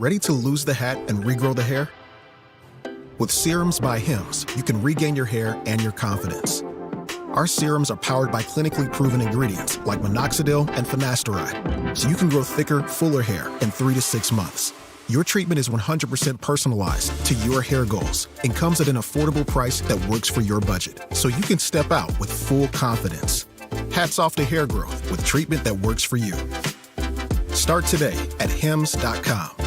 Ready to lose the hat and regrow the hair? With Serums by Hims, you can regain your hair and your confidence. Our serums are powered by clinically proven ingredients like minoxidil and finasteride, so you can grow thicker, fuller hair in 3 to 6 months. Your treatment is 100% personalized to your hair goals and comes at an affordable price that works for your budget, so you can step out with full confidence. Hats off to hair growth with treatment that works for you. Start today at hims.com.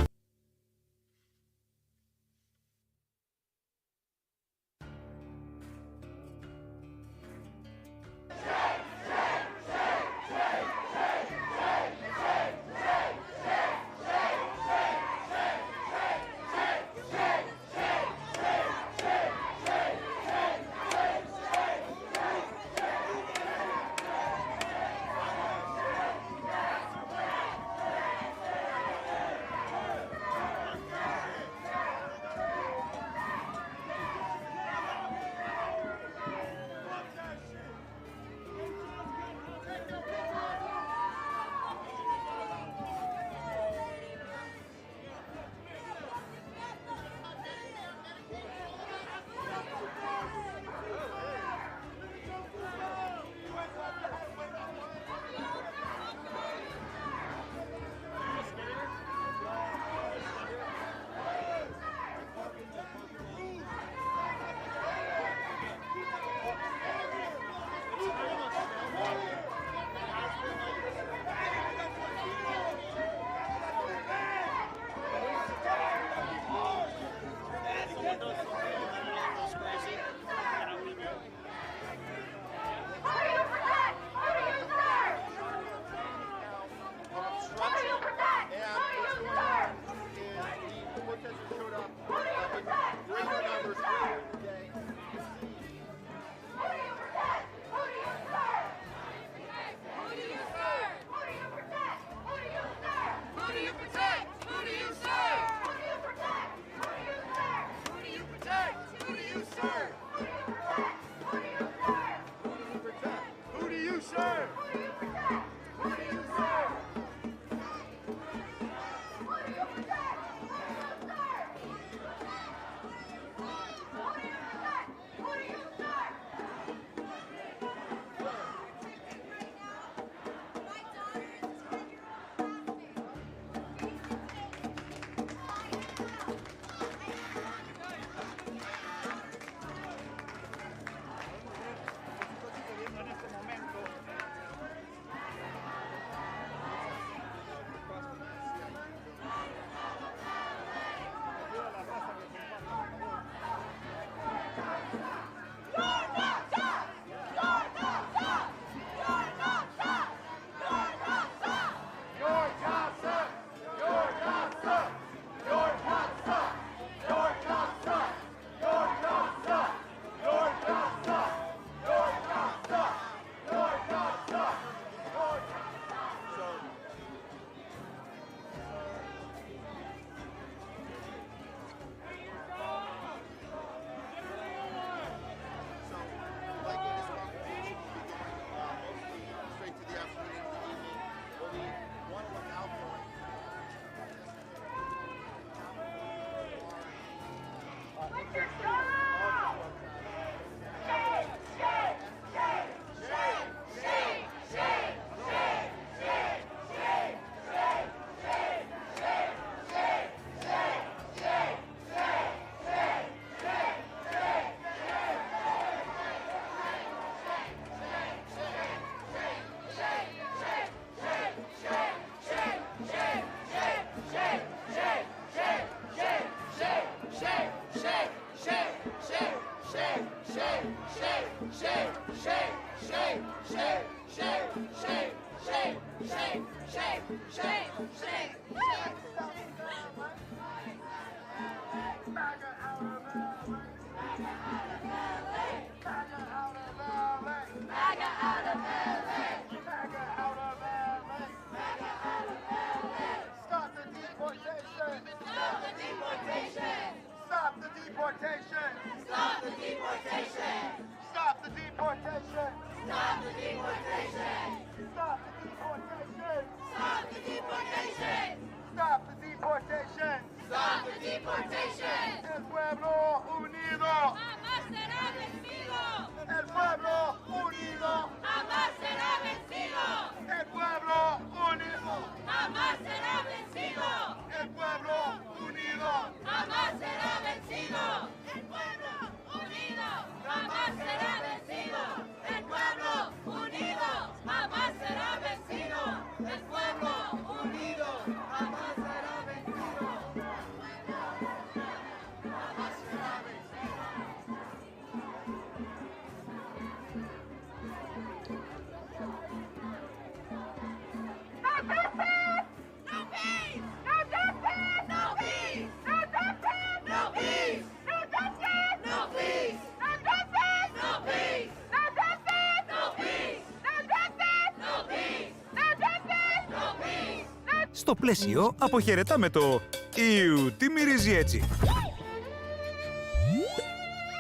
Στο πλαίσιο αποχαιρετάμε το «Ιου, τι μυρίζει έτσι».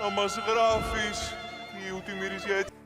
Να μας γράφεις, Ιου, τι μυρίζει έτσι.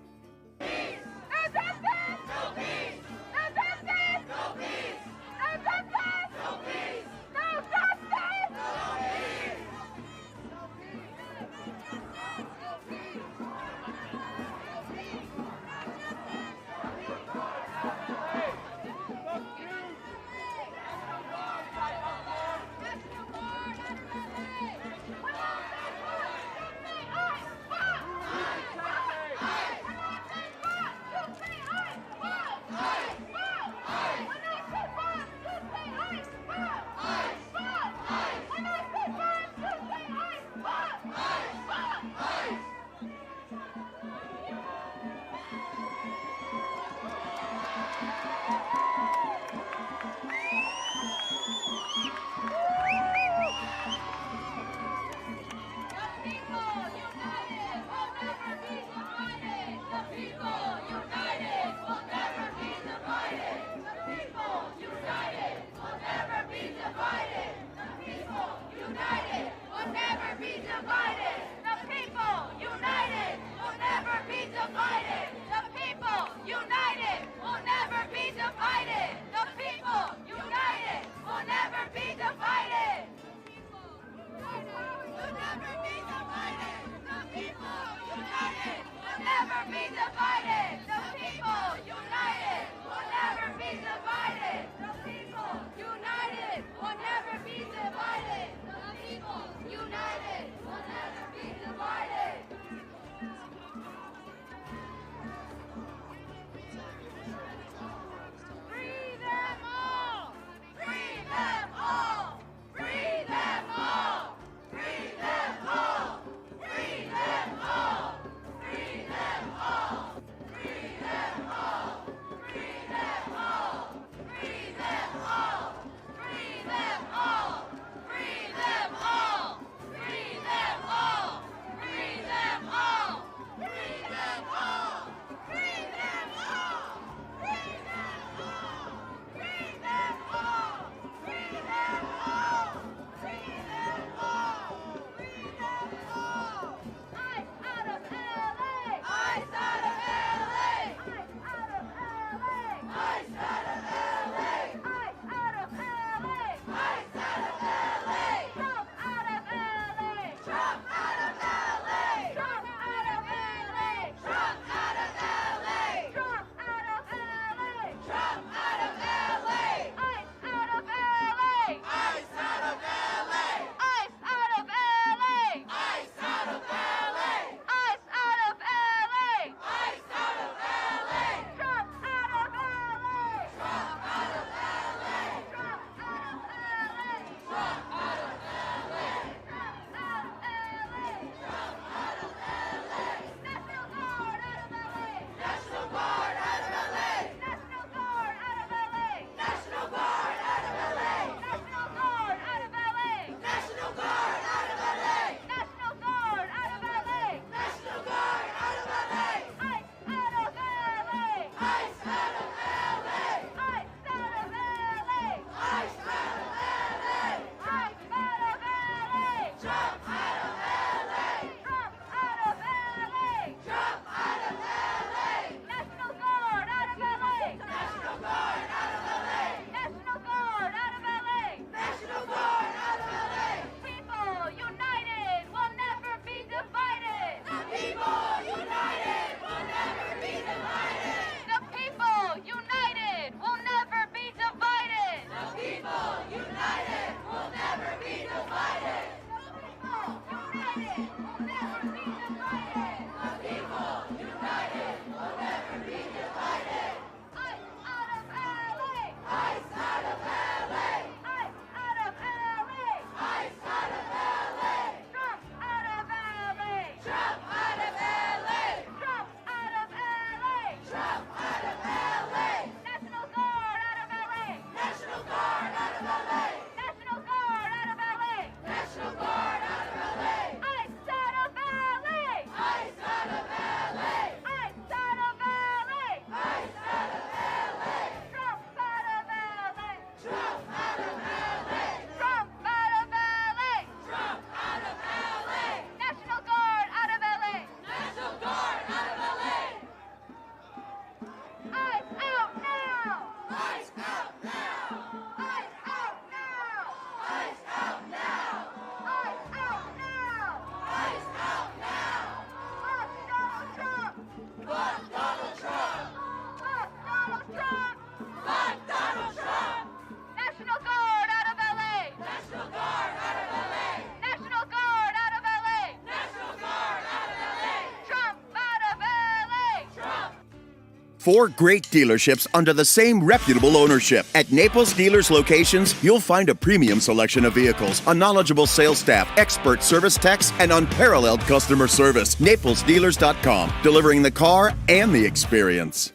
4 great dealerships under the same reputable ownership. At Naples Dealers locations, you'll find a premium selection of vehicles, a knowledgeable sales staff, expert service techs, and unparalleled customer service. NaplesDealers.com, delivering the car and the experience.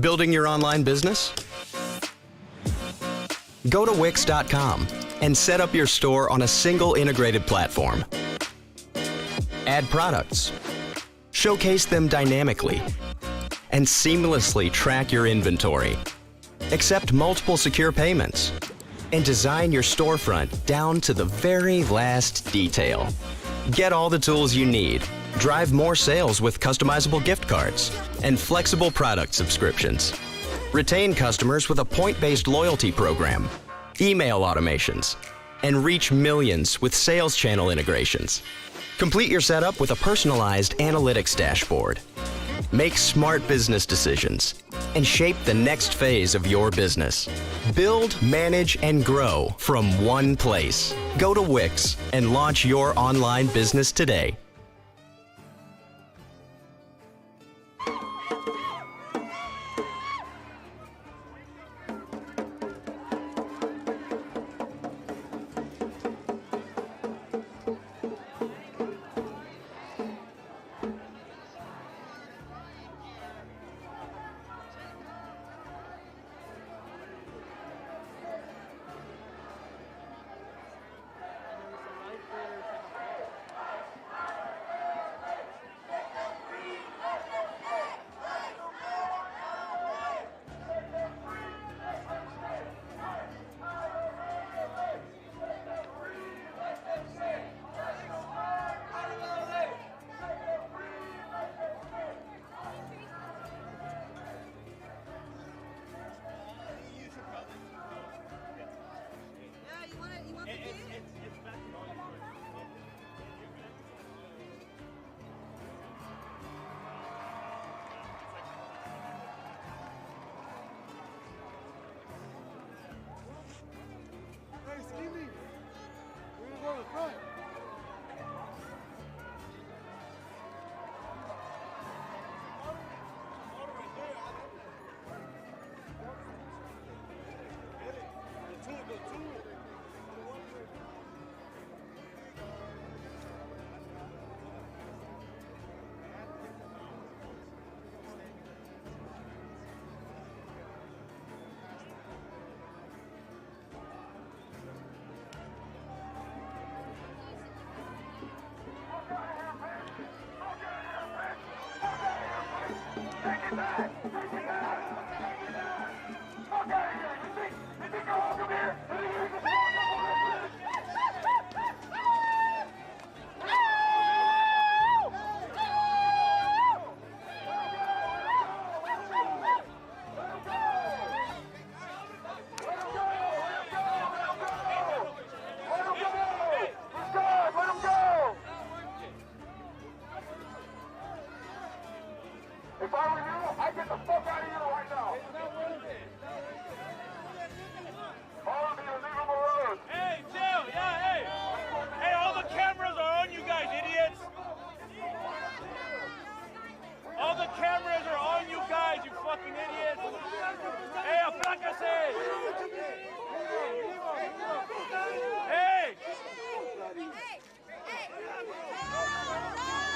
Building your online business? Go to Wix.com and set up your store on a single integrated platform. Add products, showcase them dynamically, and seamlessly track your inventory. Accept multiple secure payments, and design your storefront down to the very last detail. Get all the tools you need. Drive more sales with customizable gift cards and flexible product subscriptions. Retain customers with a point-based loyalty program, email automations, and reach millions with sales channel integrations. Complete your setup with a personalized analytics dashboard. Make smart business decisions and shape the next phase of your business. Build, manage, and grow from one place. Go to Wix and launch your online business today. If I were you, I'd get the fuck out of here right now. Follow the illegal road. Hey, chill, yeah, hey. Hey, all the cameras are on you guys, idiots. All the cameras are on you guys, you fucking idiots. Hey, aplácase. Hey. Hey,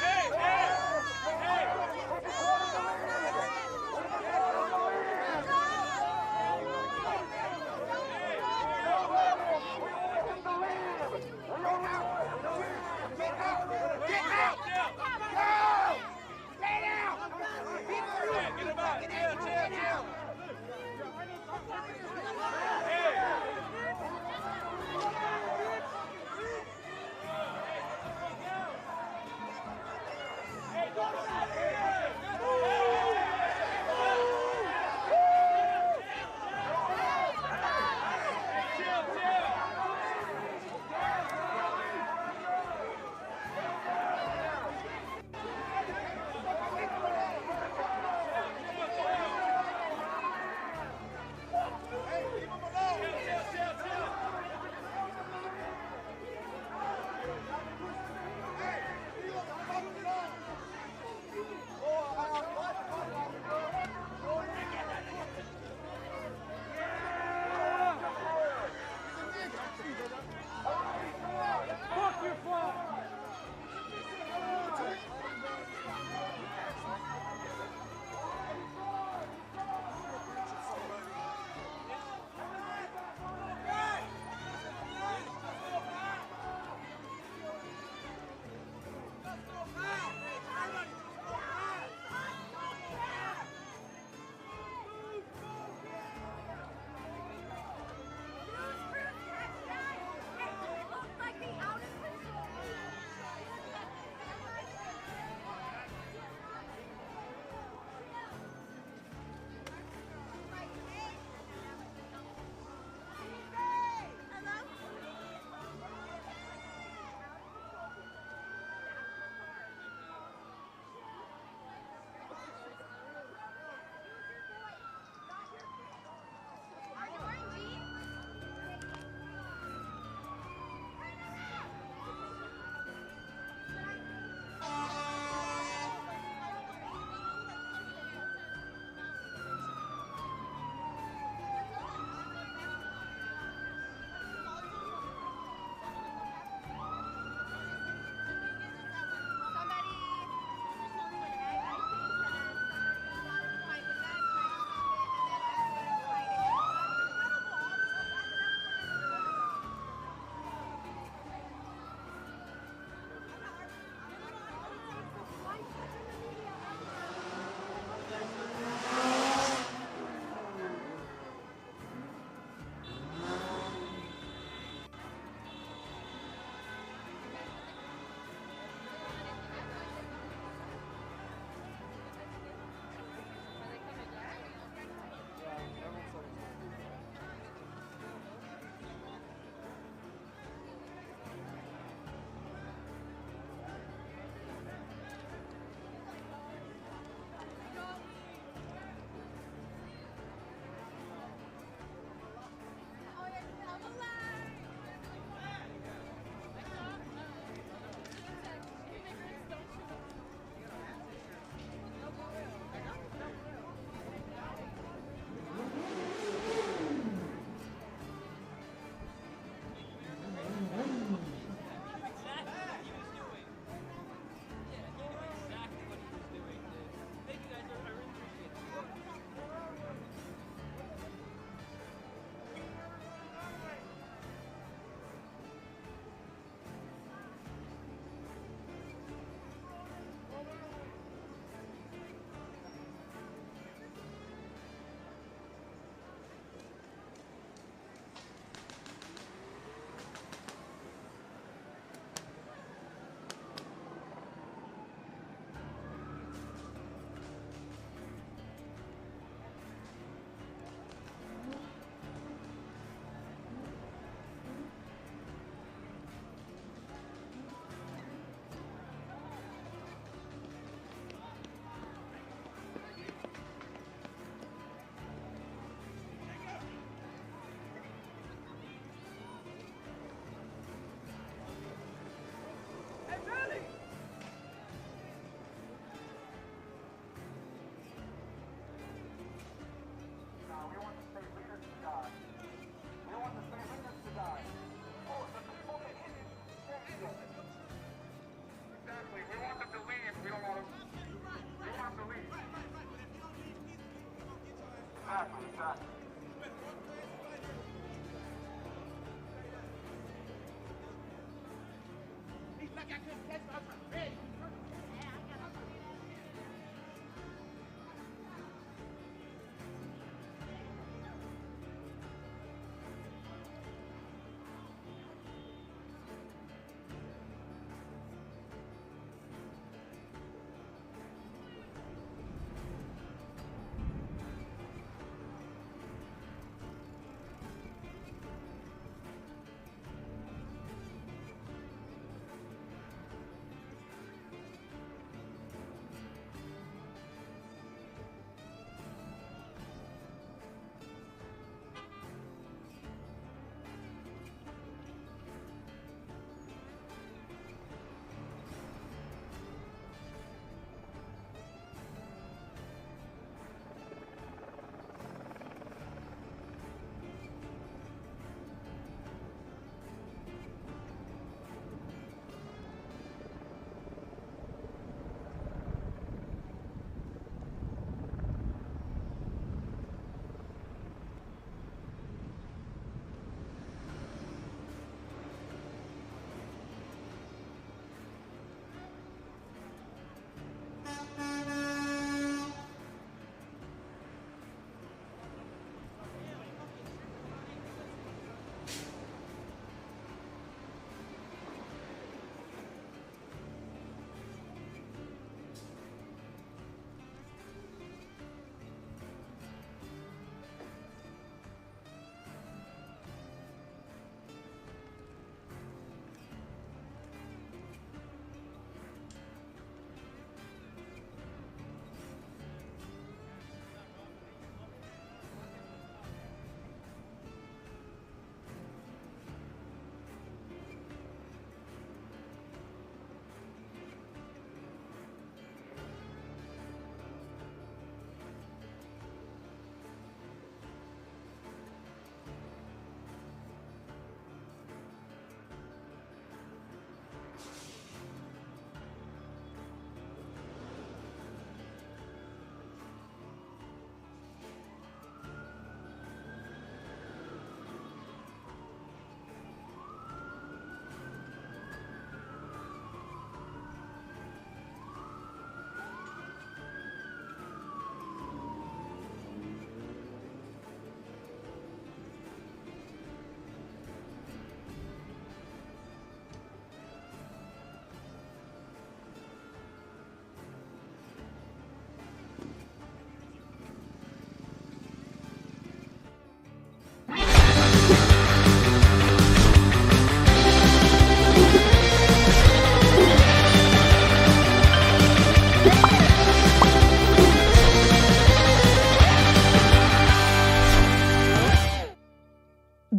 hey, hey. Exactly, exactly.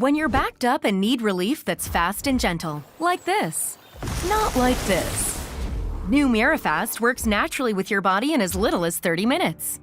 When you're backed up and need relief that's fast and gentle, like this. Not like this. New Mirafast works naturally with your body in as little as 30 minutes.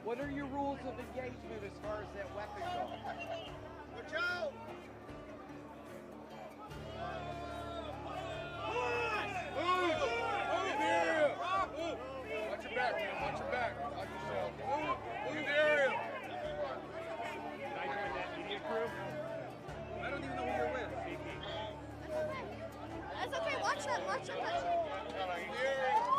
What are your rules of engagement as far as that weapon goes? Watch out! Watch your back, man. Watch your back. Watch yourself. Move in the area. I joined that media crew. I don't even know who you're with. That's okay, watch that, touch it. In the area.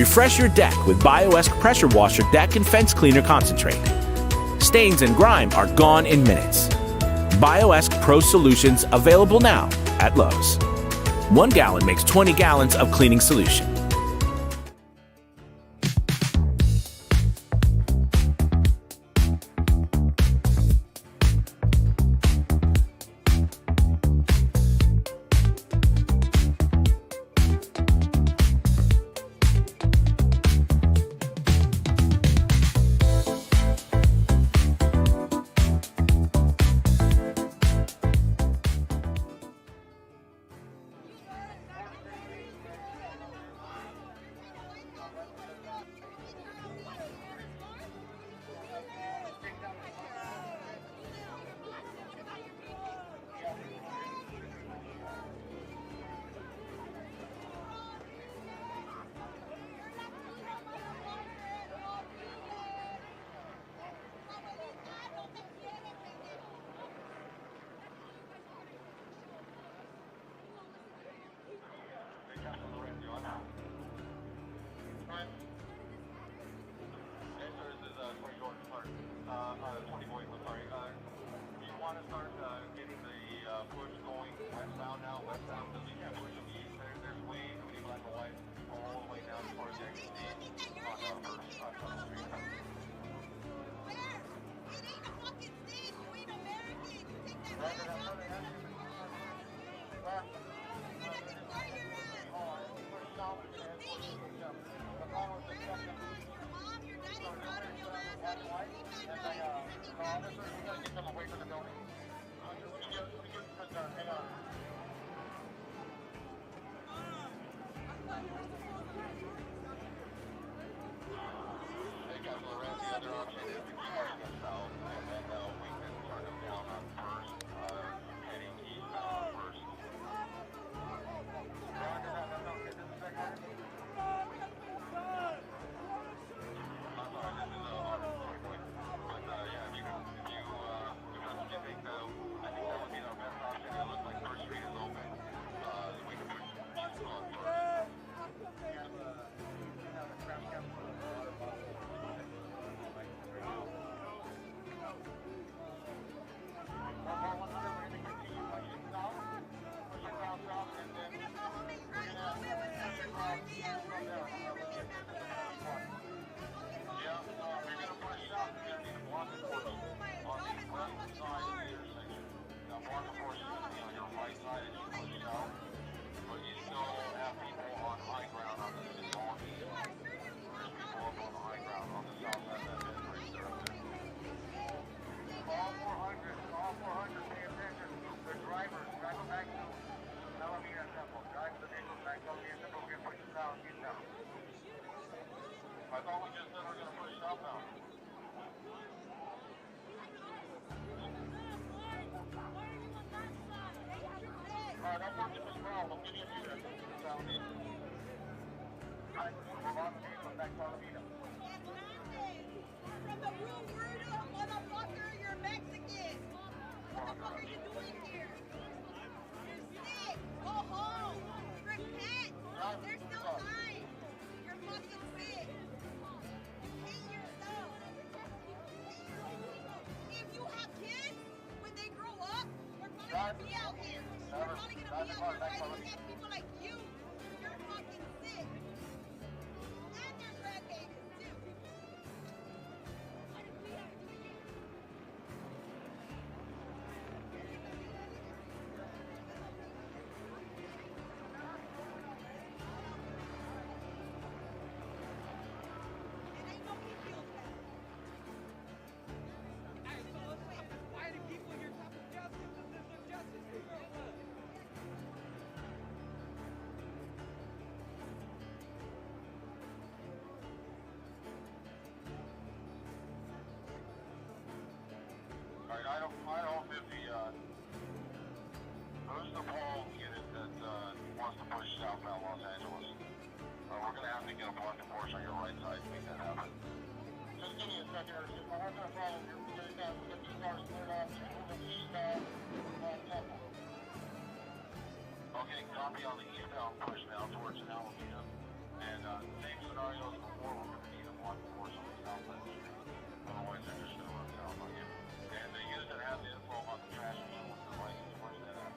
Refresh your deck with BioEsk Pressure Washer Deck and Fence Cleaner Concentrate. Stains and grime are gone in minutes. BioEsk Pro Solutions available now at Lowe's. 1 gallon makes 20 gallons of cleaning solution. Who's the Paul unit that wants to push southbound Los Angeles? We're going to have to get a blocking force on your right side to make that happen. Just give me a second or two. I have no problem. You're going to get these cars cleared off. Moving eastbound Temple. Okay, copy on the eastbound push now towards Alameda. And same scenario as before, we're going to need a blunt force on the south side of the street. Otherwise, they're just going to run south on you. And the unit that has the info about the trash can with the license, where's that at?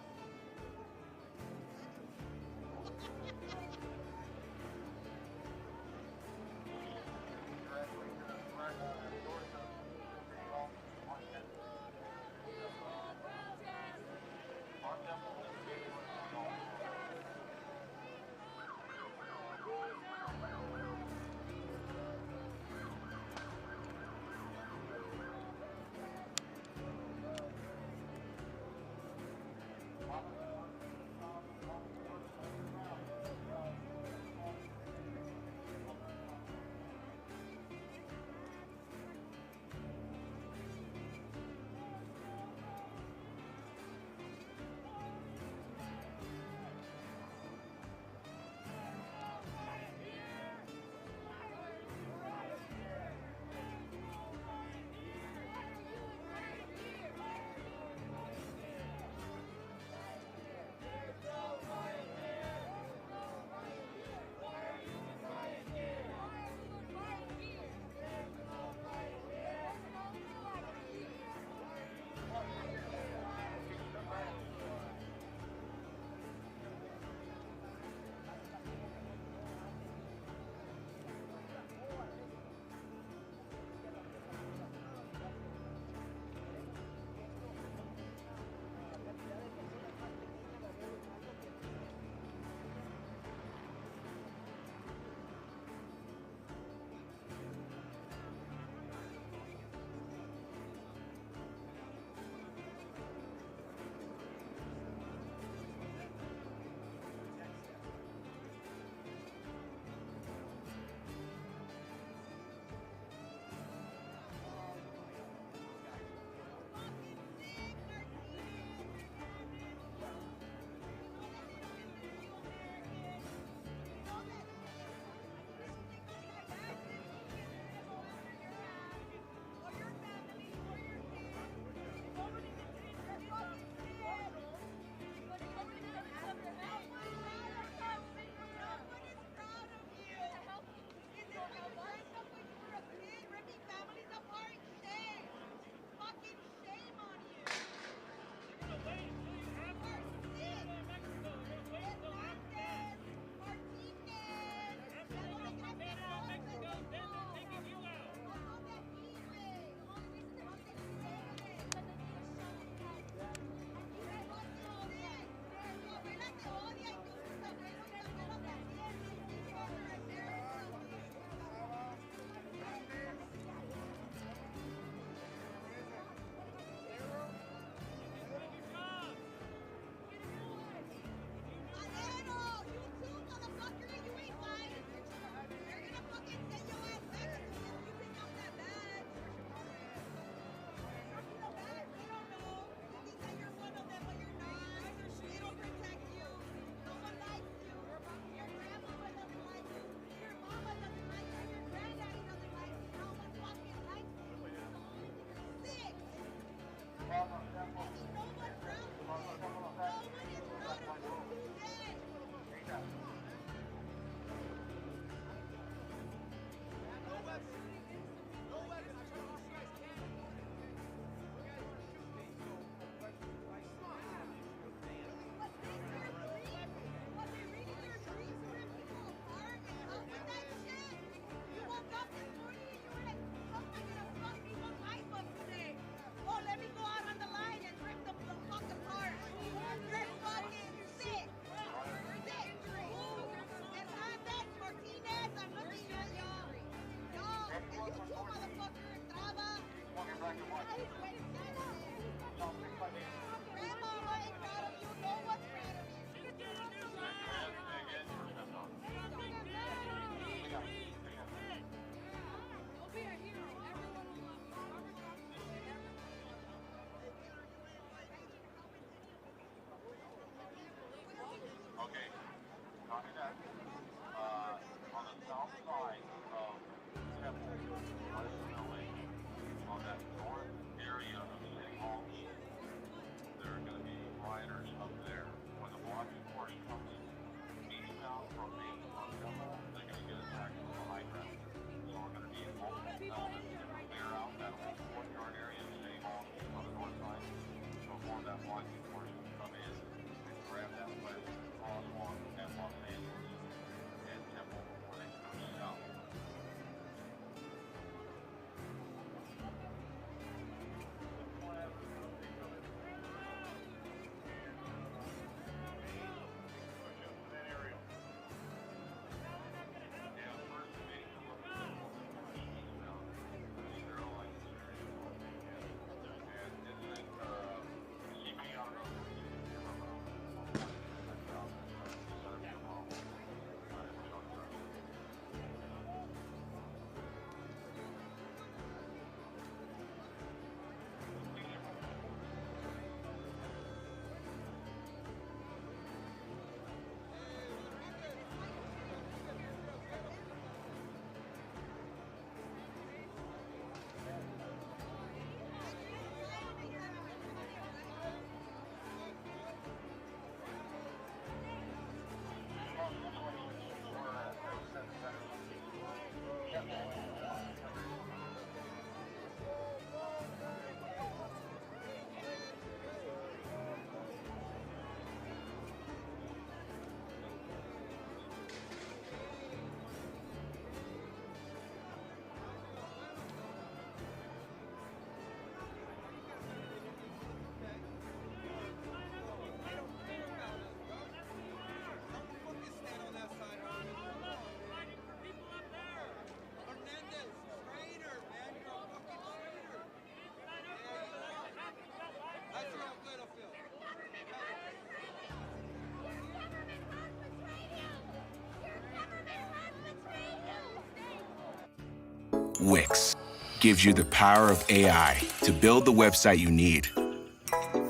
Wix gives you the power of AI to build the website you need.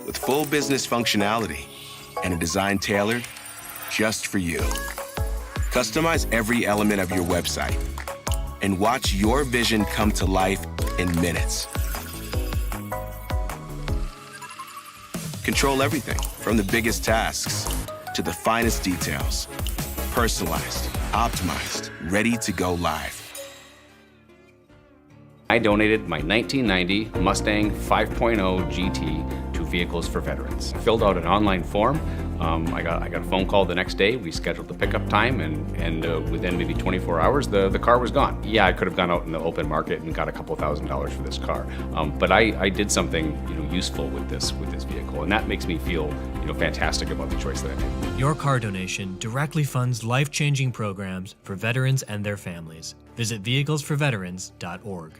With full business functionality and a design tailored just for you. Customize every element of your website and watch your vision come to life in minutes. Control everything from the biggest tasks to the finest details. Personalized, optimized, ready to go live. I donated my 1990 Mustang 5.0 GT to Vehicles for Veterans. I filled out an online form. I got a phone call the next day. We scheduled the pickup time, and within maybe 24 hours, the car was gone. Yeah, I could have gone out in the open market and got a couple $1,000s for this car, but I did something useful with this vehicle, and that makes me feel fantastic about the choice that I made. Your car donation directly funds life-changing programs for veterans and their families. Visit vehiclesforveterans.org.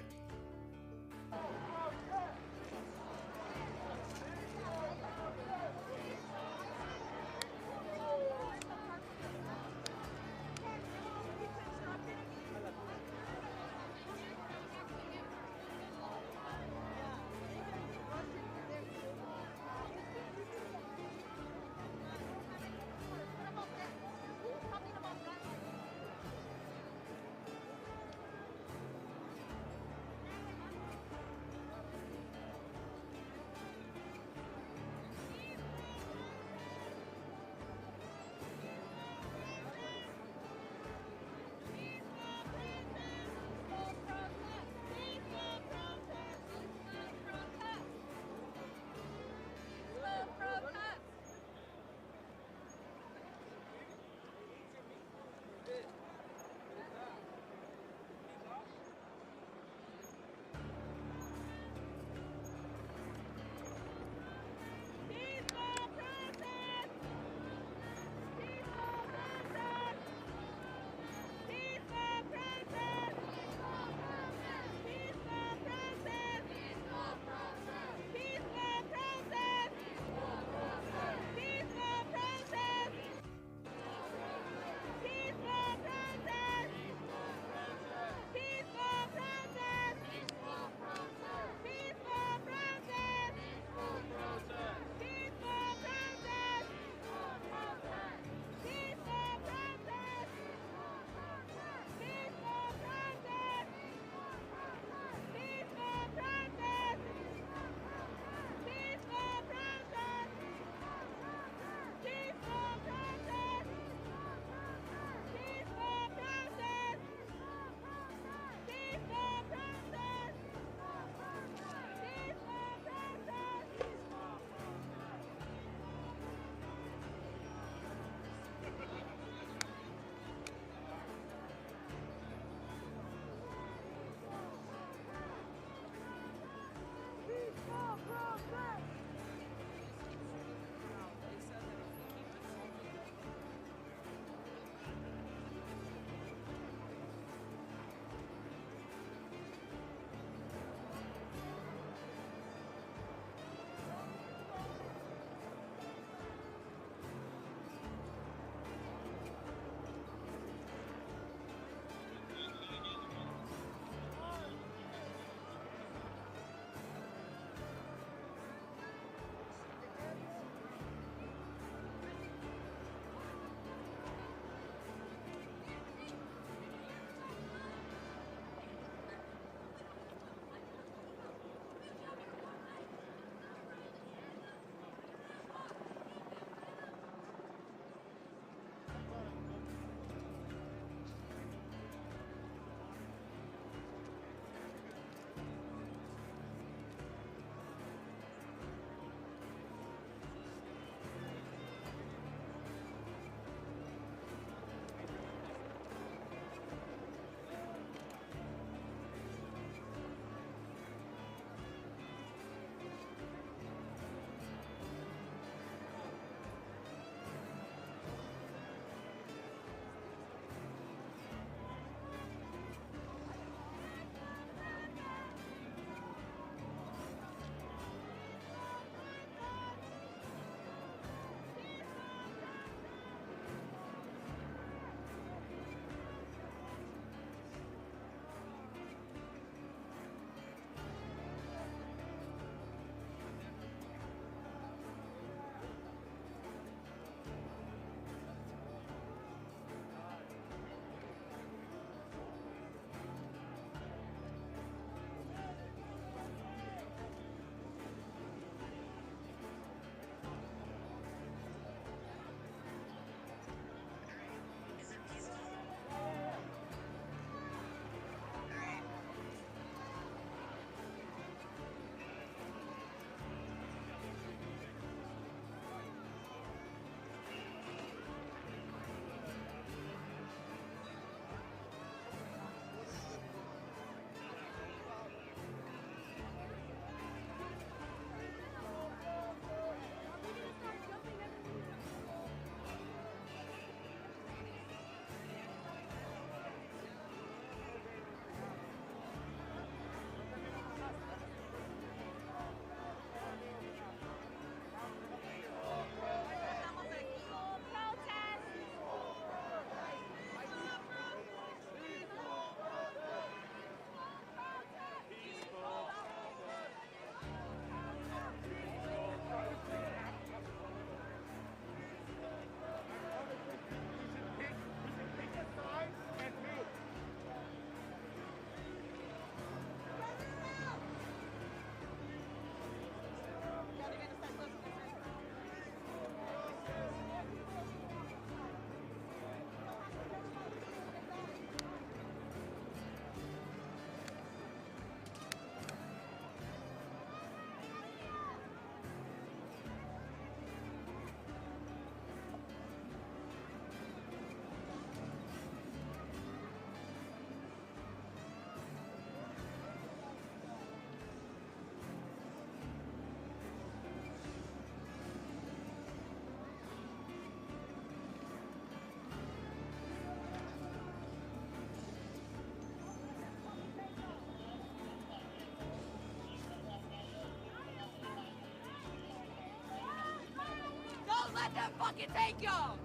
let them fucking take y'all!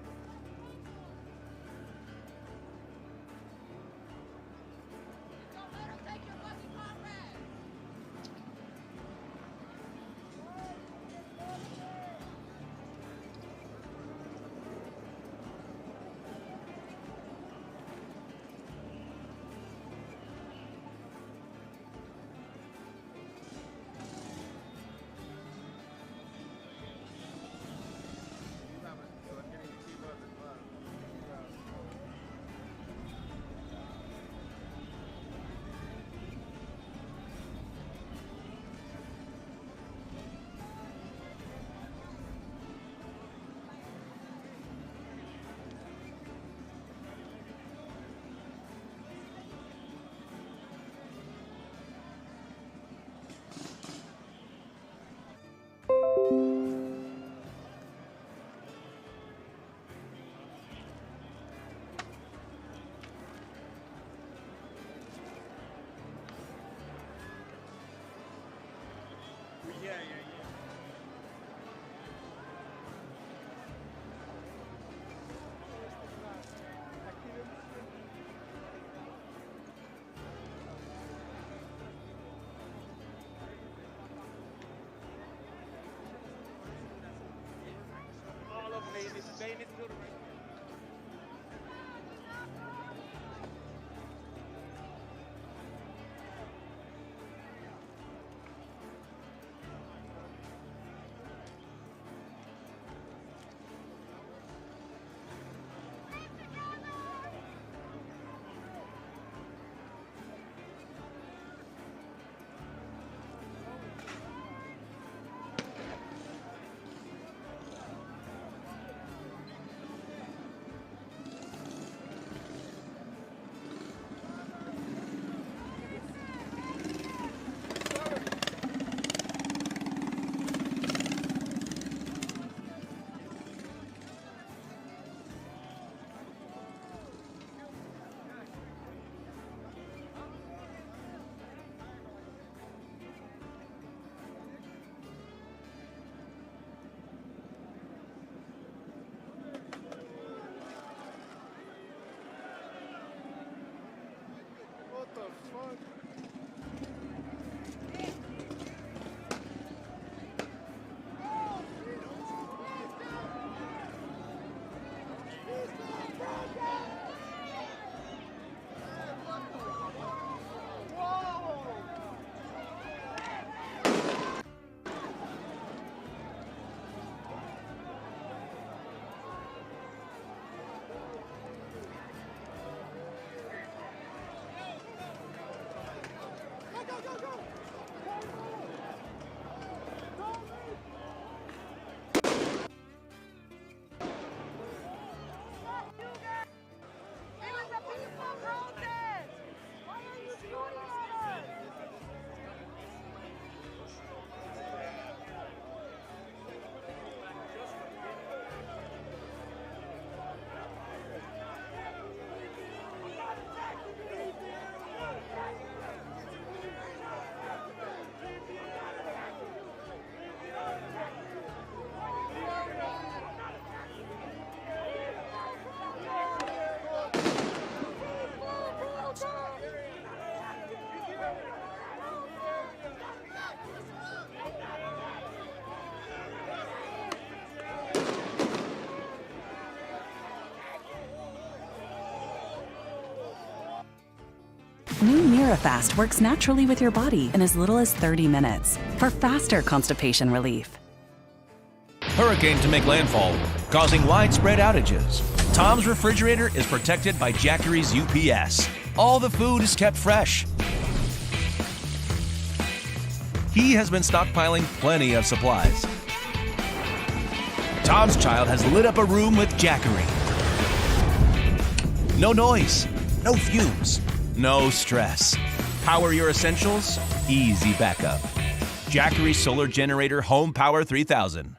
Don't let them take your fucking comrades! New MiraFast works naturally with your body in as little as 30 minutes for faster constipation relief. Hurricane to make landfall, causing widespread outages. Tom's refrigerator is protected by Jackery's UPS. All the food is kept fresh. He has been stockpiling plenty of supplies. Tom's Child has lit up a room with Jackery. No noise, no fumes, no stress. Power your essentials, easy backup. Jackery Solar Generator Home Power 3000.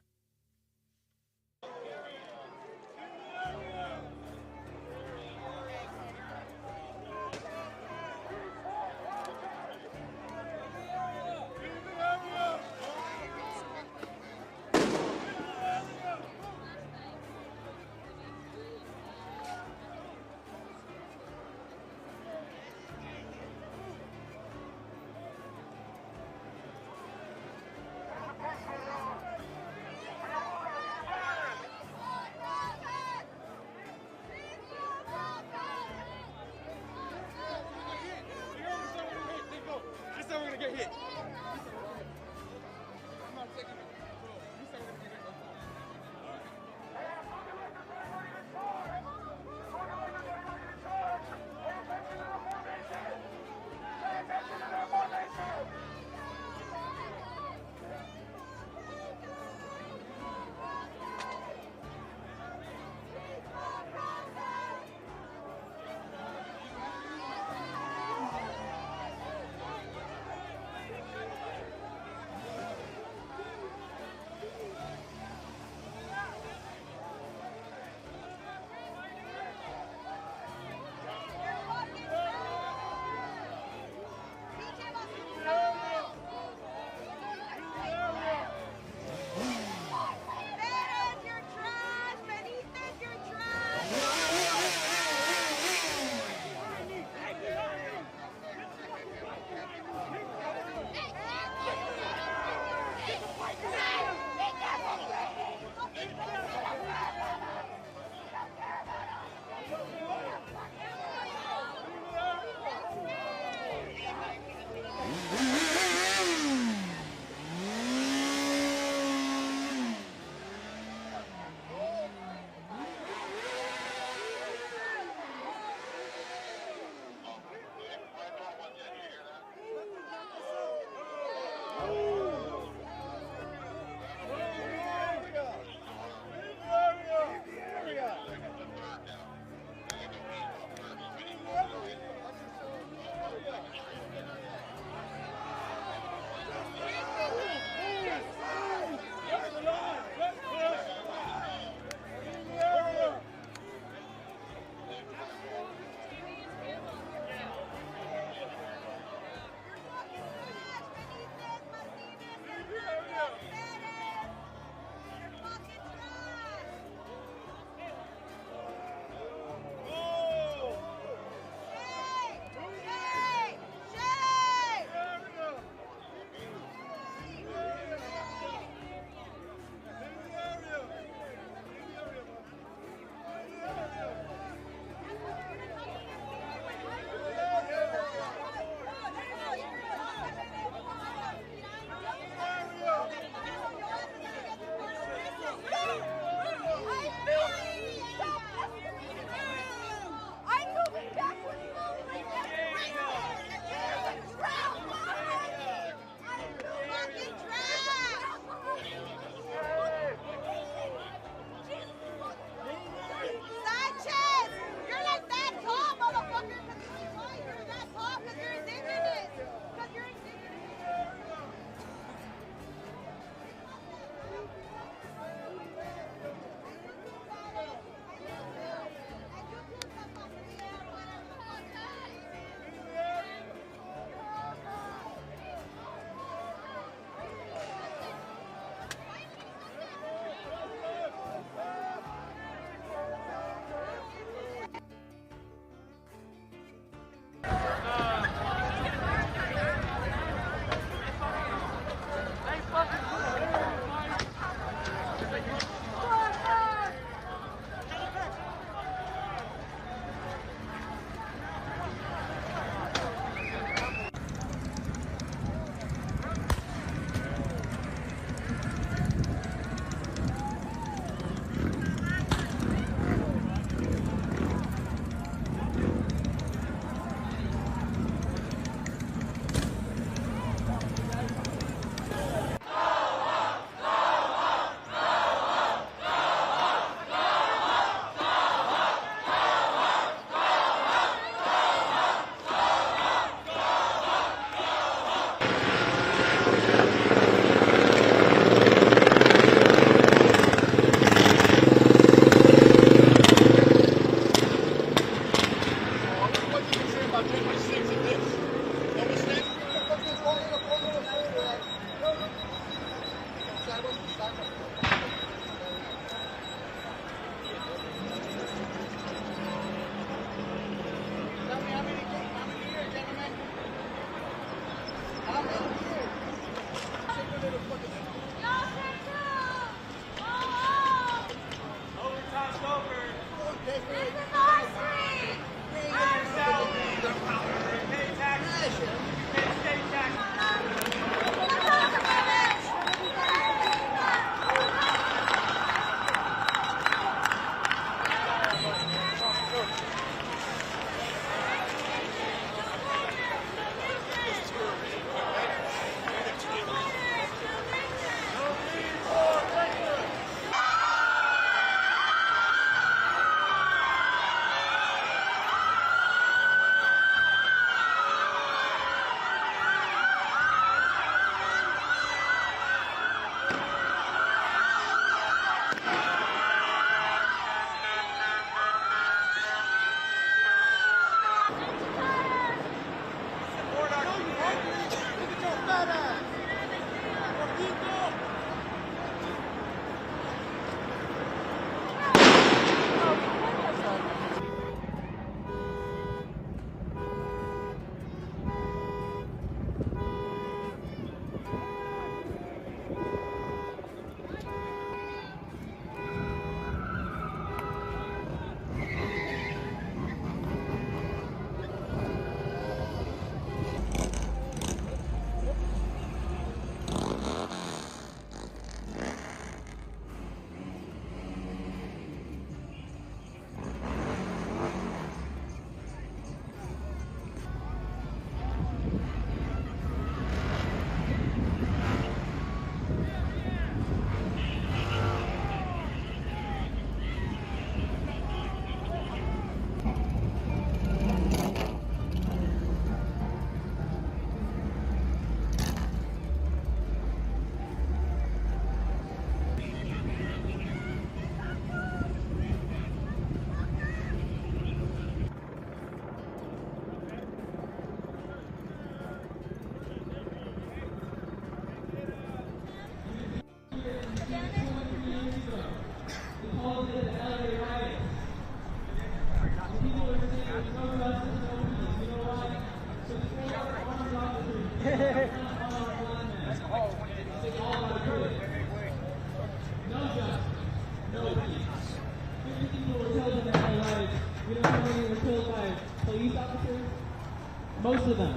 Most of them.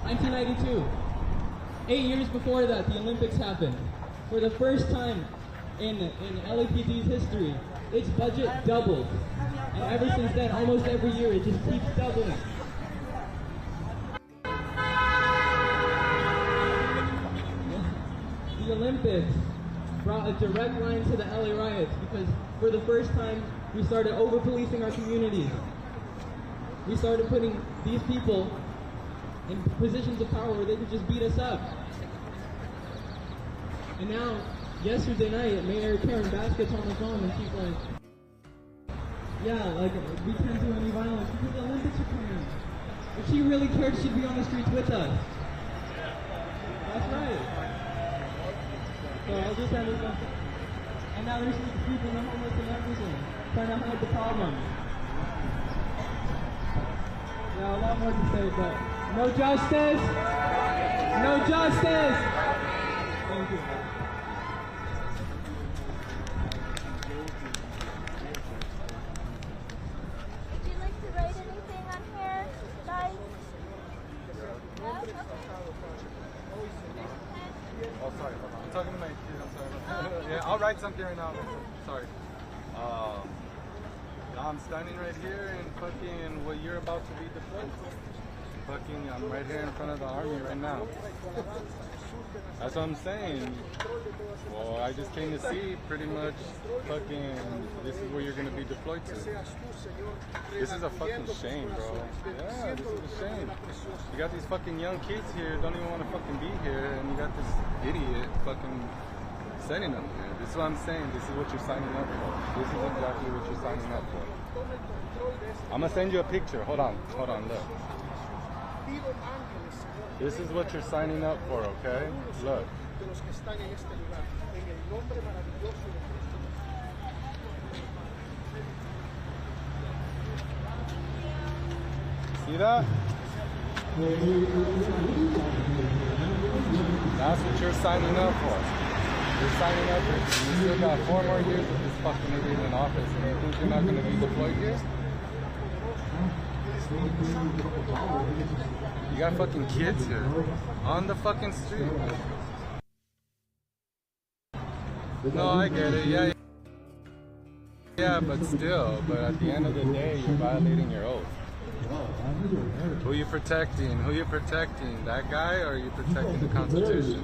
1992. 8 years before that, the Olympics happened. For the first time in LAPD's history, its budget doubled. And ever since then, almost every year, it just keeps doubling. The Olympics brought a direct line to the LA riots because for the first time, we started over-policing our communities. We started putting these people in positions of power where they could just beat us up. And now, yesterday night, Mayor Karen Baskett's on the phone and she's like, yeah, like, we can't do any violence because the Olympics are coming. If she really cared, she'd be on the streets with us. That's right. So I'll just end this one. And now there's people in the homeless and everything, trying to hide the problem. Yeah, a lot more to say, but no justice! No justice! Thank you. Would you like to write anything on here, guys? No? Okay. Oh, sorry. I'm talking to my kid. I'm sorry. Yeah, I'll write something right now. Sorry. I'm standing right here in fucking what you're about to be deployed. Fucking, I'm right here in front of the army right now. That's what I'm saying. Well, I just came to see pretty much fucking, this is where you're going to be deployed to. This is a fucking shame, bro. Yeah, this is a shame. You got these fucking young kids here, don't even want to fucking be here, and you got this idiot fucking sending them here. This is what I'm saying. This is what you're signing up for. This is exactly what you're signing up for. I'm going to send you a picture. Hold on, look. This is what you're signing up for, okay? Look. See that? That's what you're signing up for. You're signing up for. You still got 4 more years with this fucking idiot in office, and you think you're not going to be deployed here? You got fucking kids here on the fucking street. No, I get it. Yeah. Yeah, but still. But at the end of the day, you're violating your oath. Who you protecting? Who you protecting? That guy, or are you protecting the Constitution?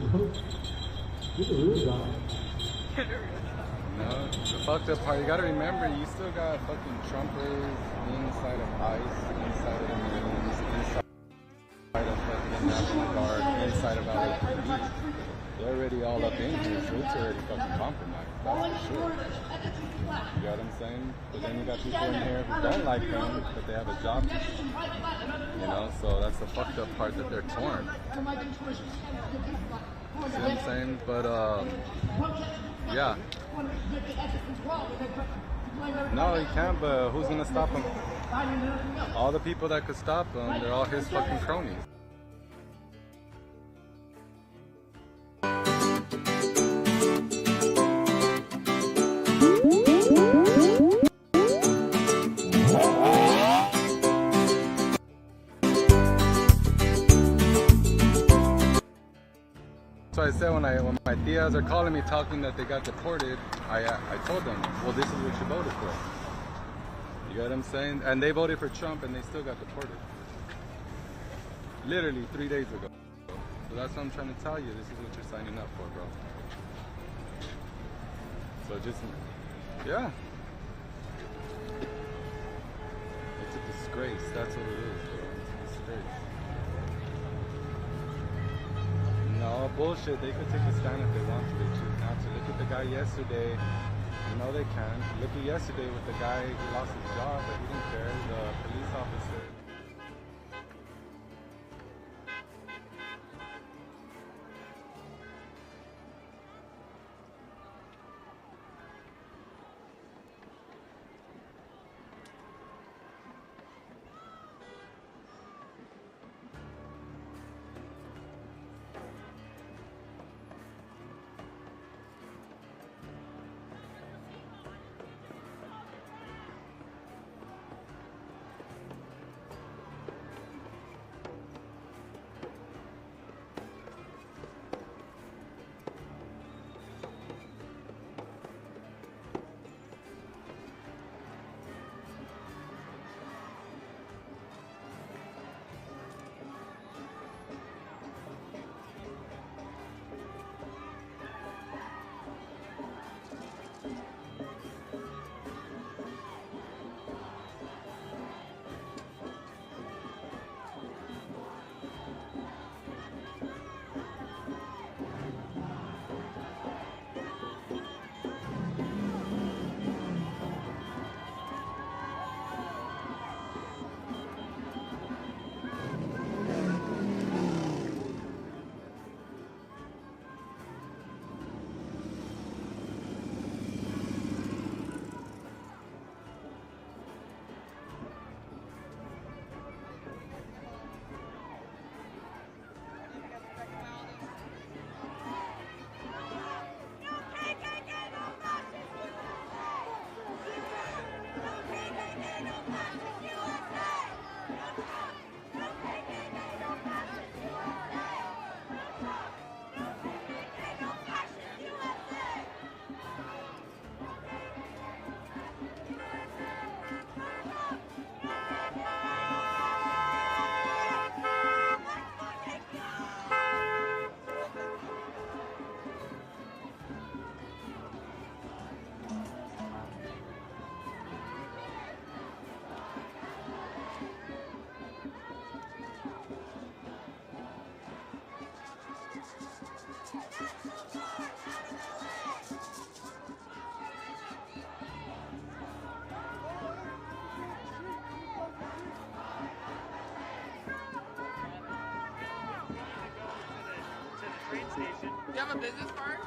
No, the fucked up part, you gotta remember, you still got fucking Trumpers inside of ICE, inside of the Marines, inside of fucking National Guard, inside of LAPD. They're already all up in here, so it's already fucking compromised, that's for sure. You got what I'm saying? But then you got people in here who don't like them, but they have a job to do. You know, so that's the fucked up part, that they're torn. See what I'm saying? But, yeah. No, he can't, but who's gonna stop him? All the people that could stop him, they're all his fucking cronies. So I said when my tias are calling me talking that they got deported, I told them, well, this is what you voted for. You get what I'm saying? And they voted for Trump and they still got deported. Literally 3 days ago. So that's what I'm trying to tell you. This is what you're signing up for, bro. So just, yeah. It's a disgrace. That's what it is, bro. It's a disgrace. No, bullshit. They could take a stand if they want to. They choose not to. Look at the guy yesterday. You know they can. Look at yesterday with the guy who lost his job, but he didn't care. The police officer. Do you have a business card?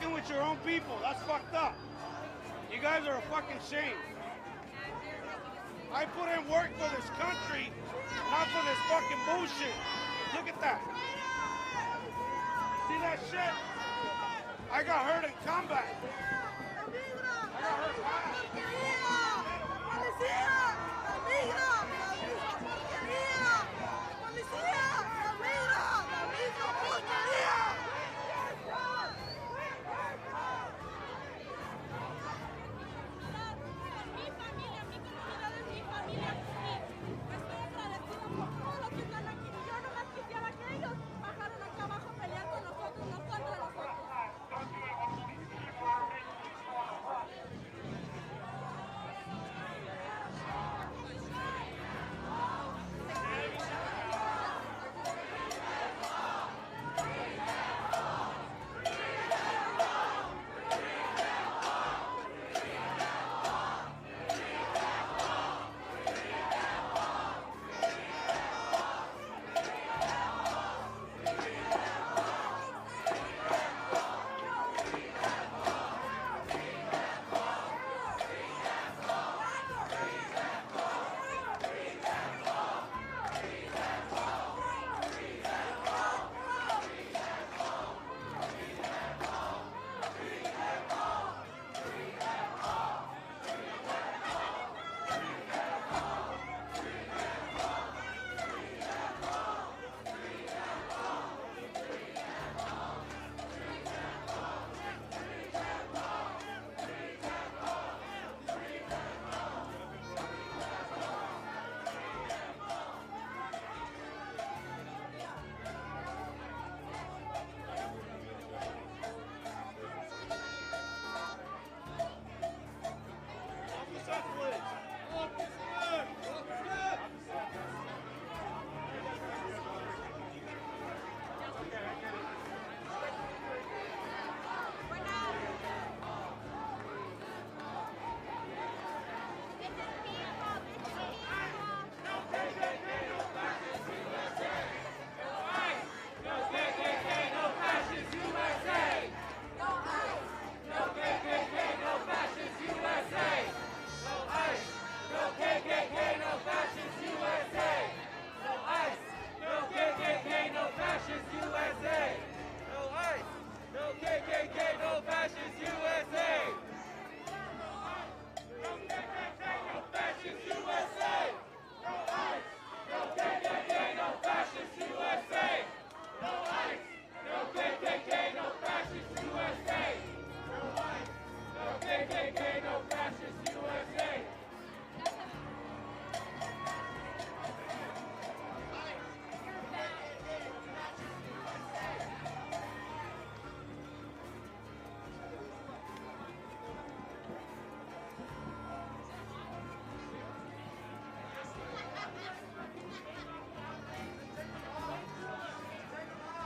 fucking with your own people. That's fucked up. You guys are a fucking shame. I put in work for this country, not for this fucking bullshit. Look at that. See that shit? I got hurt in combat. I got hurt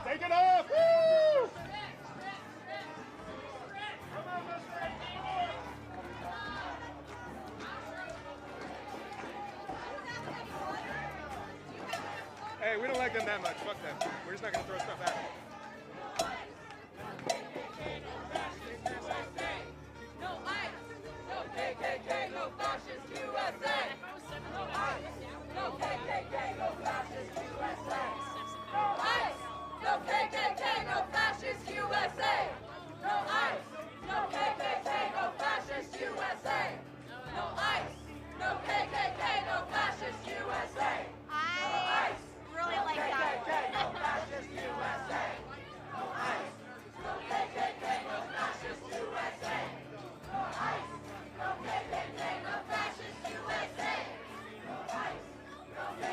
Take it off! Woo! Hey, we don't like them that much. Fuck them. We're just not gonna throw stuff at them. No ICE, no KKK, no fascist USA. No ICE, no KKK, no fascist USA. No ICE, no KKK, no fascist USA. No ICE, no KKK, no fascist USA. No ICE, no KKK, no fascist USA. I really like that one. No fascist USA. No ICE, no KKK, no fascist USA. No ICE, no KKK, no fascist USA. No ICE, no KKK.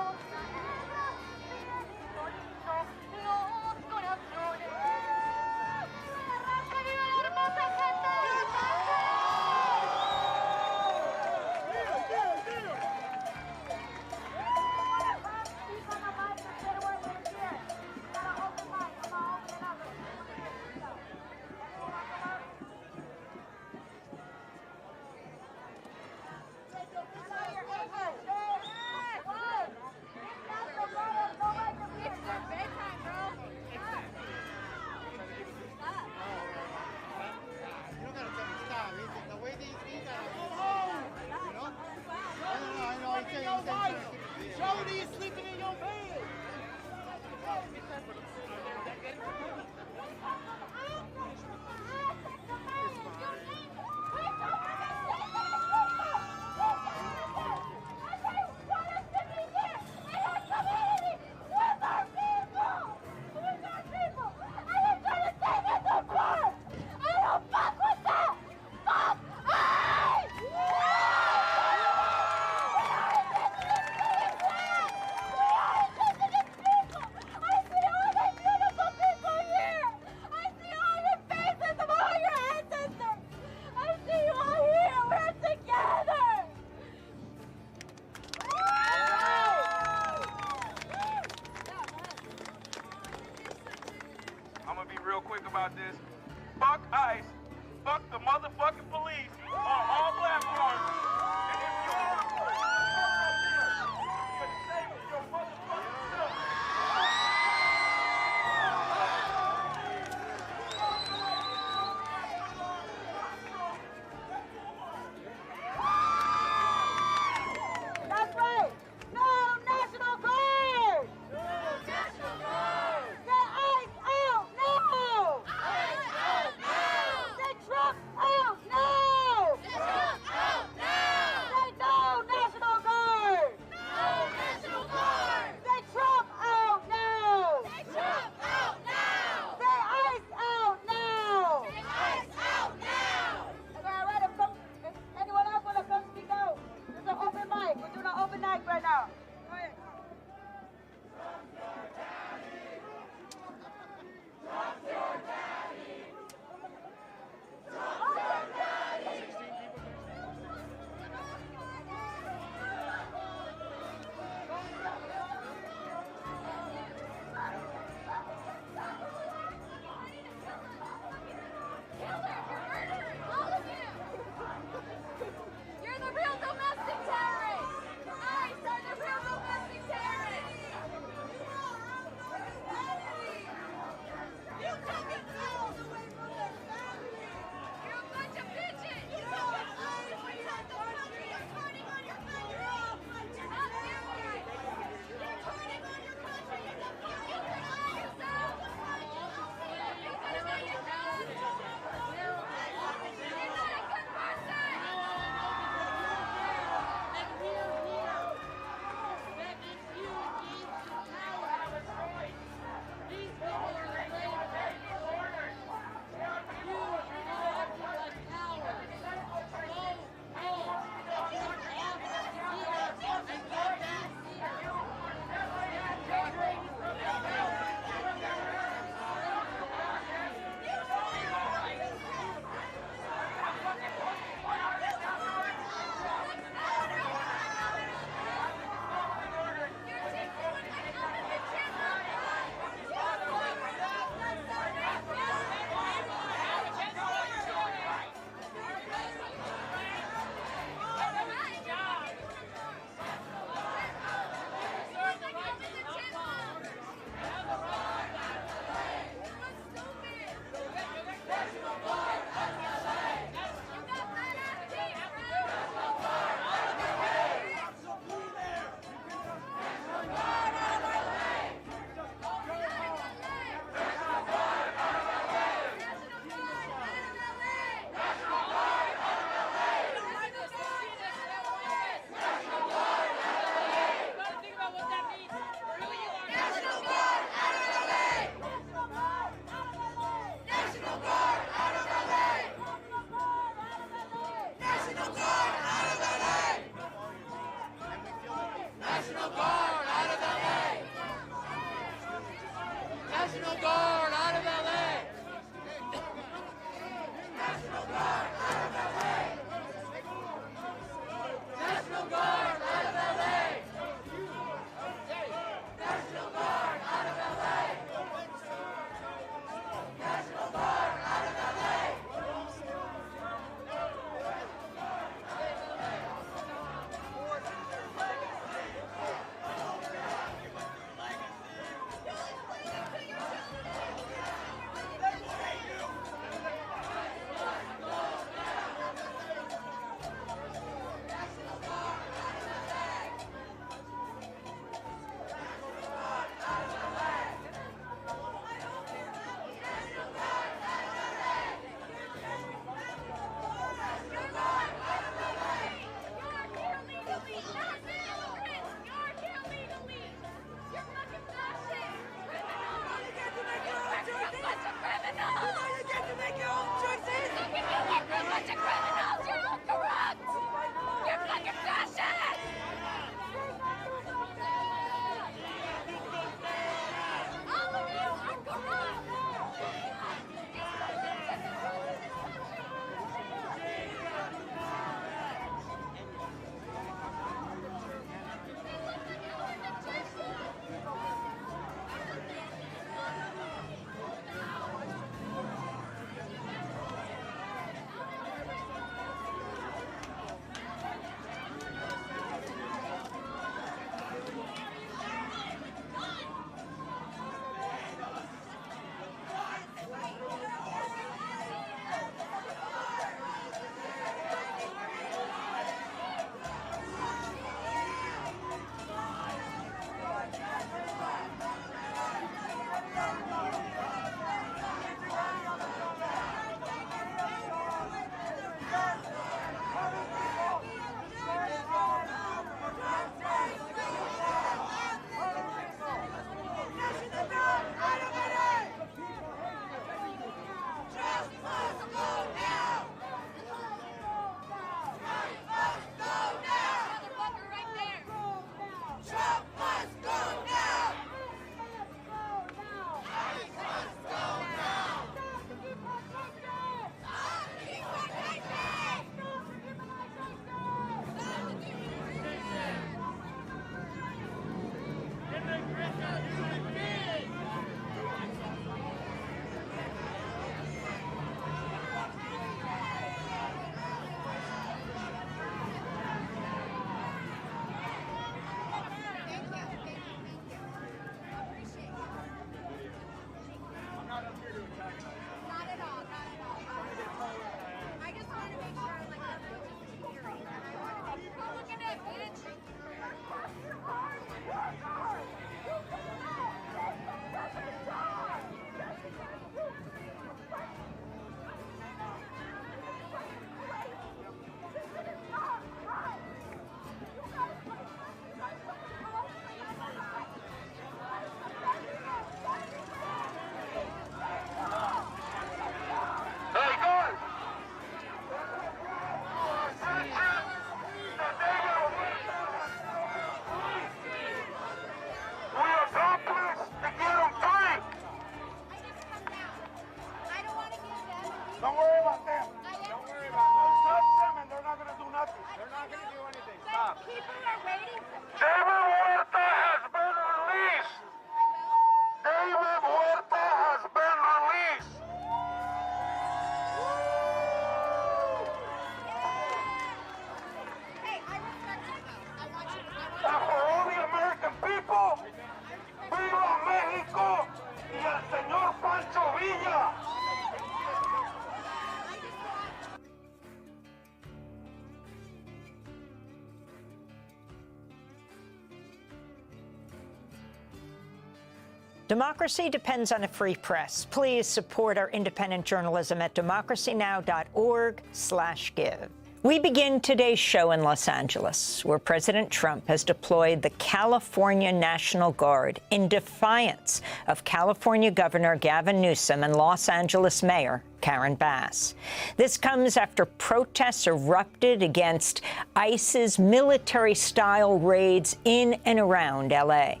Democracy depends on a free press. Please support our independent journalism at democracynow.org/give. We begin today's show in Los Angeles, where President Trump has deployed the California National Guard in defiance of California Governor Gavin Newsom and Los Angeles Mayor Karen Bass. This comes after protests erupted against ICE's military-style raids in and around L.A.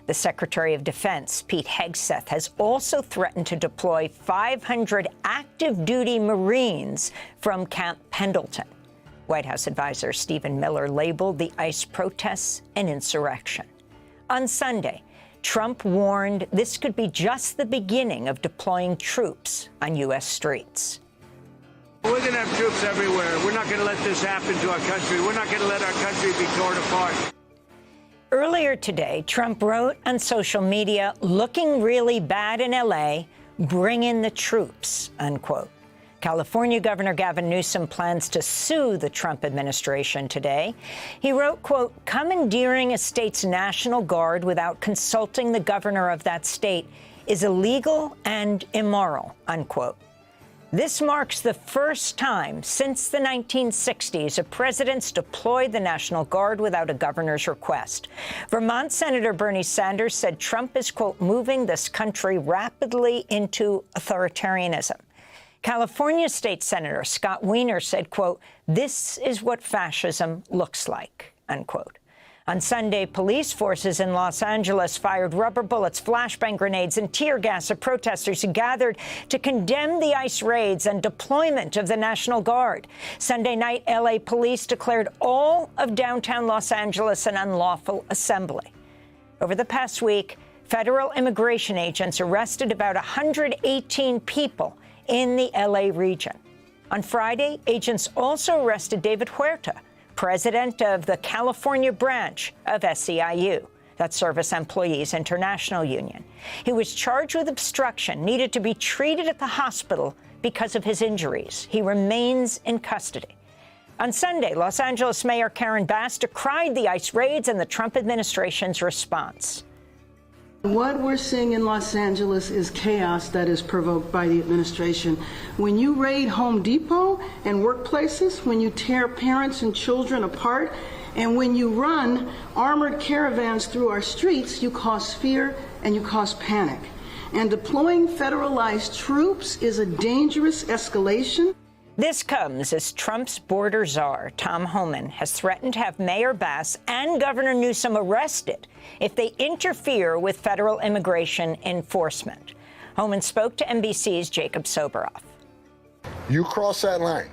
The Secretary of Defense, Pete Hegseth, has also threatened to deploy 500 active-duty Marines from Camp Pendleton. White House advisor Stephen Miller labeled the ICE protests an insurrection. On Sunday, Trump warned this could be just the beginning of deploying troops on U.S. streets. We're going to have troops everywhere. We're not going to let this happen to our country. We're not going to let our country be torn apart. Earlier today, Trump wrote on social media, "Looking really bad in L.A., bring in the troops," unquote. California Governor Gavin Newsom plans to sue the Trump administration today. He wrote, quote, "Commandeering a state's National Guard without consulting the governor of that state is illegal and immoral," unquote. This marks the first time since the 1960s a president's deployed the National Guard without a governor's request. Vermont Senator Bernie Sanders said Trump is, quote, "moving this country rapidly into authoritarianism." California State Senator Scott Wiener said, quote, "This is what fascism looks like," unquote. On Sunday, police forces in Los Angeles fired rubber bullets, flashbang grenades, and tear gas at protesters who gathered to condemn the ICE raids and deployment of the National Guard. Sunday night, L.A. police declared all of downtown Los Angeles an unlawful assembly. Over the past week, federal immigration agents arrested about 118 people in the L.A. region. On Friday, agents also arrested David Huerta, president of the California branch of SEIU, that's Service Employees International Union. He was charged with obstruction, needed to be treated at the hospital because of his injuries. He remains in custody. On Sunday, Los Angeles Mayor Karen Bass decried the ICE raids and the Trump administration's response. What we're seeing in Los Angeles is chaos that is provoked by the administration. When you raid Home Depot and workplaces, when you tear parents and children apart, and when you run armored caravans through our streets, you cause fear and you cause panic. And deploying federalized troops is a dangerous escalation. This comes as Trump's border czar, Tom Homan, has threatened to have Mayor Bass and Governor Newsom arrested if they interfere with federal immigration enforcement. Homan spoke to NBC's Jacob Soboroff. You cross that line.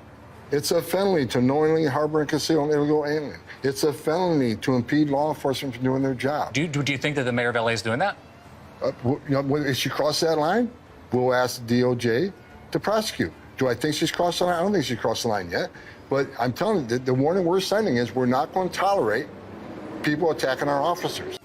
It's a felony to knowingly harbor and conceal an illegal alien. It's a felony to impede law enforcement from doing their job. Do you think that the mayor of LA is doing that? If she crossed that line, we'll ask the DOJ to prosecute. Do I think she's crossed the line? I don't think she's crossed the line yet. But I'm telling you, the warning we're sending is we're not going to tolerate people attacking our officers.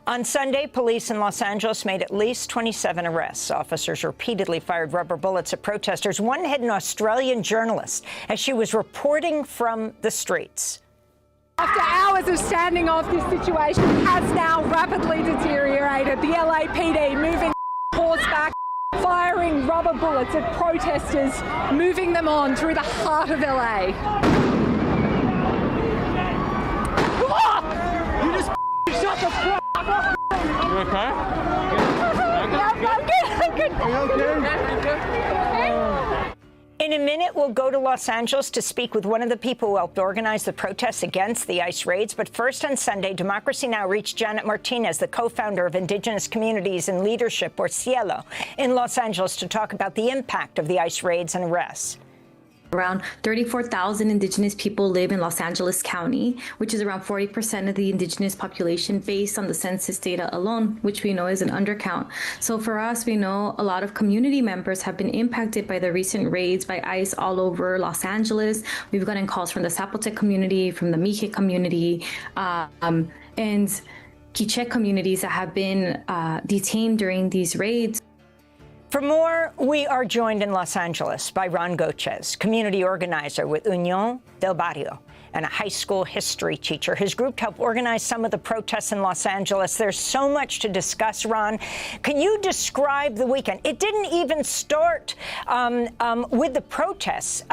On Sunday, police in Los Angeles made at least 27 arrests. Officers repeatedly fired rubber bullets at protesters. One hit an Australian journalist as she was reporting from the streets. After hours of standing off, this situation has now rapidly deteriorated. The LAPD moving horseback, firing rubber bullets at protesters, moving them on through the heart of LA. You just shut the fuck up. You okay? I'm good. Are you okay? In a minute, we'll go to Los Angeles to speak with one of the people who helped organize the protests against the ICE raids. But first, on Sunday, Democracy Now! Reached Janet Martinez, the co-founder of Indigenous Communities in Leadership, or Cielo, in Los Angeles to talk about the impact of the ICE raids and arrests. Around 34,000 Indigenous people live in Los Angeles County, which is around 40% of the Indigenous population based on the census data alone, which we know is an undercount. So for us, we know a lot of community members have been impacted by the recent raids by ICE all over Los Angeles. We've gotten calls from the Zapotec community, from the Mixe community, and Quiche communities that have been detained during these raids. For more, we are joined in Los Angeles by Ron Gochez, community organizer with Unión del Barrio and a high school history teacher. His group helped organize some of the protests in Los Angeles. There's so much to discuss, Ron. Can you describe the weekend? It didn't even start with the protests.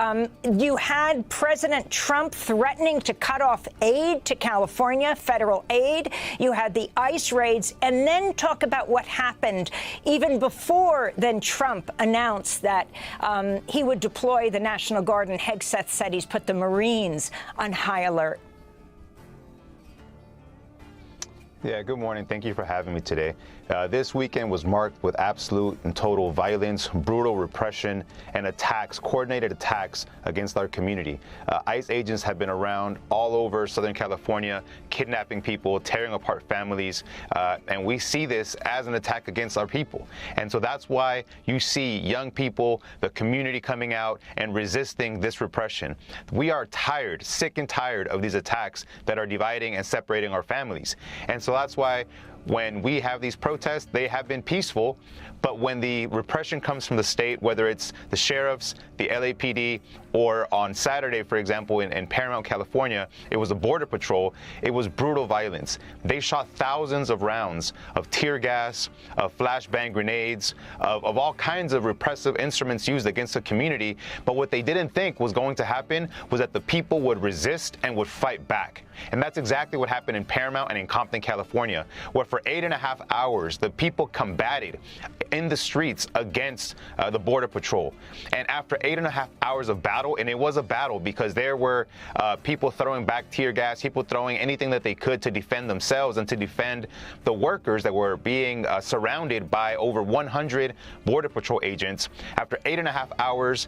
You had President Trump threatening to cut off aid to California, federal aid. You had the ICE raids, and then talk about what happened even before then Trump announced that he would deploy the National Guard, and Hegseth said he's put the Marines on high alert. Yeah, good morning. Thank you for having me today. This weekend was marked with absolute and total violence, brutal repression, and attacks, coordinated attacks against our community. ICE agents have been around all over Southern California, kidnapping people, tearing apart families, and we see this as an attack against our people. And so that's why you see young people, the community coming out and resisting this repression. We are tired, sick and tired of these attacks that are dividing and separating our families. And so that's why when we have these protests, they have been peaceful, but when the repression comes from the state, whether it's the sheriffs, the LAPD, or on Saturday, for example, in Paramount, California, it was a border patrol, it was brutal violence. They shot thousands of rounds of tear gas, of flashbang grenades, of all kinds of repressive instruments used against the community, but what they didn't think was going to happen was that the people would resist and would fight back. And that's exactly what happened in Paramount and in Compton, California, where for 8.5 hours, the people combated in the streets against the Border Patrol. And after 8.5 hours of battle, and it was a battle because there were people throwing back tear gas, people throwing anything that they could to defend themselves and to defend the workers that were being surrounded by over 100 Border Patrol agents. After 8.5 hours,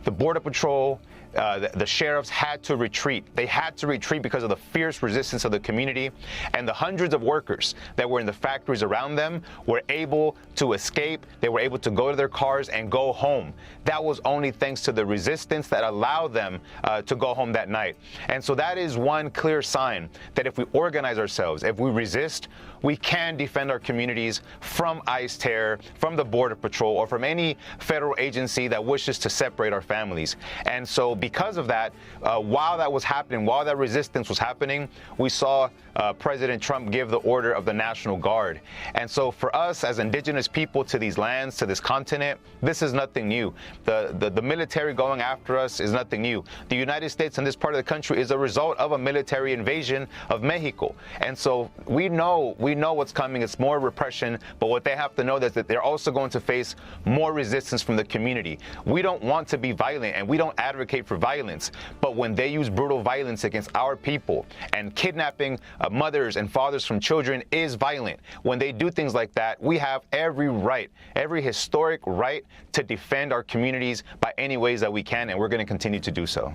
the Border Patrol, the sheriffs had to retreat. They had to retreat because of the fierce resistance of the community, and the hundreds of workers that were in the factories around them were able to escape. They were able to go to their cars and go home. That was only thanks to the resistance that allowed them to go home that night. And so that is one clear sign that if we organize ourselves, if we resist, we can defend our communities from ICE terror, from the Border Patrol, or from any federal agency that wishes to separate our families. And so because of that, while that was happening, while that resistance was happening, we saw President Trump give the order of the National Guard. And so for us as indigenous people to these lands, to this continent, this is nothing new. The military going after us is nothing new. The United States and this part of the country is a result of a military invasion of Mexico. And so we know what's coming. It's more repression, but what they have to know is that they're also going to face more resistance from the community. We don't want to be violent, and we don't advocate for violence, but when they use brutal violence against our people and kidnapping mothers and fathers from children is violent. When they do things like that, we have every right, every historic right to defend our communities by any ways that we can, and we're going to continue to do so.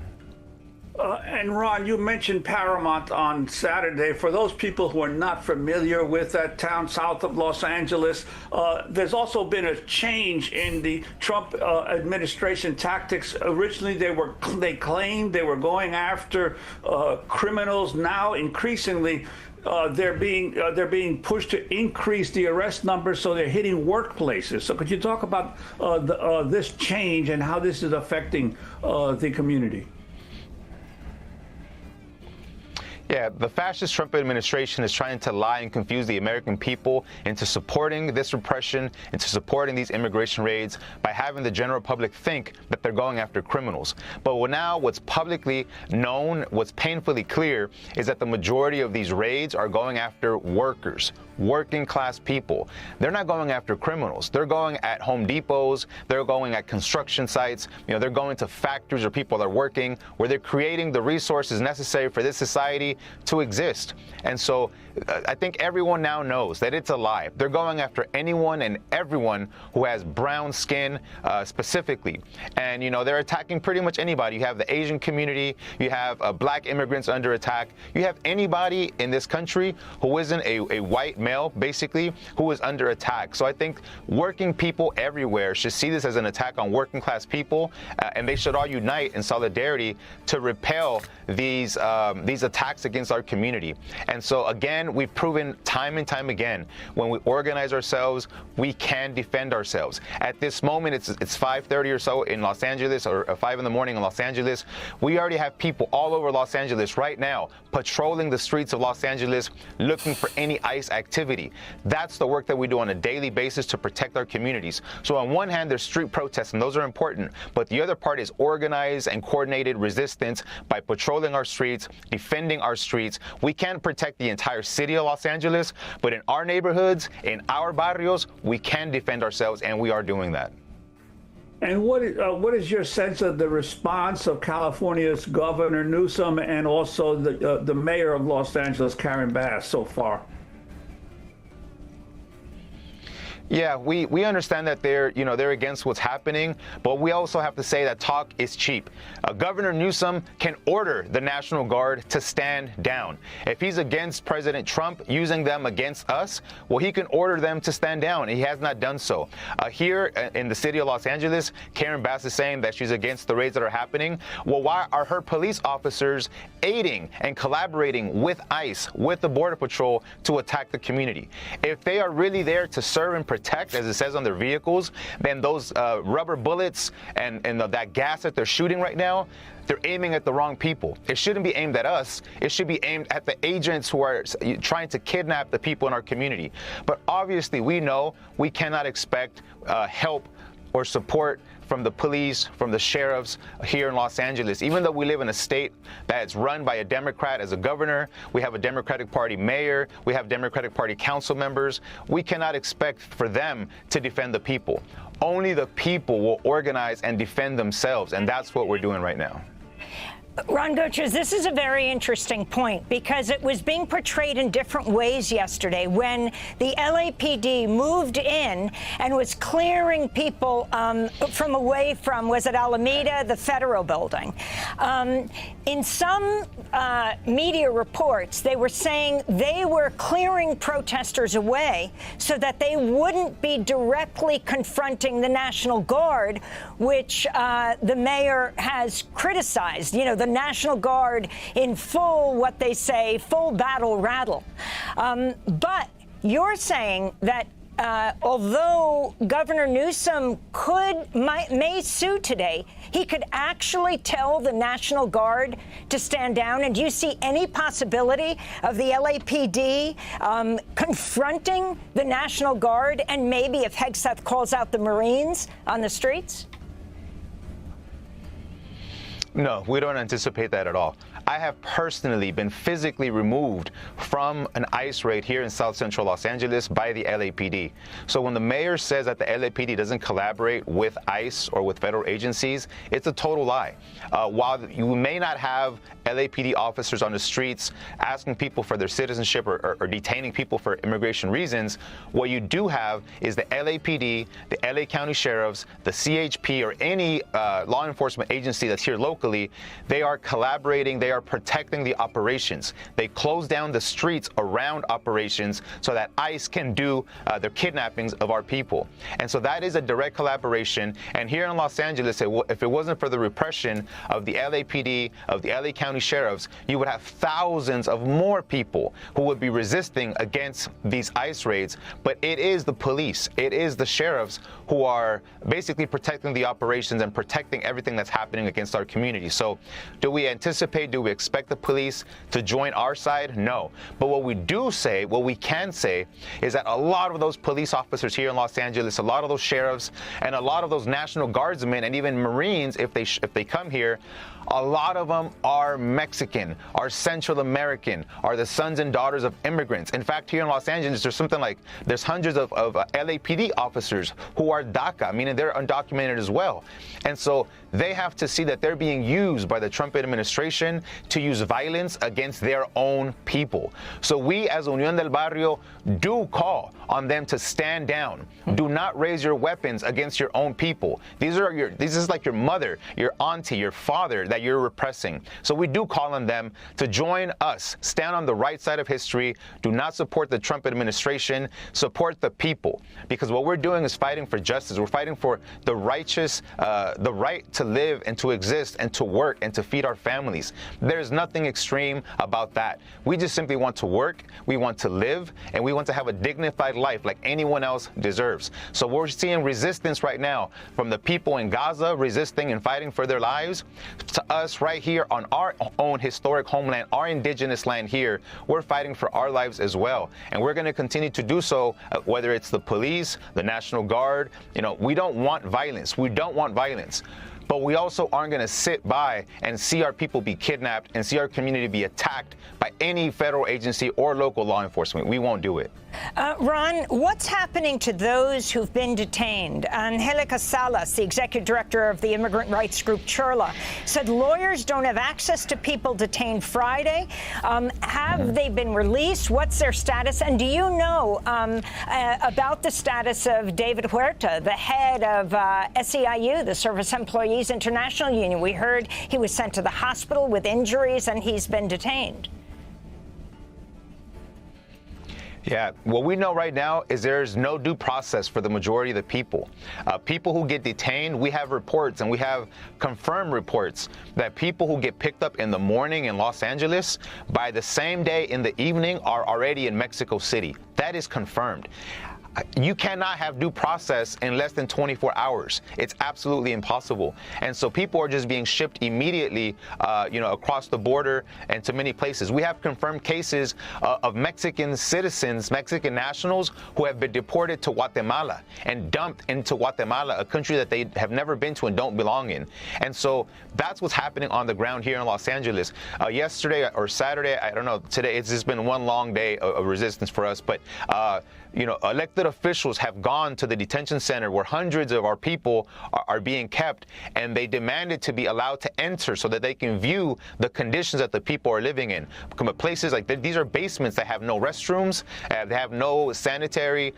And Ron, you mentioned Paramount on Saturday. For those people who are not familiar with that town south of Los Angeles, there's also been a change in the Trump administration tactics. Originally, they claimed they were going after criminals. Now, increasingly, they're being pushed to increase the arrest numbers, so they're hitting workplaces. So could you talk about this change and how this is affecting the community? Yeah, the fascist Trump administration is trying to lie and confuse the American people into supporting this repression, into supporting these immigration raids by having the general public think that they're going after criminals. But now what's publicly known, what's painfully clear, is that the majority of these raids are going after workers, working class people. They're not going after criminals. They're going at Home Depots. They're going at construction sites. They're going to factories where people are working, where they're creating the resources necessary for this society to exist. And so I think everyone now knows that it's a lie. They're going after anyone and everyone who has brown skin specifically. And, they're attacking pretty much anybody. You have the Asian community. You have black immigrants under attack. You have anybody in this country who isn't a white male, basically, who is under attack. So I think working people everywhere should see this as an attack on working class people, and they should all unite in solidarity to repel these attacks against our community. And so again, we've proven time and time again, when we organize ourselves, we can defend ourselves. At this moment, it's 5:30 or so in Los Angeles, or 5 in the morning in Los Angeles. We already have people all over Los Angeles right now patrolling the streets of Los Angeles looking for any ICE activity. That's the work that we do on a daily basis to protect our communities. So on one hand, there's street protests, and those are important, but the other part is organized and coordinated resistance by patrolling our streets, defending our streets. We can't protect the entire city of Los Angeles, but in our neighborhoods, in our barrios, we can defend ourselves, and we are doing that. And what is your sense of the response of California's Governor Newsom and also the mayor of Los Angeles, Karen Bass, so far? Yeah, we understand that they're against what's happening, but we also have to say that talk is cheap. Governor Newsom can order the National Guard to stand down. If he's against President Trump using them against us, well, he can order them to stand down. He has not done so. Here in the city of Los Angeles, Karen Bass is saying that she's against the raids that are happening. Well, why are her police officers aiding and collaborating with ICE, with the Border Patrol, to attack the community? If they are really there to serve and protect, as it says on their vehicles, then those rubber bullets and that gas that they're shooting right now, they're aiming at the wrong people. It shouldn't be aimed at us. It should be aimed at the agents who are trying to kidnap the people in our community. But obviously, we know we cannot expect help or support from the police, from the sheriffs here in Los Angeles. Even though we live in a state that's run by a Democrat as a governor, we have a Democratic Party mayor, we have Democratic Party council members, we cannot expect for them to defend the people. Only the people will organize and defend themselves, and that's what we're doing right now. Ron Gutierrez, this is a very interesting point because it was being portrayed in different ways yesterday when the LAPD moved in and was clearing people from away from, was it Alameda, the Federal Building. In some media reports, they were saying they were clearing protesters away so that they wouldn't be directly confronting the National Guard, which the mayor has criticized. You know, the National Guard in full, what they say, full battle rattle. But you're saying that although Governor Newsom may sue today, he could actually tell the National Guard to stand down. And do you see any possibility of the LAPD confronting the National Guard and maybe if Hegseth calls out the Marines on the streets? No, we don't anticipate that at all. I have personally been physically removed from an ICE raid here in South Central Los Angeles by the LAPD. So when the mayor says that the LAPD doesn't collaborate with ICE or with federal agencies, it's a total lie. While you may not have LAPD officers on the streets asking people for their citizenship or detaining people for immigration reasons, what you do have is the LAPD, the LA County Sheriffs, the CHP, or any law enforcement agency that's here locally. They are collaborating, they are protecting the operations. They close down the streets around operations so that ICE can do their kidnappings of our people. And so that is a direct collaboration. And here in Los Angeles, if it wasn't for the repression of the LAPD, of the LA County Sheriffs, you would have thousands of more people who would be resisting against these ICE raids. But it is the police, it is the sheriffs who are basically protecting the operations and protecting everything that's happening against our community. So do we anticipate, do we expect the police to join our side? No. But what we can say is that a lot of those police officers here in Los Angeles, a lot of those sheriffs, and a lot of those National Guardsmen and even Marines, if they come here, a lot of them are Mexican, are Central American, are the sons and daughters of immigrants. In fact, here in Los Angeles, there's hundreds of LAPD officers who are DACA, meaning they're undocumented as well. And so they have to see that they're being used by the Trump administration to use violence against their own people. So we as Unión del Barrio do call on them to stand down. Do not raise your weapons against your own people. This is like your mother, your auntie, your father that you're repressing. So we do call on them to join us, stand on the right side of history, do not support the Trump administration, support the people. Because what we're doing is fighting for justice. We're fighting for the righteous, the right to live and to exist and to work and to feed our families. There's nothing extreme about that. We just simply want to work, we want to live, and we want to have a dignified life like anyone else deserves. So we're seeing resistance right now from the people in Gaza resisting and fighting for their lives to us right here on our own historic homeland, our indigenous land here. We're fighting for our lives as well. And we're going to continue to do so, whether it's the police, the National Guard. You know, we don't want violence. We don't want violence. But we also aren't going to sit by and see our people be kidnapped and see our community be attacked by any federal agency or local law enforcement. We won't do it. Ron, what's happening to those who've been detained? Angelica Salas, the executive director of the immigrant rights group Churla, said lawyers don't have access to people detained Friday. Have they been released? What's their status? And do you know about the status of David Huerta, the head of SEIU, the Service Employees International Union? We heard he was sent to the hospital with injuries and he's been detained. Yeah, what we know right now is there's no due process for the majority of the people. People who get detained, we have reports and we have confirmed reports that people who get picked up in the morning in Los Angeles, by the same day in the evening are already in Mexico City. That is confirmed. You cannot have due process in less than 24 hours. It's absolutely impossible. And so people are just being shipped immediately, across the border and to many places. We have confirmed cases of Mexican citizens, Mexican nationals who have been deported to Guatemala and dumped into Guatemala, a country that they have never been to and don't belong in. And so that's what's happening on the ground here in Los Angeles. Yesterday or Saturday, I don't know, today it's just been one long day of resistance for us, but elected officials have gone to the detention center where hundreds of our people are being kept, and they demanded to be allowed to enter so that they can view the conditions that the people are living in. Places like these are basements that have no restrooms, they have no sanitary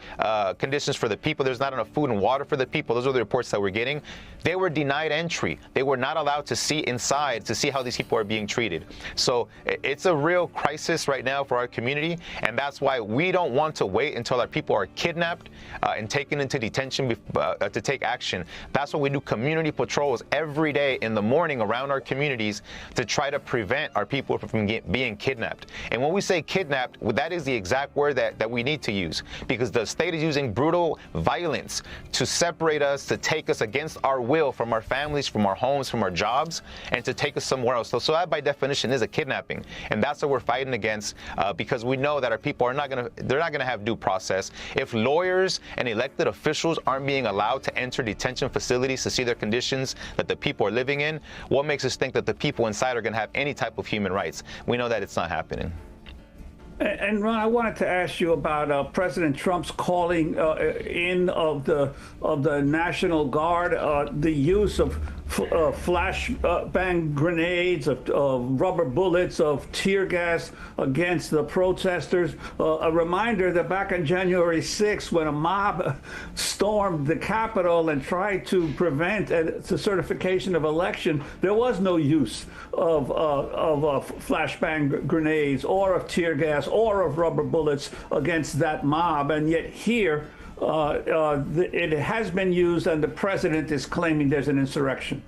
conditions for the people. There's not enough food and water for the people. Those are the reports that we're getting. They were denied entry. They were not allowed to see inside to see how these people are being treated. So it's a real crisis right now for our community, and that's why we don't want to wait until our people are kidnapped and taken into detention to take action. That's why we do community patrols every day in the morning around our communities to try to prevent our people from being kidnapped. And when we say kidnapped, that is the exact word that we need to use, because the state is using brutal violence to separate us, to take us against our will from our families, from our homes, from our jobs, and to take us somewhere else. So that by definition is a kidnapping, and that's what we're fighting against, because we know that our people are not going to have due process. If lawyers and elected officials aren't being allowed to enter detention facilities to see their conditions that the people are living in, what makes us think that the people inside are going to have any type of human rights? We know that it's not happening. And Ron, I wanted to ask you about President Trump's calling in of the National Guard, the use of flashbang grenades, of rubber bullets, of tear gas against the protesters. A reminder that back on January 6th, when a mob stormed the Capitol and tried to prevent the certification of election, there was no use of flashbang grenades or of tear gas or of rubber bullets against that mob. And yet here, it has been used, and the president is claiming there's an insurrection.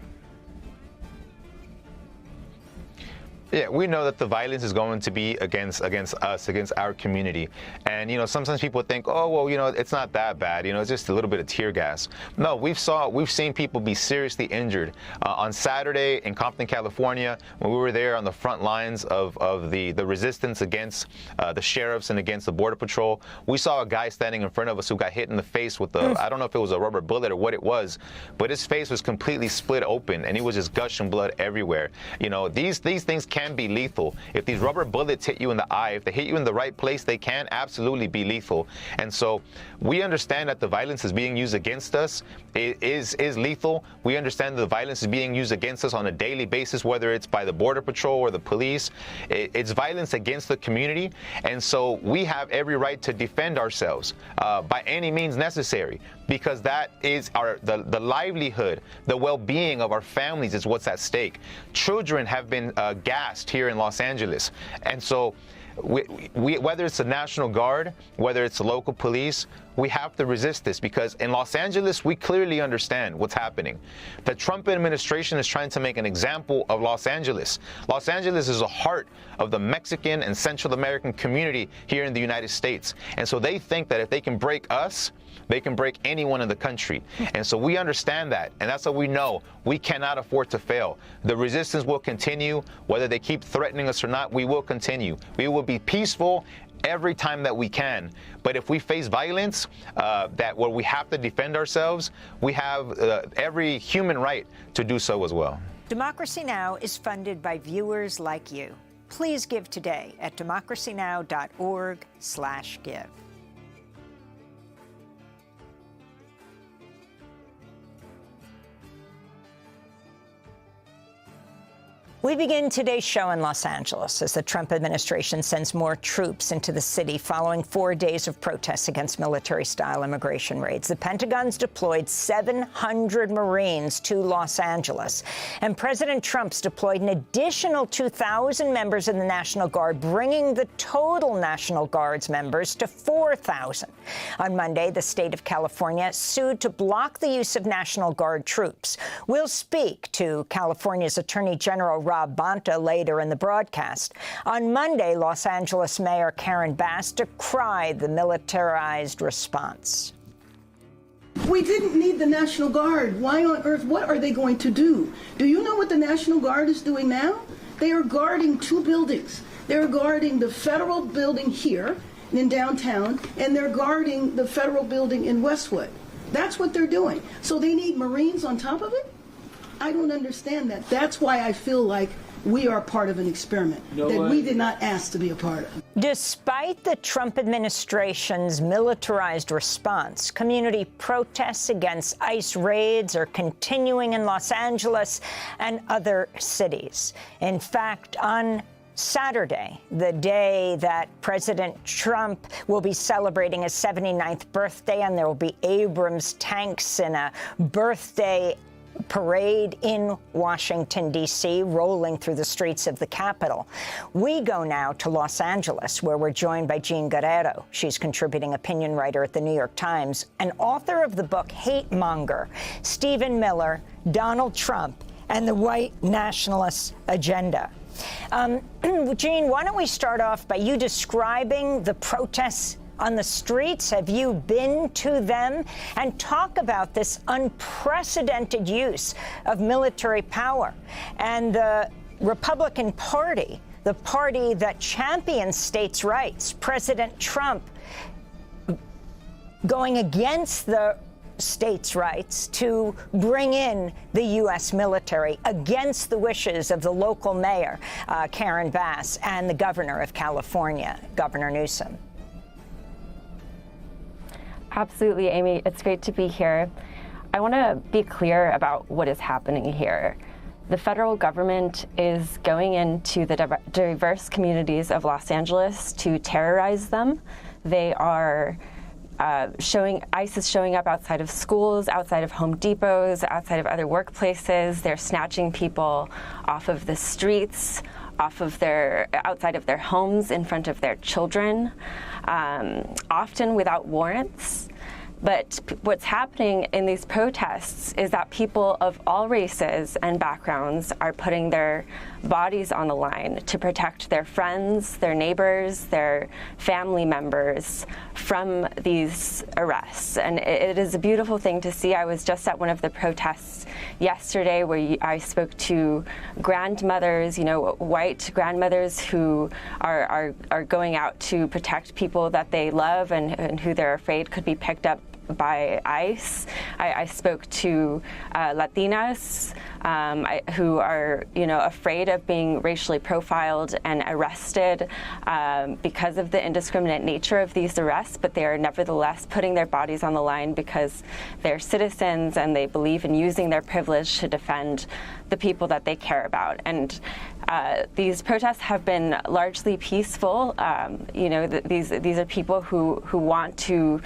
Yeah, we know that the violence is going to be against us, against our community. And, sometimes people think, oh, well, it's not that bad. It's just a little bit of tear gas. No, we've seen people be seriously injured. On Saturday in Compton, California, when we were there on the front lines of the resistance against the sheriffs and against the Border Patrol, we saw a guy standing in front of us who got hit in the face with I don't know if it was a rubber bullet or what it was, but his face was completely split open and he was just gushing blood everywhere. These things can be lethal. If these rubber bullets hit you in the eye, if they hit you in the right place, they can absolutely be lethal. And so we understand that the violence is being used against us. It is lethal. We understand that the violence is being used against us on a daily basis, whether it's by the Border Patrol or the police. It's violence against the community. And so we have every right to defend ourselves by any means necessary, because that is the livelihood, the well-being of our families is what's at stake. Children have been gassed here in Los Angeles. And so we, whether it's the National Guard, whether it's the local police, we have to resist this, because in Los Angeles, we clearly understand what's happening. The Trump administration is trying to make an example of Los Angeles. Los Angeles is the heart of the Mexican and Central American community here in the United States. And so they think that if they can break us, they can break anyone in the country. And so we understand that. And that's what we know. We cannot afford to fail. The resistance will continue. Whether they keep threatening us or not, we will continue. We will be peaceful every time that we can. But if we face violence, where we have to defend ourselves, we have every human right to do so as well. Democracy Now! Is funded by viewers like you. Please give today at democracynow.org/give. We begin today's show in Los Angeles as the Trump administration sends more troops into the city following 4 days of protests against military-style immigration raids. The Pentagon's deployed 700 Marines to Los Angeles, and President Trump's deployed an additional 2,000 members of the National Guard, bringing the total National Guard's members to 4,000. On Monday, the state of California sued to block the use of National Guard troops. We'll speak to California's Attorney General Rob Bonta later in the broadcast. On Monday, Los Angeles Mayor Karen Bass decried the militarized response. We didn't need the National Guard. Why on earth? What are they going to do? Do you know what the National Guard is doing now? They are guarding 2 buildings. They're guarding the federal building here in downtown, and they're guarding the federal building in Westwood. That's what they're doing. So they need Marines on top of it? I don't understand that. That's why I feel like we are part of an experiment that we did not ask to be a part of. Despite the Trump administration's militarized response, community protests against ICE raids are continuing in Los Angeles and other cities. In fact, on Saturday, the day that President Trump will be celebrating his 79th birthday, and there will be Abrams tanks in a birthday parade in Washington, D.C., rolling through the streets of the Capitol. We go now to Los Angeles, where we're joined by Jean Guerrero. She's contributing opinion writer at the New York Times and author of the book Hate Monger, Stephen Miller, Donald Trump, and the White Nationalist Agenda. Jean, why don't we start off by you describing the protests on the streets? Have you been to them? And talk about this unprecedented use of military power. And the Republican Party, the party that champions states' rights, President Trump going against the states' rights to bring in the U.S. military against the wishes of the local mayor, Karen Bass, and the governor of California, Governor Newsom. Absolutely, Amy. It's great to be here. I want to be clear about what is happening here. The federal government is going into the diverse communities of Los Angeles to terrorize them. They are ICE is showing up outside of schools, outside of Home Depots, outside of other workplaces. They're snatching people off of the streets, outside of their homes, in front of their children, often without warrants. But what's happening in these protests is that people of all races and backgrounds are putting their bodies on the line to protect their friends, their neighbors, their family members from these arrests. And it is a beautiful thing to see. I was just at one of the protests yesterday where I spoke to grandmothers, white grandmothers who are going out to protect people that they love and who they're afraid could be picked up by ICE. I spoke to Latinas who are, afraid of being racially profiled and arrested because of the indiscriminate nature of these arrests, but they are nevertheless putting their bodies on the line because they're citizens and they believe in using their privilege to defend the people that they care about. And these protests have been largely peaceful. These are people who want to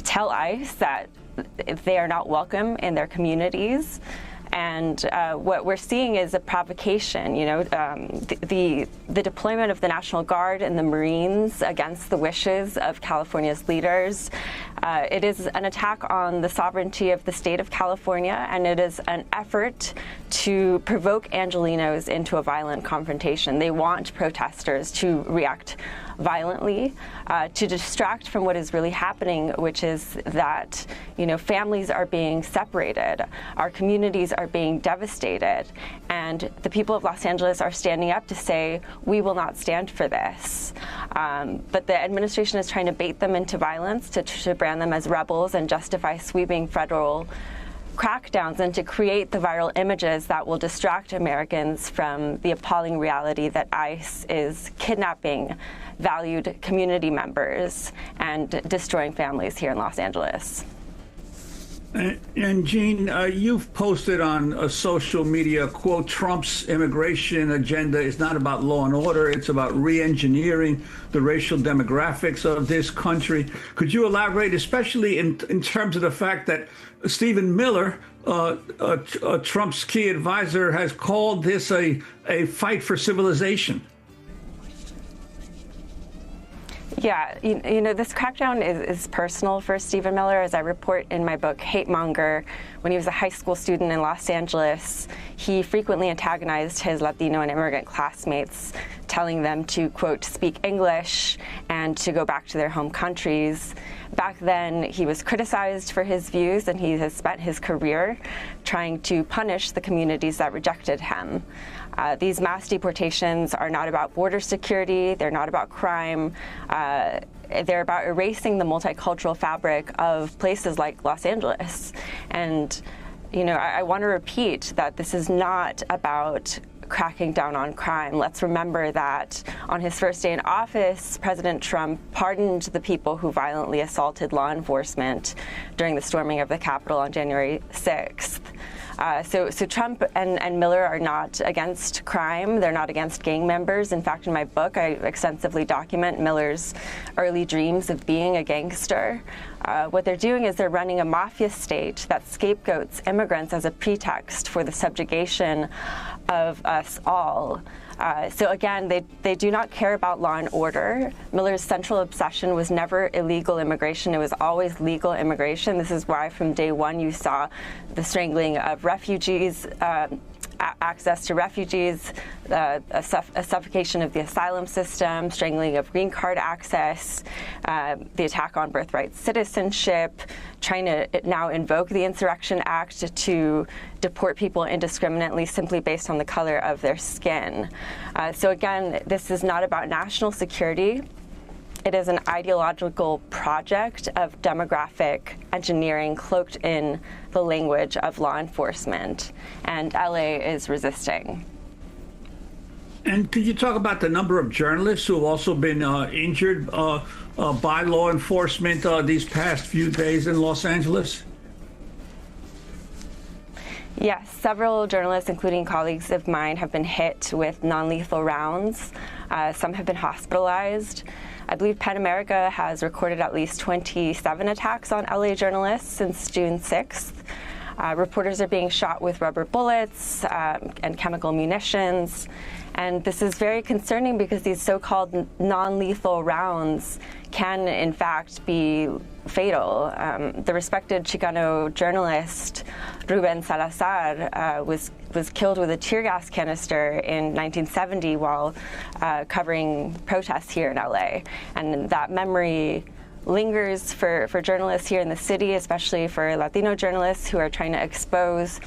tell ICE that they are not welcome in their communities. And what we're seeing is a provocation. The deployment of the National Guard and the Marines against the wishes of California's leaders. It is an attack on the sovereignty of the state of California, and it is an effort to provoke Angelenos into a violent confrontation. They want protesters to react violently, to distract from what is really happening, which is that, families are being separated, our communities are being devastated, and the people of Los Angeles are standing up to say, we will not stand for this. But the administration is trying to bait them into violence, to brand them as rebels and justify sweeping federal crackdowns and to create the viral images that will distract Americans from the appalling reality that ICE is kidnapping valued community members and destroying families here in Los Angeles. And Jean, you've posted on social media, quote, Trump's immigration agenda is not about law and order, it's about re-engineering the racial demographics of this country. Could you elaborate, especially in terms of the fact that Stephen Miller, Trump's key advisor, has called this a fight for civilization? Yeah, this crackdown is personal for Stephen Miller. As I report in my book, Hate Monger, when he was a high school student in Los Angeles, he frequently antagonized his Latino and immigrant classmates, telling them to, quote, speak English and to go back to their home countries. Back then, he was criticized for his views, and he has spent his career trying to punish the communities that rejected him. These mass deportations are not about border security, they're not about crime, they're about erasing the multicultural fabric of places like Los Angeles. And, I want to repeat that this is not about cracking down on crime. Let's remember that on his first day in office, President Trump pardoned the people who violently assaulted law enforcement during the storming of the Capitol on January 6th. So Trump and Miller are not against crime. They're not against gang members. In fact, in my book, I extensively document Miller's early dreams of being a gangster. What they're doing is they're running a mafia state that scapegoats immigrants as a pretext for the subjugation of us all. So again, they do not care about law and order. Miller's central obsession was never illegal immigration. It was always legal immigration. This is why from day one you saw the strangling of refugees, access to refugees, a suffocation of the asylum system, strangling of green card access, the attack on birthright citizenship, trying to now invoke the Insurrection Act to deport people indiscriminately simply based on the color of their skin. So again, this is not about national security. It is an ideological project of demographic engineering cloaked in the language of law enforcement, and LA is resisting. And could you talk about the number of journalists who have also been injured by law enforcement these past few days in Los Angeles? Yes, several journalists, including colleagues of mine, have been hit with non-lethal rounds. Some have been hospitalized. I believe PEN America has recorded at least 27 attacks on LA journalists since June 6th. Reporters are being shot with rubber bullets and chemical munitions. And this is very concerning because these so-called non-lethal rounds can, in fact, be fatal. The respected Chicano journalist Ruben Salazar was killed with a tear gas canister in 1970 while covering protests here in LA. And that memory lingers for journalists here in the city, especially for Latino journalists who are trying to expose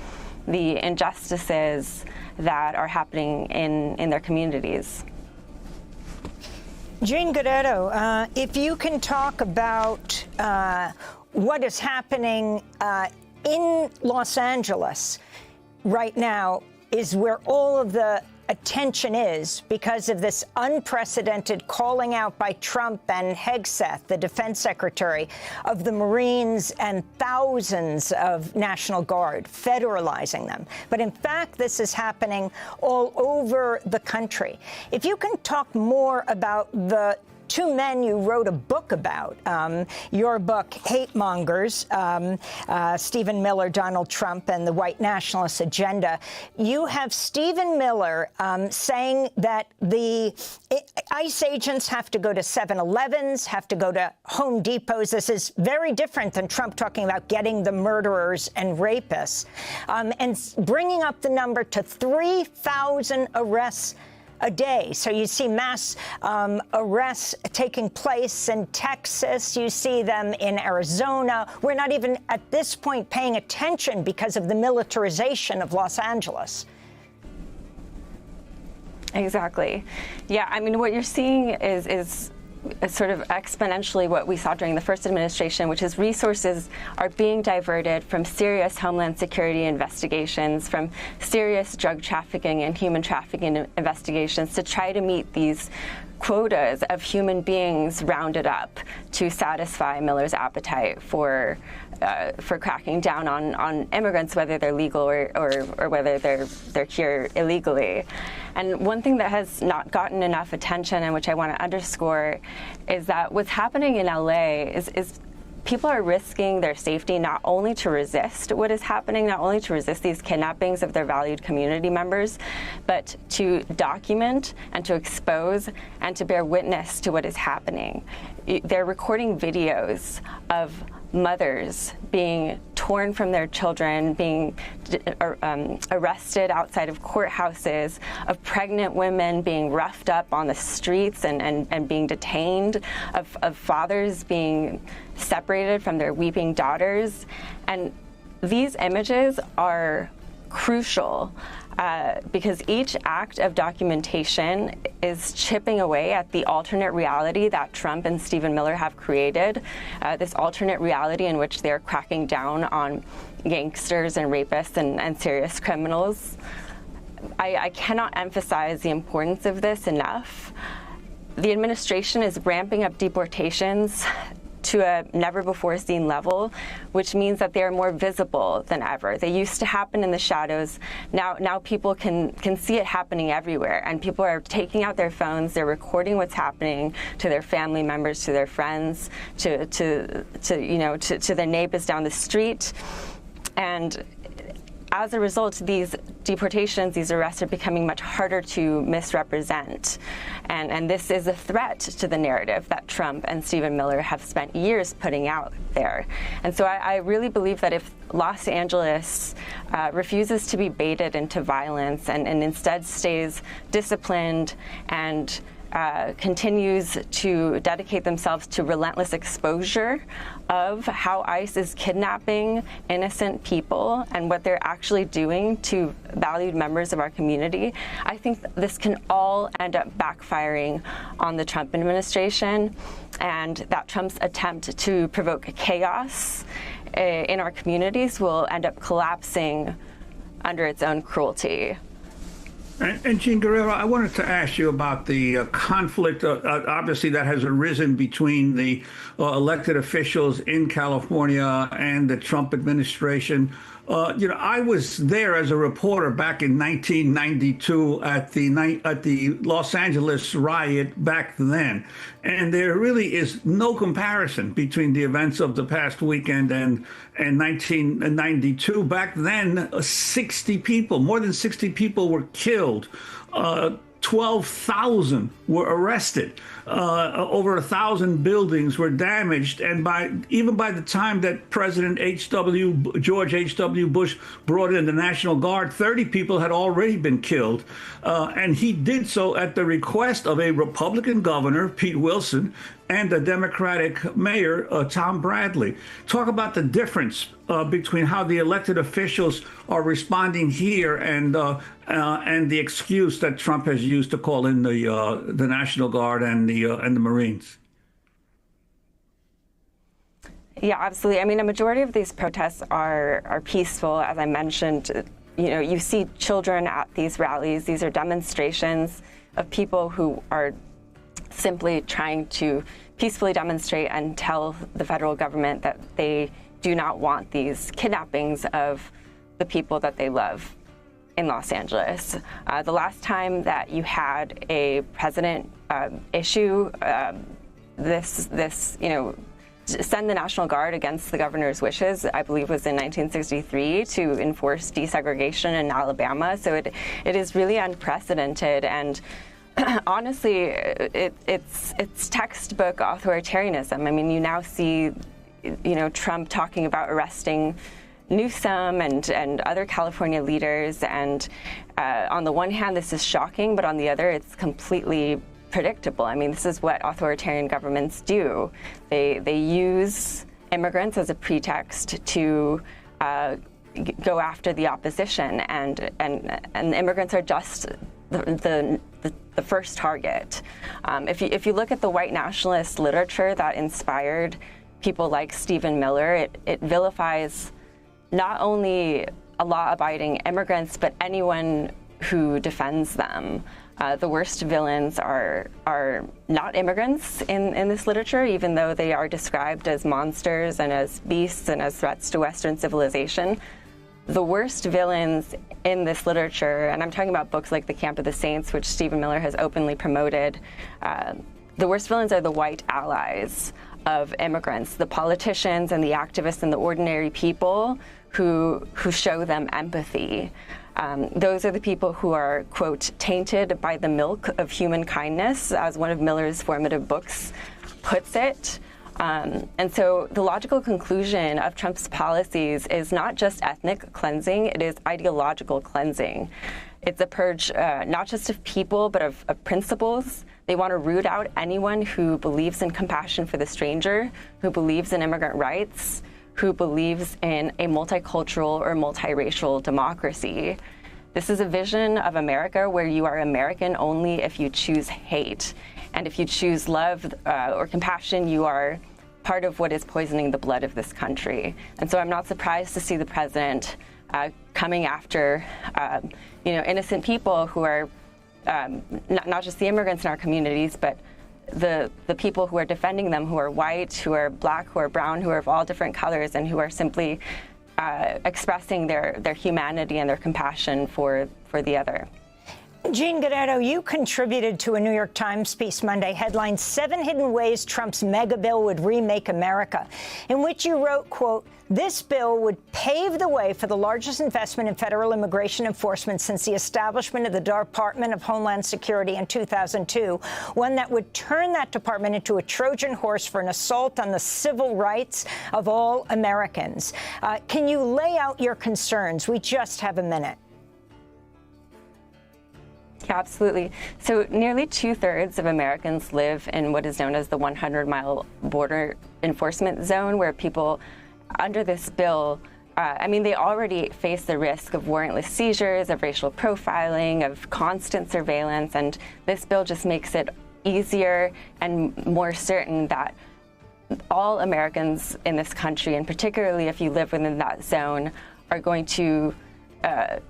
the injustices that are happening in their communities. Jean Guerrero, if you can talk about what is happening in Los Angeles right now, is where all of the attention is because of this unprecedented calling out by Trump and Hegseth, the defense secretary, of the Marines and thousands of National Guard, federalizing them. But in fact, this is happening all over the country. If you can talk more about the two men you wrote a book about. Your book, Hate Mongers, Stephen Miller, Donald Trump, and the White Nationalist Agenda. You have Stephen Miller saying that the ICE agents have to go to 7-Elevens, have to go to Home Depots. This is very different than Trump talking about getting the murderers and rapists, and bringing up the number to 3,000 arrests a day. So you see mass arrests taking place in Texas. You see them in Arizona. We're not even at this point paying attention because of the militarization of Los Angeles. Exactly. Yeah, I mean, what you're seeing is sort of exponentially what we saw during the first administration, which is resources are being diverted from serious homeland security investigations, from serious drug trafficking and human trafficking investigations to try to meet these quotas of human beings rounded up to satisfy Miller's appetite for cracking down on immigrants, whether they're legal or whether they're here illegally. And one thing that has not gotten enough attention, and which I want to underscore, is that what's happening in LA is people are risking their safety not only to resist what is happening, not only to resist these kidnappings of their valued community members, but to document and to expose and to bear witness to what is happening. They're recording videos of mothers being torn from their children, being arrested outside of courthouses, of pregnant women being roughed up on the streets and being detained, of fathers being separated from their weeping daughters. And these images are crucial because each act of documentation is chipping away at the alternate reality that Trump and Stephen Miller have created, this alternate reality in which they're cracking down on gangsters and rapists and serious criminals. I cannot emphasize the importance of this enough. The administration is ramping up deportations to a never-before-seen level, which means that they are more visible than ever. They used to happen in the shadows. Now people can see it happening everywhere, and people are taking out their phones. They're recording what's happening to their family members, to their friends, to their neighbors down the street. And as a result, these deportations, these arrests are becoming much harder to misrepresent. And this is a threat to the narrative that Trump and Stephen Miller have spent years putting out there. And so I really believe that if Los Angeles refuses to be baited into violence and instead stays disciplined and continues to dedicate themselves to relentless exposure of how ICE is kidnapping innocent people and what they're actually doing to valued members of our community, I think this can all end up backfiring on the Trump administration, and that Trump's attempt to provoke chaos in our communities will end up collapsing under its own cruelty. And Jean Guerrero, I wanted to ask you about the conflict, obviously, that has arisen between the elected officials in California and the Trump administration. I was there as a reporter back in 1992 at the Los Angeles riot back then, and there really is no comparison between the events of the past weekend and 1992. Back then, more than 60 people were killed. 12,000 were arrested. Over 1,000 buildings were damaged. And even by the time that President George H.W. Bush brought in the National Guard, 30 people had already been killed. And he did so at the request of a Republican governor, Pete Wilson, and the Democratic mayor, Tom Bradley. Talk about the difference between how the elected officials are responding here and the excuse that Trump has used to call in the National Guard and the Marines. Yeah, absolutely. I mean, a majority of these protests are peaceful, as I mentioned. You see children at these rallies. These are demonstrations of people who are simply trying to peacefully demonstrate and tell the federal government that they do not want these kidnappings of the people that they love. in Los Angeles. The last time that you had a president issue this, send the National Guard against the governor's wishes, I believe was in 1963 to enforce desegregation in Alabama. So it is really unprecedented, and honestly, it's textbook authoritarianism. I mean, you now see, Trump talking about arresting Newsom and other California leaders, and on the one hand, this is shocking, but on the other, it's completely predictable. I mean, this is what authoritarian governments do. They use immigrants as a pretext to go after the opposition, and immigrants are just the first target. If you look at the white nationalist literature that inspired people like Stephen Miller, it vilifies not only law-abiding immigrants, but anyone who defends them. The worst villains are not immigrants in this literature, even though they are described as monsters and as beasts and as threats to Western civilization. The worst villains in this literature, and I'm talking about books like The Camp of the Saints, which Stephen Miller has openly promoted, the worst villains are the white allies of immigrants, the politicians and the activists and the ordinary people who show them empathy. Those are the people who are, quote, tainted by the milk of human kindness, as one of Miller's formative books puts it. And so the logical conclusion of Trump's policies is not just ethnic cleansing, it is ideological cleansing. It's a purge not just of people, but of principles. They want to root out anyone who believes in compassion for the stranger, who believes in immigrant rights, who believes in a multicultural or multiracial democracy. This is a vision of America where you are American only if you choose hate. And if you choose love or compassion, you are part of what is poisoning the blood of this country. And so I'm not surprised to see the president coming after innocent people who are not just the immigrants in our communities, but the people who are defending them, who are white, who are black, who are brown, who are of all different colors, and who are simply expressing their humanity and their compassion for the other. Jean Guerrero, you contributed to a New York Times piece Monday headlined 7 Hidden Ways Trump's Mega Bill Would Remake America, in which you wrote, quote, this bill would pave the way for the largest investment in federal immigration enforcement since the establishment of the Department of Homeland Security in 2002, one that would turn that department into a Trojan horse for an assault on the civil rights of all Americans. Can you lay out your concerns? We just have a minute. Yeah, absolutely. So nearly 2/3 of Americans live in what is known as the 100-mile border enforcement zone, where people under this bill, they already face the risk of warrantless seizures, of racial profiling, of constant surveillance, and this bill just makes it easier and more certain that all Americans in this country, and particularly if you live within that zone, are going to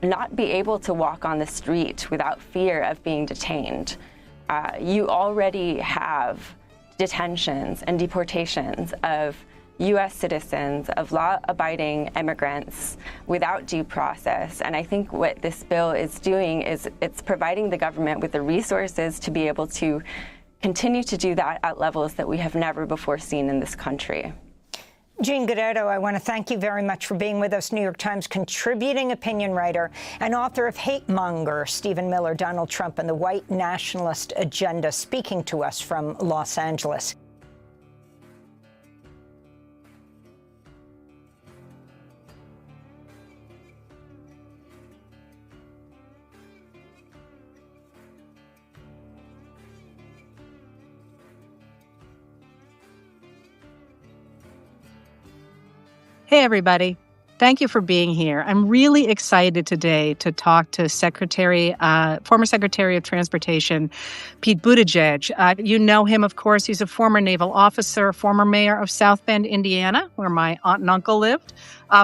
not be able to walk on the street without fear of being detained. You already have detentions and deportations of U.S. citizens, of law-abiding immigrants without due process. And I think what this bill is doing is it's providing the government with the resources to be able to continue to do that at levels that we have never before seen in this country. Jean Guerrero, I want to thank you very much for being with us. New York Times contributing opinion writer and author of Hate Monger, Stephen Miller, Donald Trump, and the White Nationalist Agenda, speaking to us from Los Angeles. Hey, everybody. Thank you for being here. I'm really excited today to talk to former Secretary of Transportation, Pete Buttigieg. You know him, of course. He's a former naval officer, former mayor of South Bend, Indiana, where my aunt and uncle lived,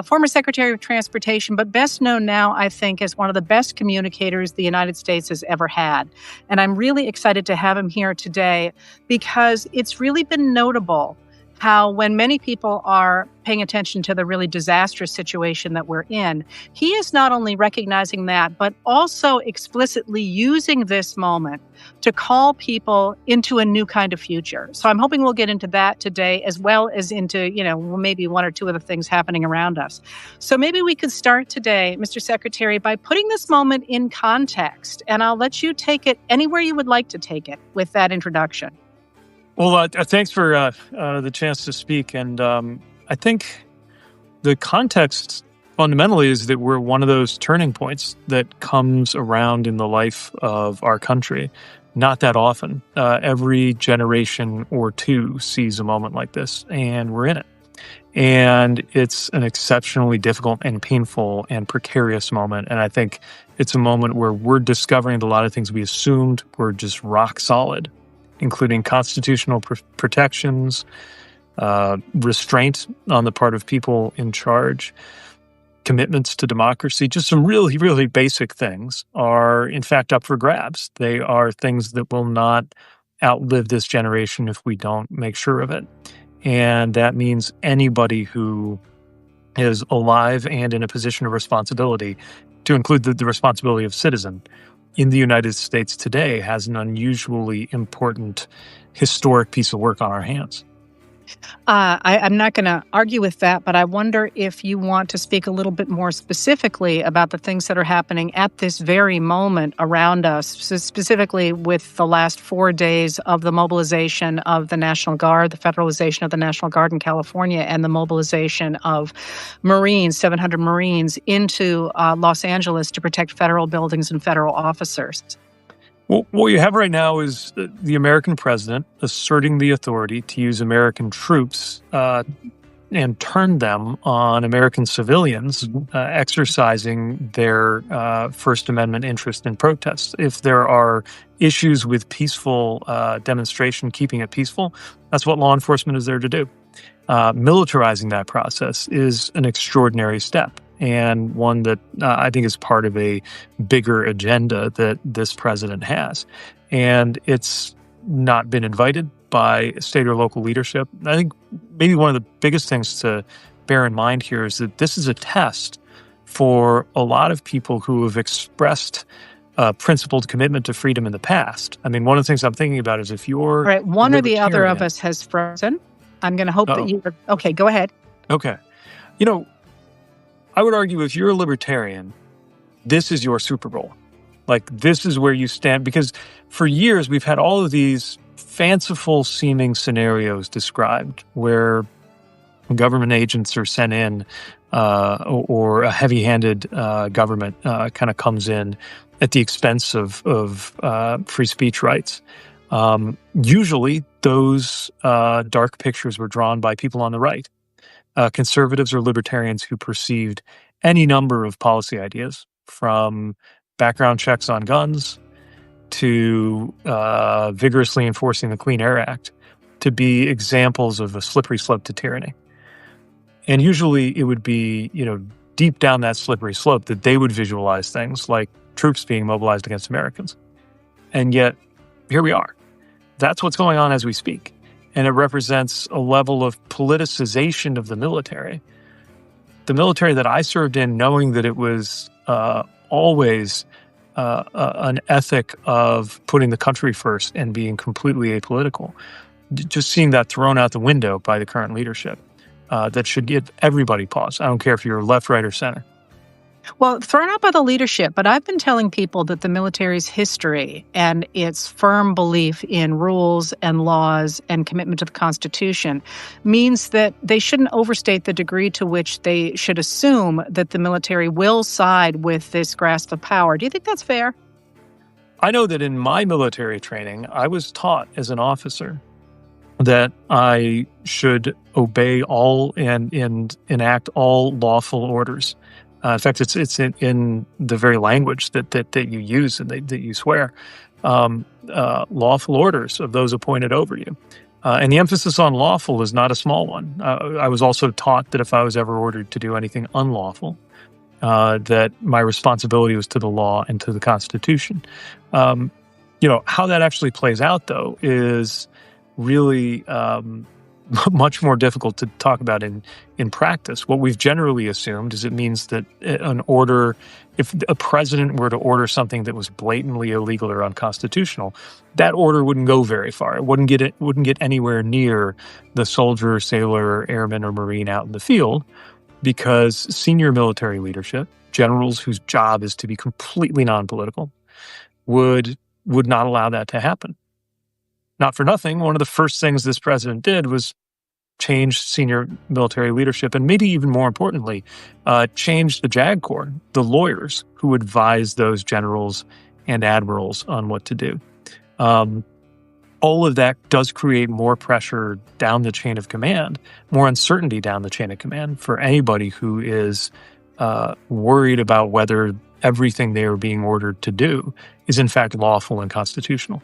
former Secretary of Transportation, but best known now, I think, as one of the best communicators the United States has ever had. And I'm really excited to have him here today because it's really been notable how when many people are paying attention to the really disastrous situation that we're in, he is not only recognizing that, but also explicitly using this moment to call people into a new kind of future. So I'm hoping we'll get into that today, as well as into, maybe one or two of the things happening around us. So maybe we could start today, Mr. Secretary, by putting this moment in context, and I'll let you take it anywhere you would like to take it with that introduction. Well, thanks for the chance to speak. And I think the context fundamentally is that we're one of those turning points that comes around in the life of our country. Not that often. Every generation or two sees a moment like this, and we're in it. And it's an exceptionally difficult and painful and precarious moment. And I think it's a moment where we're discovering that a lot of things we assumed were just rock solid, including constitutional protections, restraint on the part of people in charge, commitments to democracy, just some really, really basic things are, in fact, up for grabs. They are things that will not outlive this generation if we don't make sure of it. And that means anybody who is alive and in a position of responsibility, to include the responsibility of citizen, in the United States today has an unusually important historic piece of work on our hands. I'm not going to argue with that, but I wonder if you want to speak a little bit more specifically about the things that are happening at this very moment around us, specifically with the last 4 days of the mobilization of the National Guard, the federalization of the National Guard in California, and the mobilization of Marines, 700 Marines, into Los Angeles to protect federal buildings and federal officers. Well, what you have right now is the American president asserting the authority to use American troops and turn them on American civilians exercising their First Amendment interest in protests. If there are issues with peaceful demonstration, keeping it peaceful, that's what law enforcement is there to do. Militarizing that process is an extraordinary step, and one that I think is part of a bigger agenda that this president has. And it's not been invited by state or local leadership. I think maybe one of the biggest things to bear in mind here is that this is a test for a lot of people who have expressed principled commitment to freedom in the past. I mean, one of the things I'm thinking about is if you're... All right, one or the other of us has frozen. I'm going to hope that you... Okay, go ahead. Okay. I would argue if you're a libertarian, this is your Super Bowl. Like, this is where you stand. Because for years, we've had all of these fanciful seeming scenarios described where government agents are sent in or a heavy-handed government kind of comes in at the expense of free speech rights. Usually, those dark pictures were drawn by people on the right. Conservatives or libertarians who perceived any number of policy ideas, from background checks on guns to vigorously enforcing the Clean Air Act, to be examples of a slippery slope to tyranny. And usually it would be, deep down that slippery slope that they would visualize things like troops being mobilized against Americans. And yet, here we are. That's what's going on as we speak. And it represents a level of politicization of the military. The military that I served in, knowing that it was always an ethic of putting the country first and being completely apolitical, just seeing that thrown out the window by the current leadership, that should give everybody pause. I don't care if you're left, right, or center. Well, thrown out by the leadership, but I've been telling people that the military's history and its firm belief in rules and laws and commitment to the Constitution means that they shouldn't overstate the degree to which they should assume that the military will side with this grasp of power. Do you think that's fair? I know that in my military training, I was taught as an officer that I should obey all and enact all lawful orders. In fact, it's in the very language that you use and that you swear, lawful orders of those appointed over you. And the emphasis on lawful is not a small one. I was also taught that if I was ever ordered to do anything unlawful, that my responsibility was to the law and to the Constitution. How that actually plays out, though, is really much more difficult to talk about in practice. What we've generally assumed is it means that an order, if a president were to order something that was blatantly illegal or unconstitutional, that order wouldn't go very far. It wouldn't get anywhere near the soldier, sailor, airman, or Marine out in the field, because senior military leadership, generals whose job is to be completely non-political, would not allow that to happen. Not for nothing, one of the first things this president did was change senior military leadership, and maybe even more importantly, change the JAG Corps, the lawyers who advise those generals and admirals on what to do. All of that does create more pressure down the chain of command, more uncertainty down the chain of command for anybody who is worried about whether everything they are being ordered to do is in fact lawful and constitutional.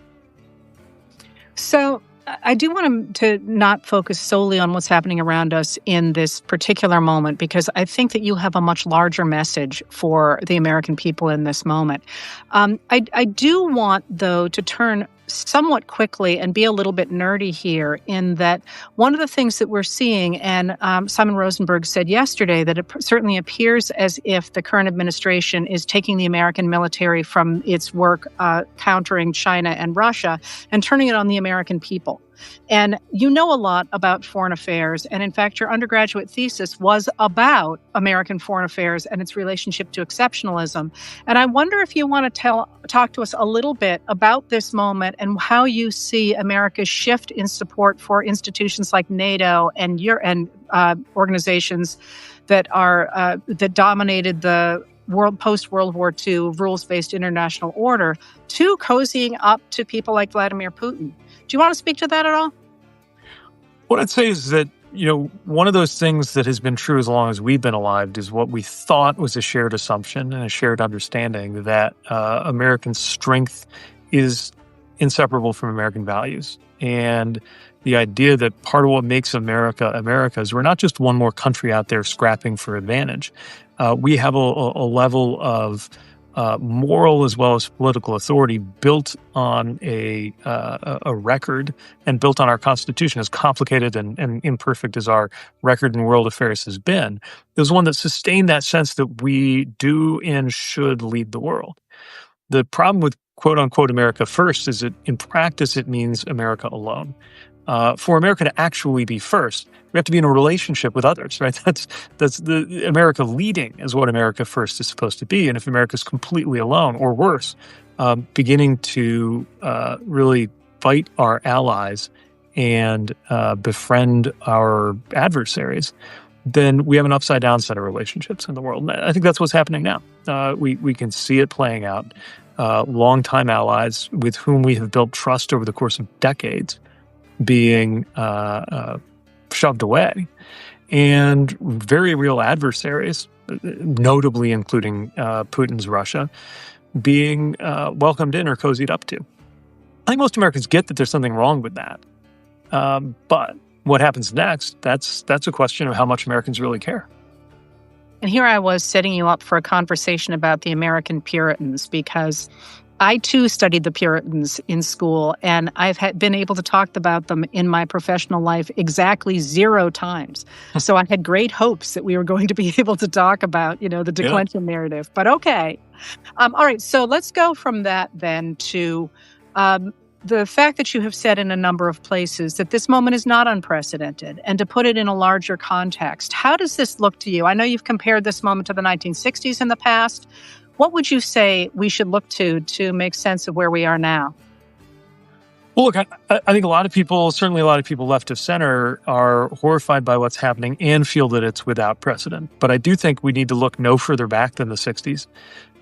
So I do want to not focus solely on what's happening around us in this particular moment, because I think that you have a much larger message for the American people in this moment. I do want, though, to turn somewhat quickly and be a little bit nerdy here, in that one of the things that we're seeing, and Simon Rosenberg said yesterday, that it certainly appears as if the current administration is taking the American military from its work countering China and Russia and turning it on the American people. And you know a lot about foreign affairs, and in fact, your undergraduate thesis was about American foreign affairs and its relationship to exceptionalism. And I wonder if you want to talk to us a little bit about this moment and how you see America's shift in support for institutions like NATO and organizations that are that dominated the post-World War II rules-based international order, to cozying up to people like Vladimir Putin. Do you want to speak to that at all? What I'd say is that, one of those things that has been true as long as we've been alive is what we thought was a shared assumption and a shared understanding that American strength is inseparable from American values. And the idea that part of what makes America America is we're not just one more country out there scrapping for advantage. We have a level of moral as well as political authority built on a record and built on our Constitution, as complicated and imperfect as our record in world affairs has been. There's one that sustained that sense that we do and should lead the world. The problem with quote-unquote America first is that in practice it means America alone. For America to actually be first, we have to be in a relationship with others, right? That's the America leading is what America first is supposed to be. And if America's completely alone, or worse, beginning to really fight our allies and befriend our adversaries, then we have an upside-down set of relationships in the world. And I think that's what's happening now. We can see it playing out. Longtime allies with whom we have built trust over the course of decades being shoved away, and very real adversaries, notably including Putin's Russia, being welcomed in or cozied up to. I think most Americans get that there's something wrong with that. But what happens next, that's a question of how much Americans really care. And here I was setting you up for a conversation about the American Puritans, because I, too, studied the Puritans in school, and I've been able to talk about them in my professional life exactly 0 times. So I had great hopes that we were going to be able to talk about, the declension narrative. But okay. All right, so let's go from that then to the fact that you have said in a number of places that this moment is not unprecedented, and to put it in a larger context. How does this look to you? I know you've compared this moment to the 1960s in the past. What would you say we should look to make sense of where we are now? Well, look, I think a lot of people, certainly a lot of people left of center, are horrified by what's happening and feel that it's without precedent. But I do think we need to look no further back than the 60s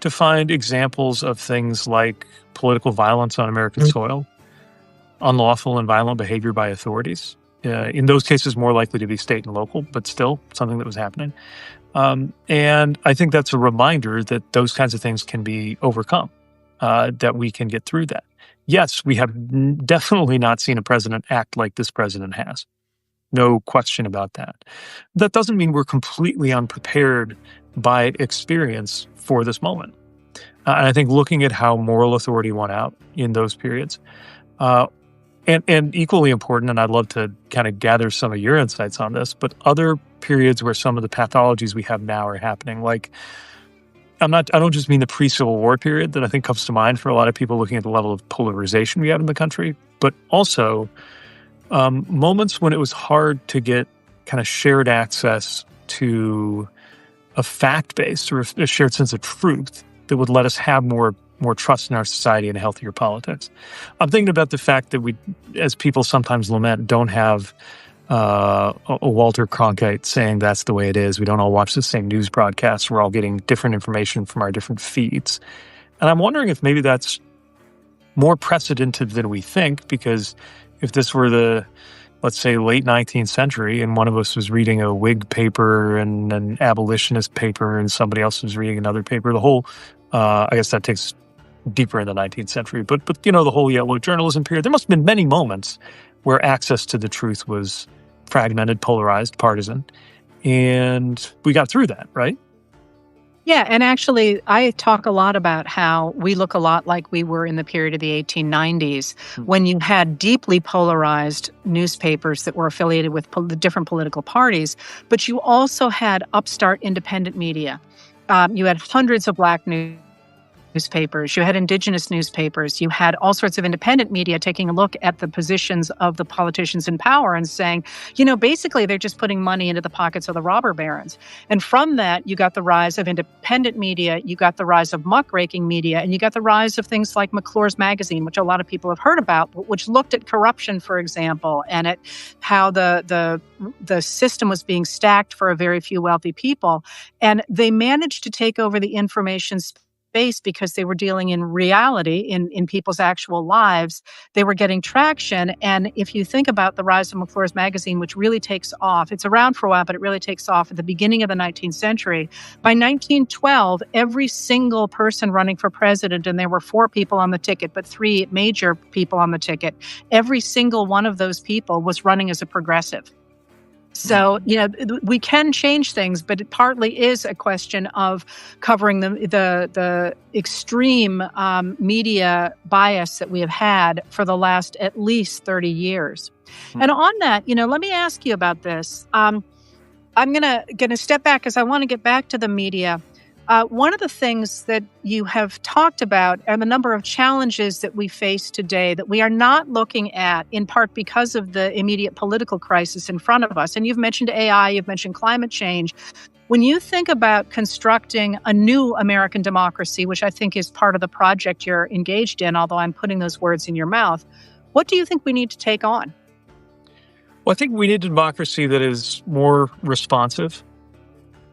to find examples of things like political violence on American soil, unlawful and violent behavior by authorities. In those cases, more likely to be state and local, but still something that was happening. And I think that's a reminder that those kinds of things can be overcome, that we can get through that. Yes, we have definitely not seen a president act like this president has. No question about that. That doesn't mean we're completely unprepared by experience for this moment. And I think looking at how moral authority won out in those periods, And equally important, and I'd love to kind of gather some of your insights on this, but other periods where some of the pathologies we have now are happening, like I don't just mean the pre-Civil War period that I think comes to mind for a lot of people looking at the level of polarization we have in the country, but also moments when it was hard to get kind of shared access to a fact base or a shared sense of truth that would let us have more trust in our society and healthier politics. I'm thinking about the fact that we, as people sometimes lament, don't have a Walter Cronkite saying that's the way it is. We don't all watch the same news broadcasts. We're all getting different information from our different feeds. And I'm wondering if maybe that's more precedented than we think, because if this were the, let's say, late 19th century, and one of us was reading a Whig paper and an abolitionist paper, and somebody else was reading another paper, the whole, I guess that takes deeper in the 19th century, but the whole yellow journalism period, there must have been many moments where access to the truth was fragmented, polarized, partisan, and we got through that, right? Yeah, and actually, I talk a lot about how we look a lot like we were in the period of the 1890s, when you had deeply polarized newspapers that were affiliated with the different political parties, but you also had upstart independent media. You had hundreds of Black newspapers, you had indigenous newspapers, you had all sorts of independent media taking a look at the positions of the politicians in power and saying, basically they're just putting money into the pockets of the robber barons. And from that, you got the rise of independent media, you got the rise of muckraking media, and you got the rise of things like McClure's Magazine, which a lot of people have heard about, which looked at corruption, for example, and at how the system was being stacked for a very few wealthy people. And they managed to take over the information space because they were dealing in reality, in people's actual lives. They were getting traction. And if you think about the rise of McClure's Magazine, which really takes off, it's around for a while, but it really takes off at the beginning of the 19th century. By 1912, every single person running for president, and there were 4 people on the ticket, but 3 major people on the ticket, every single one of those people was running as a progressive. So, we can change things, but it partly is a question of covering the extreme media bias that we have had for the last at least 30 years. And on that, let me ask you about this. I'm gonna step back because I want to get back to the media. One of the things that you have talked about are the number of challenges that we face today that we are not looking at, in part because of the immediate political crisis in front of us. And you've mentioned AI, you've mentioned climate change. When you think about constructing a new American democracy, which I think is part of the project you're engaged in, although I'm putting those words in your mouth, what do you think we need to take on? Well, I think we need a democracy that is more responsive,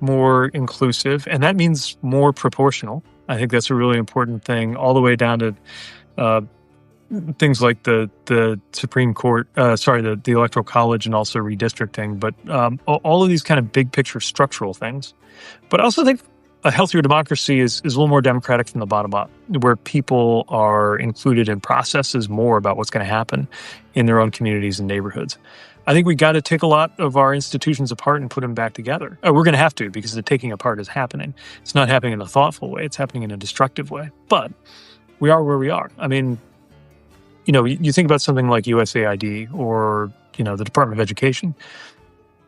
more inclusive, and that means more proportional. I think that's a really important thing, all the way down to things like the Supreme Court, the Electoral College, and also redistricting, but all of these kind of big picture structural things. But I also think a healthier democracy is a little more democratic from the bottom up, where people are included in processes more about what's going to happen in their own communities and neighborhoods. I think we got to take a lot of our institutions apart and put them back together. We're going to have to, because the taking apart is happening. It's not happening in a thoughtful way. It's happening in a destructive way. But we are where we are. I mean, you think about something like USAID or, the Department of Education.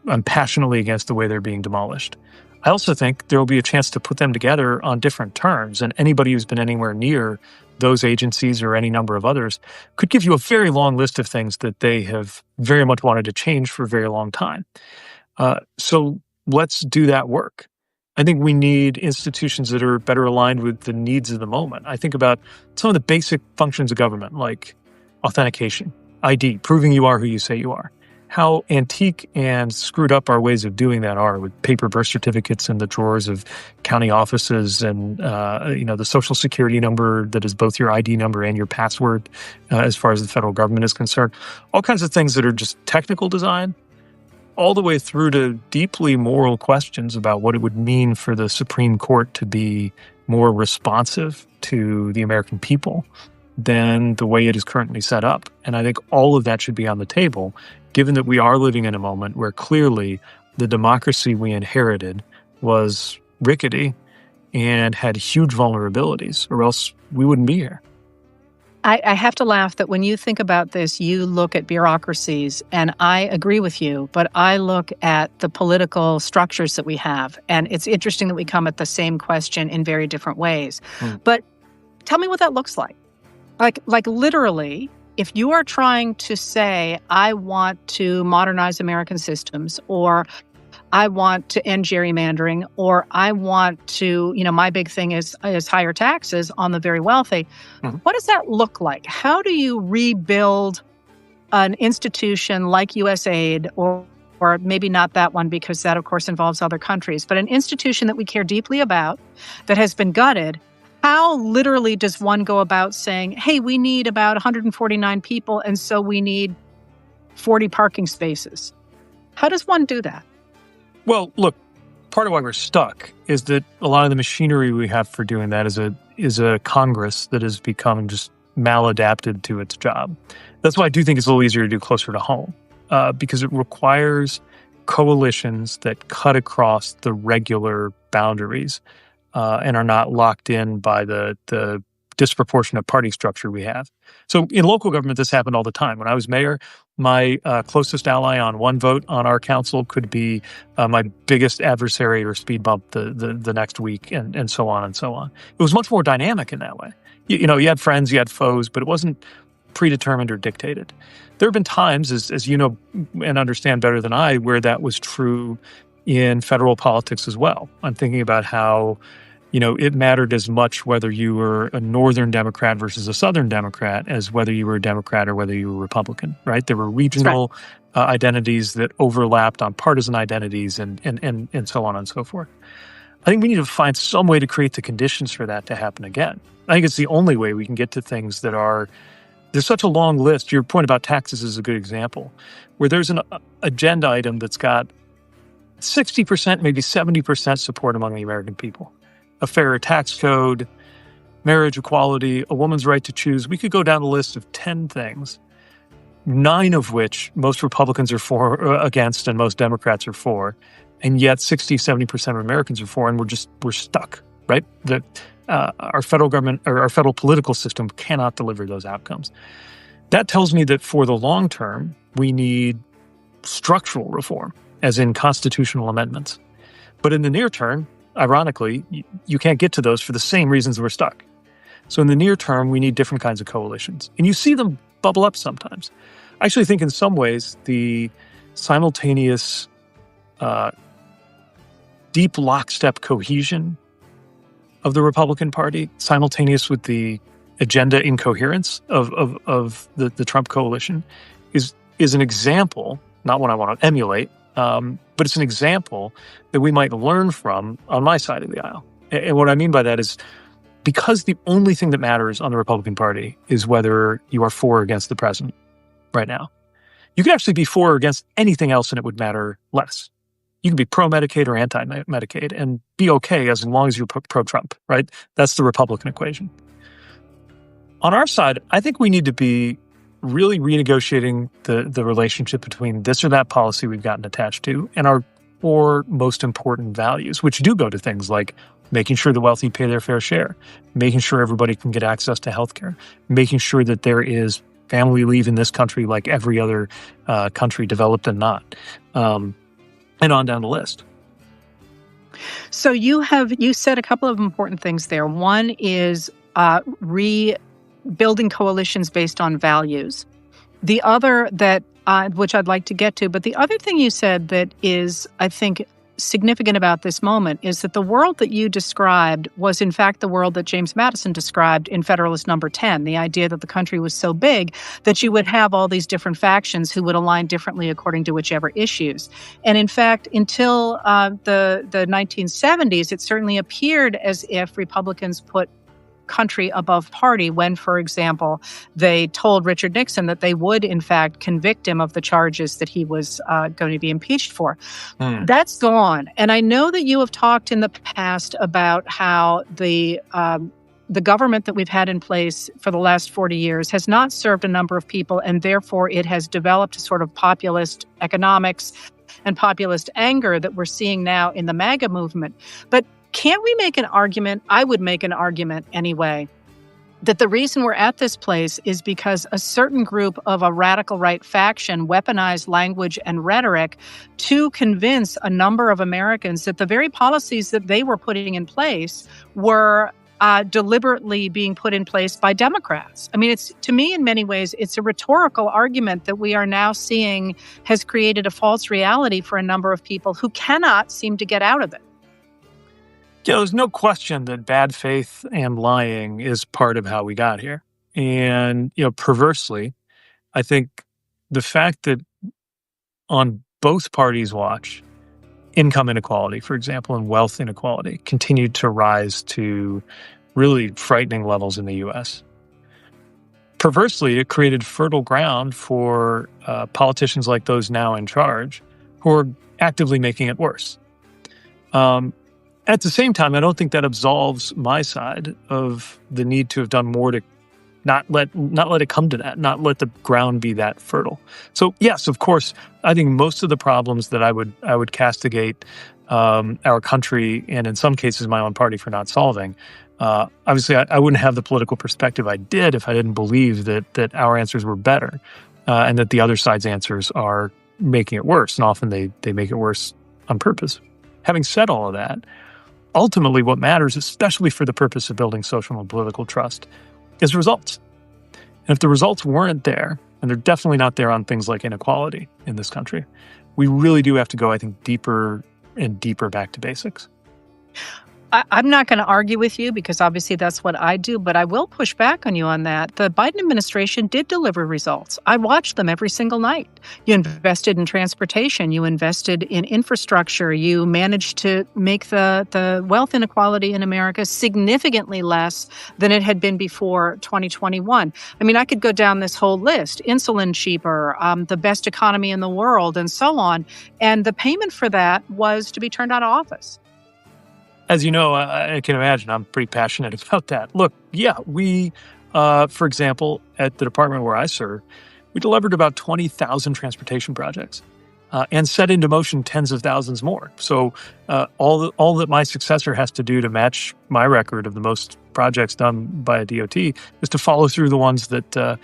I'm passionately against the way they're being demolished. I also think there will be a chance to put them together on different terms. And anybody who's been anywhere near those agencies or any number of others could give you a very long list of things that they have very much wanted to change for a very long time. So let's do that work. I think we need institutions that are better aligned with the needs of the moment. I think about some of the basic functions of government, like authentication, ID, proving you are who you say you are. How antique and screwed up our ways of doing that are, with paper birth certificates in the drawers of county offices, and the social security number that is both your ID number and your password, as far as the federal government is concerned. All kinds of things that are just technical design, all the way through to deeply moral questions about what it would mean for the Supreme Court to be more responsive to the American people than the way it is currently set up. And I think all of that should be on the table, given that we are living in a moment where clearly the democracy we inherited was rickety and had huge vulnerabilities, or else we wouldn't be here. I have to laugh that when you think about this, you look at bureaucracies, and I agree with you, but I look at the political structures that we have, and it's interesting that we come at the same question in very different ways. But tell me what that looks like. Like literally, if you are trying to say, I want to modernize American systems, or I want to end gerrymandering, or I want to, my big thing is higher taxes on the very wealthy. What does that look like? How do you rebuild an institution like USAID, or maybe not that one, because that, of course, involves other countries, but an institution that we care deeply about that has been gutted? How literally does one go about saying, hey, we need about 149 people, and so we need 40 parking spaces? How does one do that? Well, look, part of why we're stuck is that a lot of the machinery we have for doing that is a Congress that has become just maladapted to its job. That's why I do think it's a little easier to do closer to home, because it requires coalitions that cut across the regular boundaries and are not locked in by the disproportionate party structure we have. So in local government, this happened all the time. When I was mayor, my closest ally on one vote on our council could be my biggest adversary or speed bump the next week, and so on and so on. It was much more dynamic in that way. You had friends, you had foes, but it wasn't predetermined or dictated. There have been times, as you know and understand better than I, where that was true in federal politics as well. I'm thinking about how it mattered as much whether you were a Northern Democrat versus a Southern Democrat as whether you were a Democrat or whether you were Republican, right? There were regional identities that overlapped on partisan identities and so on and so forth. I think we need to find some way to create the conditions for that to happen again. I think it's the only way we can get to things that there's such a long list. Your point about taxes is a good example, where there's an agenda item that's got 60%, maybe 70% support among the American people. A fairer tax code, marriage equality, a woman's right to choose. We could go down a list of 10 things, 9 of which most Republicans are against and most Democrats are for, and yet 60, 70% of Americans are for, and we're stuck, right? Our federal government or our federal political system cannot deliver those outcomes. That tells me that for the long term, we need structural reform, as in constitutional amendments. But in the near term, ironically, you can't get to those for the same reasons we're stuck. So in the near term, we need different kinds of coalitions. And you see them bubble up sometimes. I actually think in some ways the simultaneous deep lockstep cohesion of the Republican Party, simultaneous with the agenda incoherence of the Trump coalition, is an example, not one I want to emulate, but it's an example that we might learn from on my side of the aisle. And what I mean by that is because the only thing that matters on the Republican Party is whether you are for or against the president right now. You could actually be for or against anything else and it would matter less. You can be pro-Medicaid or anti-Medicaid and be okay as long as you're pro-Trump, right? That's the Republican equation. On our side, I think we need to be really renegotiating the relationship between this or that policy we've gotten attached to and our four most important values, which do go to things like making sure the wealthy pay their fair share, making sure everybody can get access to healthcare, making sure that there is family leave in this country like every other country, developed and not, and on down the list. So you said a couple of important things there. One is building coalitions based on values. The other that, which I'd like to get to, but the other thing you said that is, I think, significant about this moment is that the world that you described was in fact the world that James Madison described in Federalist Number 10, the idea that the country was so big that you would have all these different factions who would align differently according to whichever issues. And in fact, until the 1970s, it certainly appeared as if Republicans put country above party when, for example, they told Richard Nixon that they would, in fact, convict him of the charges that he was going to be impeached for. That's gone. And I know that you have talked in the past about how the government that we've had in place for the last 40 years has not served a number of people, and therefore it has developed a sort of populist economics and populist anger that we're seeing now in the MAGA movement. But can't we make an argument, I would make an argument anyway, that the reason we're at this place is because a certain group of a radical right faction weaponized language and rhetoric to convince a number of Americans that the very policies that they were putting in place were deliberately being put in place by Democrats. I mean, to me, in many ways, it's a rhetorical argument that we are now seeing has created a false reality for a number of people who cannot seem to get out of it. Yeah, there's no question that bad faith and lying is part of how we got here. And, perversely, I think the fact that on both parties' watch, income inequality, for example, and wealth inequality continued to rise to really frightening levels in the U.S. Perversely, it created fertile ground for politicians like those now in charge who are actively making it worse. At the same time, I don't think that absolves my side of the need to have done more to not let it come to that, not let the ground be that fertile. So yes, of course, I think most of the problems that I would castigate our country and in some cases my own party for not solving. Obviously, I wouldn't have the political perspective I did if I didn't believe that our answers were better and that the other side's answers are making it worse, and often they make it worse on purpose. Having said all of that, ultimately what matters, especially for the purpose of building social and political trust, is results. And if the results weren't there, and they're definitely not there on things like inequality in this country, we really do have to go, I think, deeper and deeper back to basics. I'm not going to argue with you because obviously that's what I do, but I will push back on you on that. The Biden administration did deliver results. I watched them every single night. You invested in transportation. You invested in infrastructure. You managed to make the wealth inequality in America significantly less than it had been before 2021. I mean, I could go down this whole list. Insulin cheaper, the best economy in the world, and so on. And the payment for that was to be turned out of office. As you know, I can imagine I'm pretty passionate about that. Look, yeah, we, for example, at the department where I serve, we delivered about 20,000 transportation projects and set into motion tens of thousands more. So all that my successor has to do to match my record of the most projects done by a DOT is to follow through the ones that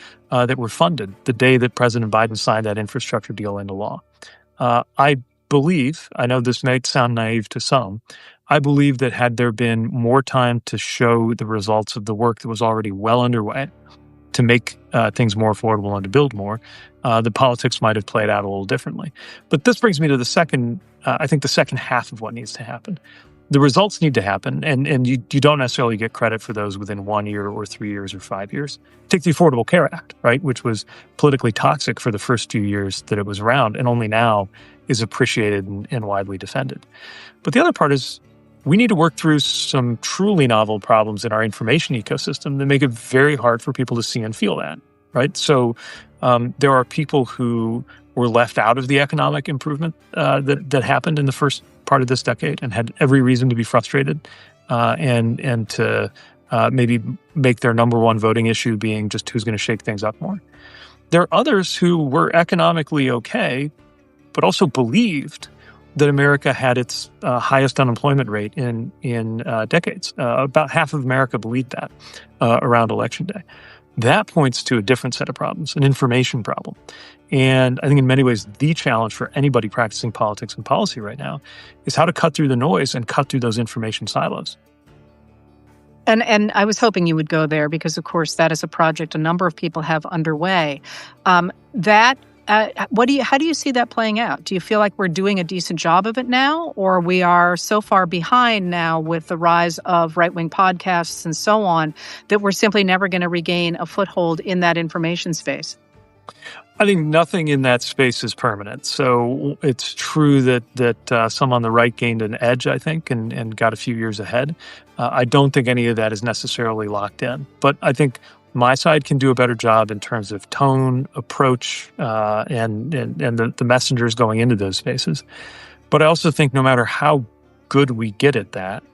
were funded the day that President Biden signed that infrastructure deal into law. I believe, I know this might sound naive to some, I believe that had there been more time to show the results of the work that was already well underway to make things more affordable and to build more, the politics might have played out a little differently. But this brings me to the second half of what needs to happen. The results need to happen, and you don't necessarily get credit for those within 1 year or 3 years or 5 years. Take the Affordable Care Act, right, which was politically toxic for the first few years that it was around, and only now is appreciated and widely defended. But the other part is we need to work through some truly novel problems in our information ecosystem that make it very hard for people to see and feel that, right? So there are people who were left out of the economic improvement that happened in the first part of this decade and had every reason to be frustrated and to maybe make their number one voting issue being just who's going to shake things up more. There are others who were economically okay, but also believed that America had its highest unemployment rate in decades. About half of America believed that around Election Day. That points to a different set of problems, an information problem. And I think in many ways, the challenge for anybody practicing politics and policy right now is how to cut through the noise and cut through those information silos. And I was hoping you would go there because, of course, that is a project a number of people have underway. How do you see that playing out? Do you feel like we're doing a decent job of it now, or we are so far behind now with the rise of right-wing podcasts and so on that we're simply never going to regain a foothold in that information space? I think nothing in that space is permanent. So it's true that some on the right gained an edge, I think, and got a few years ahead. I don't think any of that is necessarily locked in. But I think my side can do a better job in terms of tone, approach, and the messengers going into those spaces. But I also think no matter how good we get at that,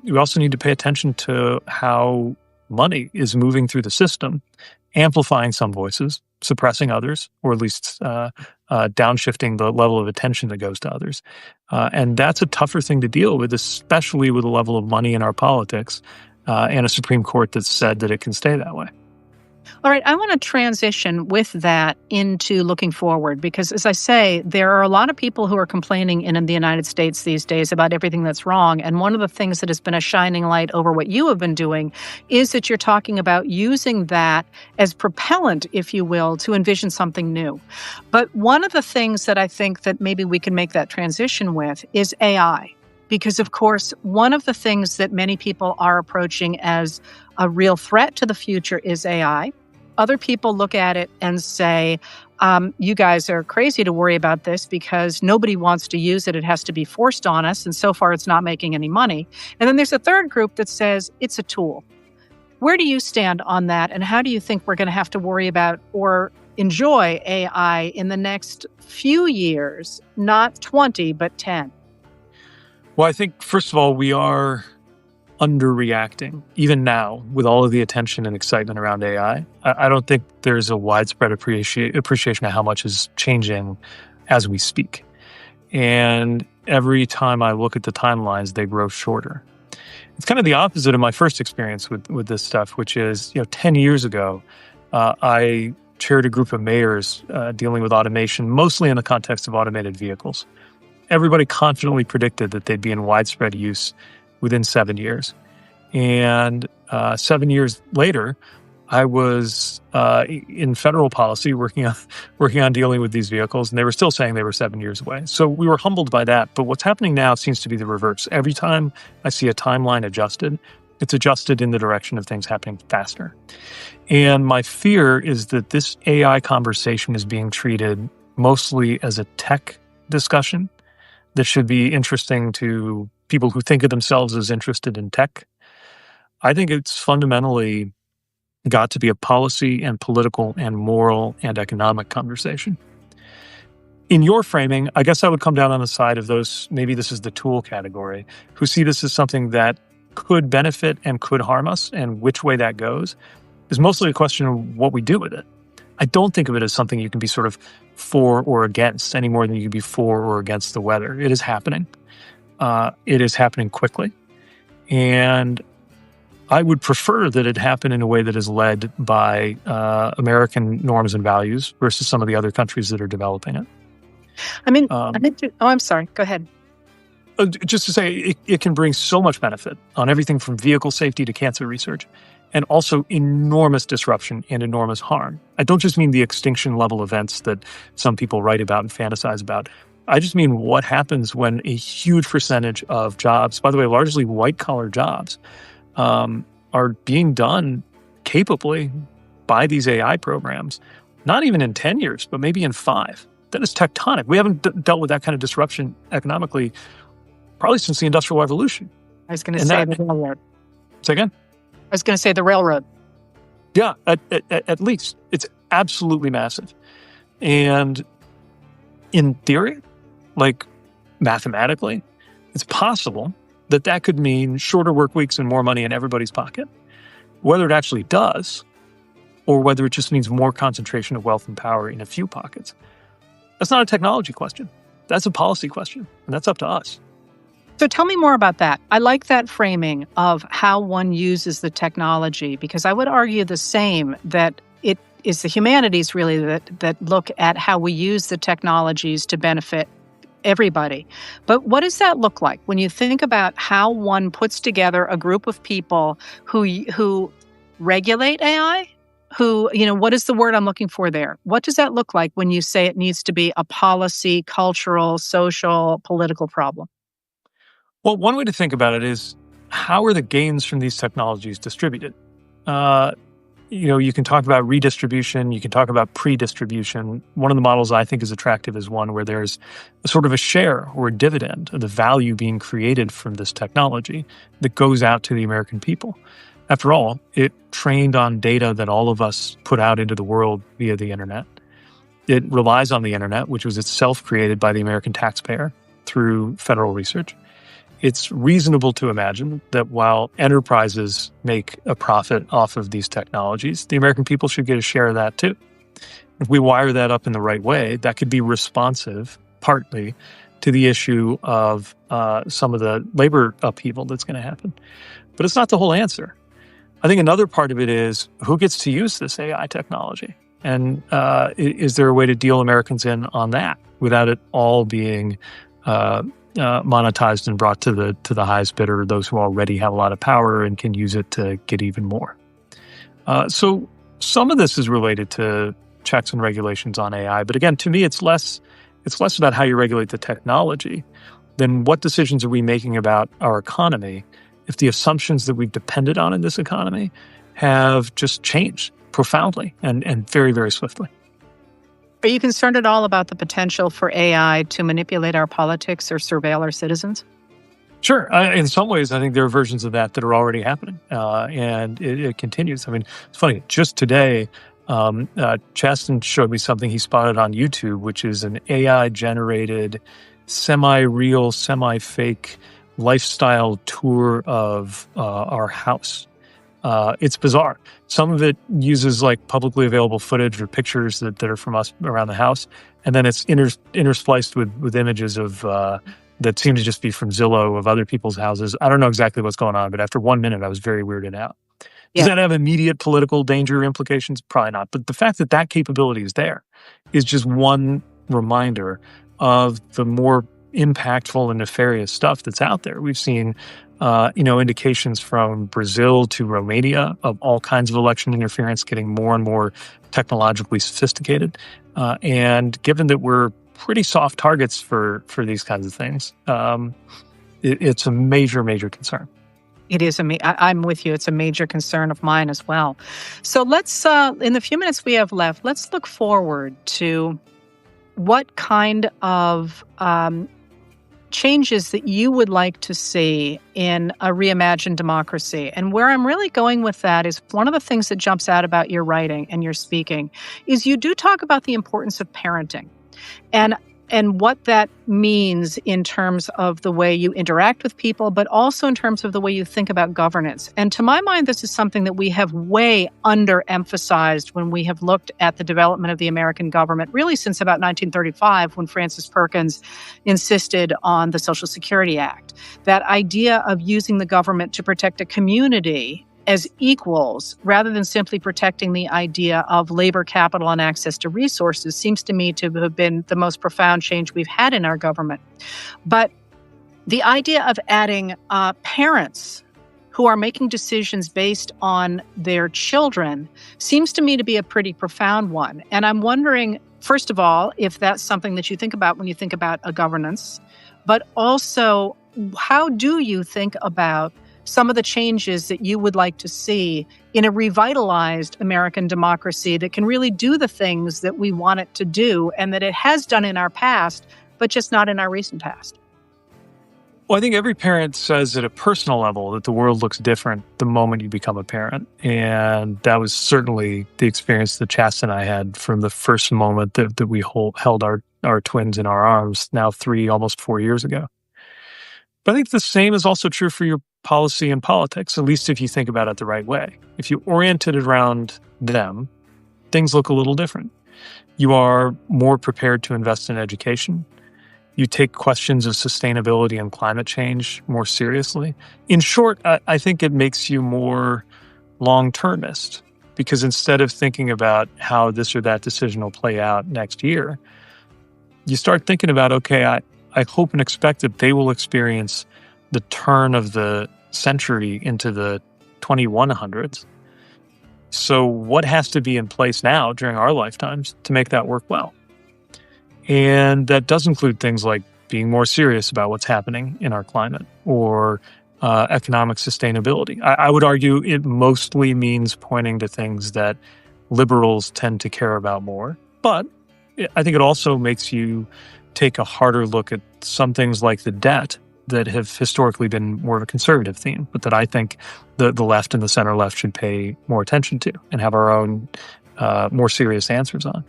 we also need to pay attention to how money is moving through the system, amplifying some voices, suppressing others, or at least downshifting the level of attention that goes to others. And that's a tougher thing to deal with, especially with the level of money in our politics and a Supreme Court that said that it can stay that way. All right, I want to transition with that into looking forward because, as I say, there are a lot of people who are complaining in the United States these days about everything that's wrong. And one of the things that has been a shining light over what you have been doing is that you're talking about using that as propellant, if you will, to envision something new. But one of the things that I think that maybe we can make that transition with is AI. Because, of course, one of the things that many people are approaching as a real threat to the future is AI. Other people look at it and say, you guys are crazy to worry about this because nobody wants to use it. It has to be forced on us. And so far, it's not making any money. And then there's a third group that says it's a tool. Where do you stand on that? And how do you think we're going to have to worry about or enjoy AI in the next few years? Not 20, but 10. Well, I think, first of all, we are underreacting, even now, with all of the attention and excitement around AI. I don't think there's a widespread appreciation of how much is changing as we speak. And every time I look at the timelines, they grow shorter. It's kind of the opposite of my first experience with this stuff, which is, 10 years ago, I chaired a group of mayors dealing with automation, mostly in the context of automated vehicles. Everybody confidently predicted that they'd be in widespread use within 7 years. And 7 years later, I was in federal policy working on dealing with these vehicles, and they were still saying they were 7 years away. So we were humbled by that. But what's happening now seems to be the reverse. Every time I see a timeline adjusted, it's adjusted in the direction of things happening faster. And my fear is that this AI conversation is being treated mostly as a tech discussion that should be interesting to people who think of themselves as interested in tech. I think it's fundamentally got to be a policy and political and moral and economic conversation. In your framing, I guess I would come down on the side of those, maybe this is the tool category, who see this as something that could benefit and could harm us, and which way that goes is mostly a question of what we do with it. I don't think of it as something you can be sort of for or against any more than you can be for or against the weather. It is happening. It is happening quickly. And I would prefer that it happen in a way that is led by American norms and values versus some of the other countries that are developing it. I'm sorry. Go ahead. Just to say, it can bring so much benefit on everything from vehicle safety to cancer research, and also enormous disruption and enormous harm. I don't just mean the extinction level events that some people write about and fantasize about. I just mean what happens when a huge percentage of jobs, by the way, largely white-collar jobs, are being done capably by these AI programs, not even in 10 years, but maybe in 5. That is tectonic. We haven't dealt with that kind of disruption economically probably since the Industrial Revolution. I was going to say the railroad. Say again? I was going to say the railroad. Yeah, at least. It's absolutely massive. And in theory, like mathematically, it's possible that that could mean shorter work weeks and more money in everybody's pocket. Whether it actually does, or whether it just means more concentration of wealth and power in a few pockets, that's not a technology question. That's a policy question, and that's up to us. So tell me more about that. I like that framing of how one uses the technology, because I would argue the same, that it is the humanities really that look at how we use the technologies to benefit everybody. But what does that look like when you think about how one puts together a group of people who regulate AI? What is the word I'm looking for there? What does that look like when you say it needs to be a policy, cultural, social, political problem? Well, one way to think about it is, how are the gains from these technologies distributed? You can talk about redistribution, you can talk about pre-distribution. One of the models I think is attractive is one where there's a sort of a share or a dividend of the value being created from this technology that goes out to the American people. After all, it trained on data that all of us put out into the world via the internet. It relies on the internet, which was itself created by the American taxpayer through federal research. It's reasonable to imagine that while enterprises make a profit off of these technologies, the American people should get a share of that too. If we wire that up in the right way, that could be responsive, partly, to the issue of some of the labor upheaval that's going to happen. but it's not the whole answer. I think another part of it is who gets to use this AI technology? And is there a way to deal Americans in on that without it all being monetized and brought to the highest bidder, those who already have a lot of power and can use it to get even more? So some of this is related to checks and regulations on AI. But again, to me, it's less about how you regulate the technology than what decisions are we making about our economy if the assumptions that we've depended on in this economy have just changed profoundly and very, very swiftly. Are you concerned at all about the potential for AI to manipulate our politics or surveil our citizens? Sure. In some ways, I think there are versions of that are already happening, and it continues. I mean, it's funny. Just today, Chasten showed me something he spotted on YouTube, which is an AI-generated, semi-real, semi-fake lifestyle tour of our house. It's bizarre. Some of it uses like publicly available footage or pictures that are from us around the house, and then it's interspliced with images of that seem to just be from Zillow of other people's houses. I don't know exactly what's going on, but after 1 minute, I was very weirded out. Does that have immediate political danger implications? Probably not. But the fact that that capability is there is just one reminder of the more impactful and nefarious stuff that's out there. We've seen, indications from Brazil to Romania of all kinds of election interference getting more and more technologically sophisticated. And given that we're pretty soft targets for these kinds of things, it's a major, major concern. It is. I'm with you. It's a major concern of mine as well. So let's, in the few minutes we have left, let's look forward to what kind of changes that you would like to see in a reimagined democracy. And where I'm really going with that is one of the things that jumps out about your writing and your speaking is you do talk about the importance of parenting and what that means in terms of the way you interact with people, but also in terms of the way you think about governance. And to my mind, this is something that we have way underemphasized when we have looked at the development of the American government, really since about 1935, when Francis Perkins insisted on the Social Security Act. That idea of using the government to protect a community as equals, rather than simply protecting the idea of labor capital and access to resources, seems to me to have been the most profound change we've had in our government. But the idea of adding parents who are making decisions based on their children seems to me to be a pretty profound one. And I'm wondering, first of all, if that's something that you think about when you think about a governance, but also how do you think about some of the changes that you would like to see in a revitalized American democracy that can really do the things that we want it to do and that it has done in our past, but just not in our recent past? Well, I think every parent says at a personal level that the world looks different the moment you become a parent. And that was certainly the experience that Chasten and I had from the first moment that we held our twins in our arms, now 3, almost 4 years ago. But I think the same is also true for your policy and politics, at least if you think about it the right way. If you orient it around them, things look a little different. You are more prepared to invest in education. You take questions of sustainability and climate change more seriously. In short, I think it makes you more long-termist, because instead of thinking about how this or that decision will play out next year, you start thinking about, okay, I hope and expect that they will experience the turn of the century into the 2100s. So what has to be in place now during our lifetimes to make that work well? And that does include things like being more serious about what's happening in our climate or economic sustainability. I would argue it mostly means pointing to things that liberals tend to care about more. But I think it also makes you take a harder look at some things like the debt that have historically been more of a conservative theme, but that I think the left and the center left should pay more attention to and have our own more serious answers on.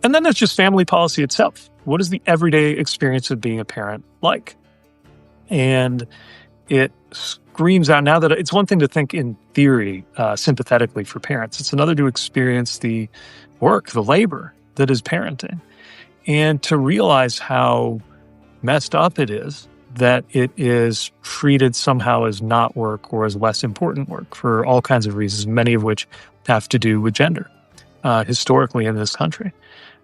And then there's just family policy itself. What is the everyday experience of being a parent like? And it screams out now that it's one thing to think in theory sympathetically for parents. It's another to experience the work, the labor that is parenting, and to realize how messed up it is that it is treated somehow as not work or as less important work for all kinds of reasons, many of which have to do with gender historically in this country.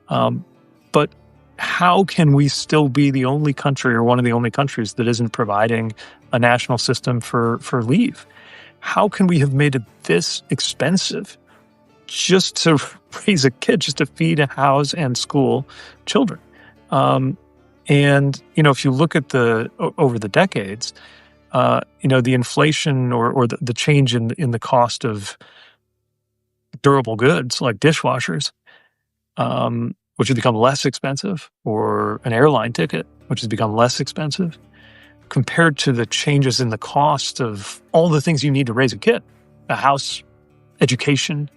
But how can we still be the only country or one of the only countries that isn't providing a national system for leave? How can we have made it this expensive just to raise a kid, just to feed, house, and school children? And, if you look at over the decades, the inflation or the change in the cost of durable goods like dishwashers, which have become less expensive, or an airline ticket, which has become less expensive, compared to the changes in the cost of all the things you need to raise a kid, a house, education,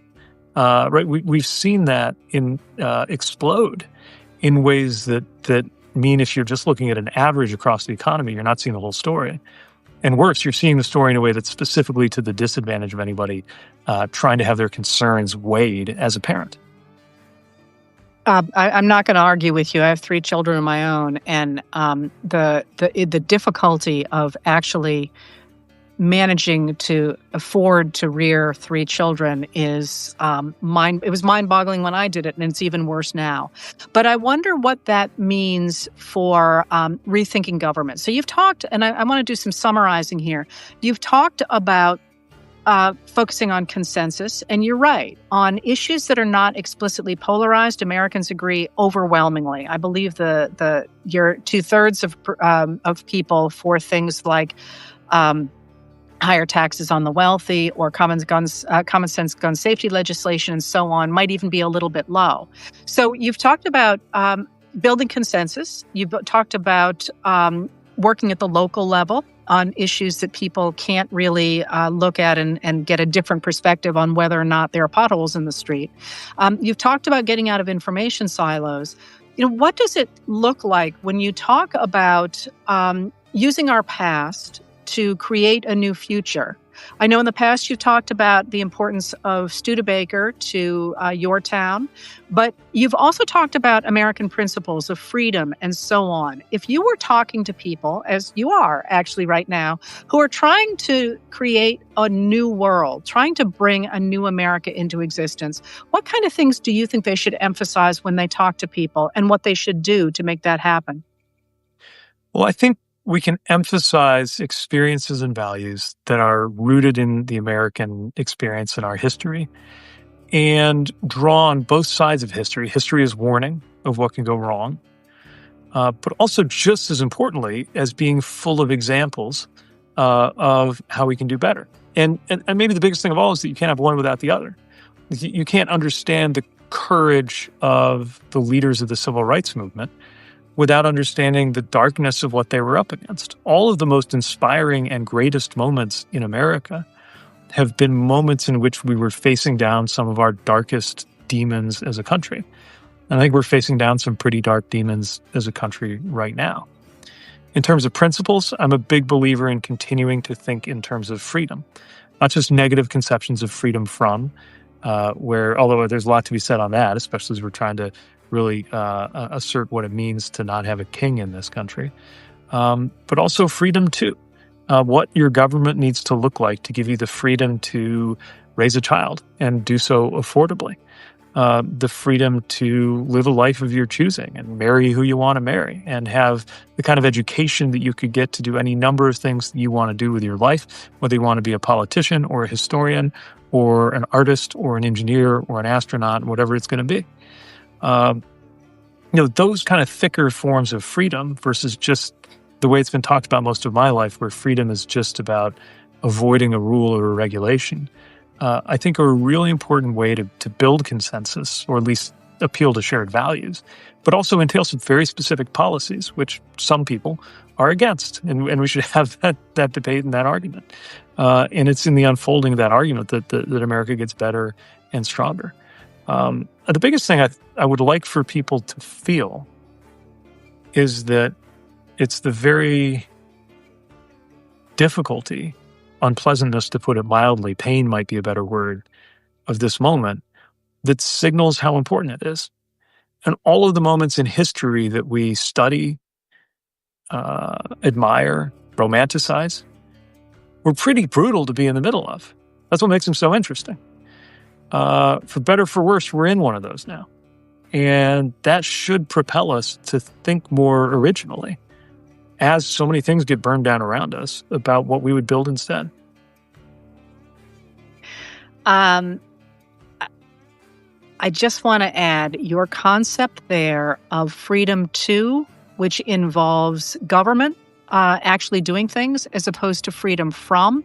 right? We've seen that explode in ways that mean if you're just looking at an average across the economy, you're not seeing the whole story. And worse, you're seeing the story in a way that's specifically to the disadvantage of anybody trying to have their concerns weighed as a parent. I'm not going to argue with you. I have 3 children of my own, and the difficulty of actually managing to afford to rear 3 children is it was mind-boggling when I did it, and it's even worse now. But I wonder what that means for rethinking government. So you've talked, and I want to do some summarizing here. You've talked about focusing on consensus, and you're right. On issues that are not explicitly polarized, Americans agree overwhelmingly. I believe you're 2/3 of people for things like higher taxes on the wealthy, or common sense gun safety legislation, and so on, might even be a little bit low. So you've talked about building consensus. You've talked about working at the local level on issues that people can't really look at and get a different perspective on whether or not there are potholes in the street. You've talked about getting out of information silos. What does it look like when you talk about using our past to create a new future? I know in the past you've talked about the importance of Studebaker to your town, but you've also talked about American principles of freedom and so on. If you were talking to people, as you are actually right now, who are trying to create a new world, trying to bring a new America into existence, what kind of things do you think they should emphasize when they talk to people, and what they should do to make that happen? Well, I think we can emphasize experiences and values that are rooted in the American experience and our history, and draw on both sides of history. History is warning of what can go wrong, but also, just as importantly, as being full of examples of how we can do better. And maybe the biggest thing of all is that you can't have one without the other. You can't understand the courage of the leaders of the civil rights movement without understanding the darkness of what they were up against. All of the most inspiring and greatest moments in America have been moments in which we were facing down some of our darkest demons as a country. And I think we're facing down some pretty dark demons as a country right now. In terms of principles, I'm a big believer in continuing to think in terms of freedom, not just negative conceptions of freedom from, although there's a lot to be said on that, especially as we're trying to really assert what it means to not have a king in this country, but also freedom too. What your government needs to look like to give you the freedom to raise a child and do so affordably, the freedom to live a life of your choosing and marry who you want to marry, and have the kind of education that you could get to do any number of things that you want to do with your life, whether you want to be a politician or a historian or an artist or an engineer or an astronaut, whatever it's going to be. Those kind of thicker forms of freedom versus just the way it's been talked about most of my life, where freedom is just about avoiding a rule or a regulation, I think are a really important way to build consensus, or at least appeal to shared values, but also entail some very specific policies, which some people are against. And we should have that debate and that argument. And it's in the unfolding of that argument that America gets better and stronger. The biggest thing I would like for people to feel is that it's the very difficulty, unpleasantness to put it mildly, pain might be a better word, of this moment that signals how important it is. And all of the moments in history that we study, admire, romanticize, were pretty brutal to be in the middle of. That's what makes them so interesting. For better or for worse, we're in one of those now. And that should propel us to think more originally, as so many things get burned down around us, about what we would build instead. I just want to add your concept there of freedom to, which involves government actually doing things as opposed to freedom from,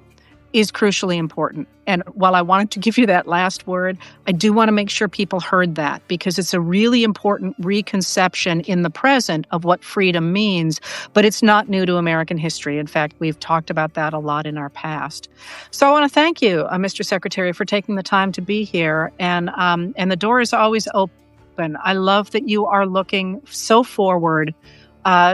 is crucially important. And while I wanted to give you that last word, I do want to make sure people heard that, because it's a really important reconception in the present of what freedom means, but it's not new to American history. In fact, we've talked about that a lot in our past. So I want to thank you, Mr. Secretary, for taking the time to be here. And the door is always open. I love that you are looking so forward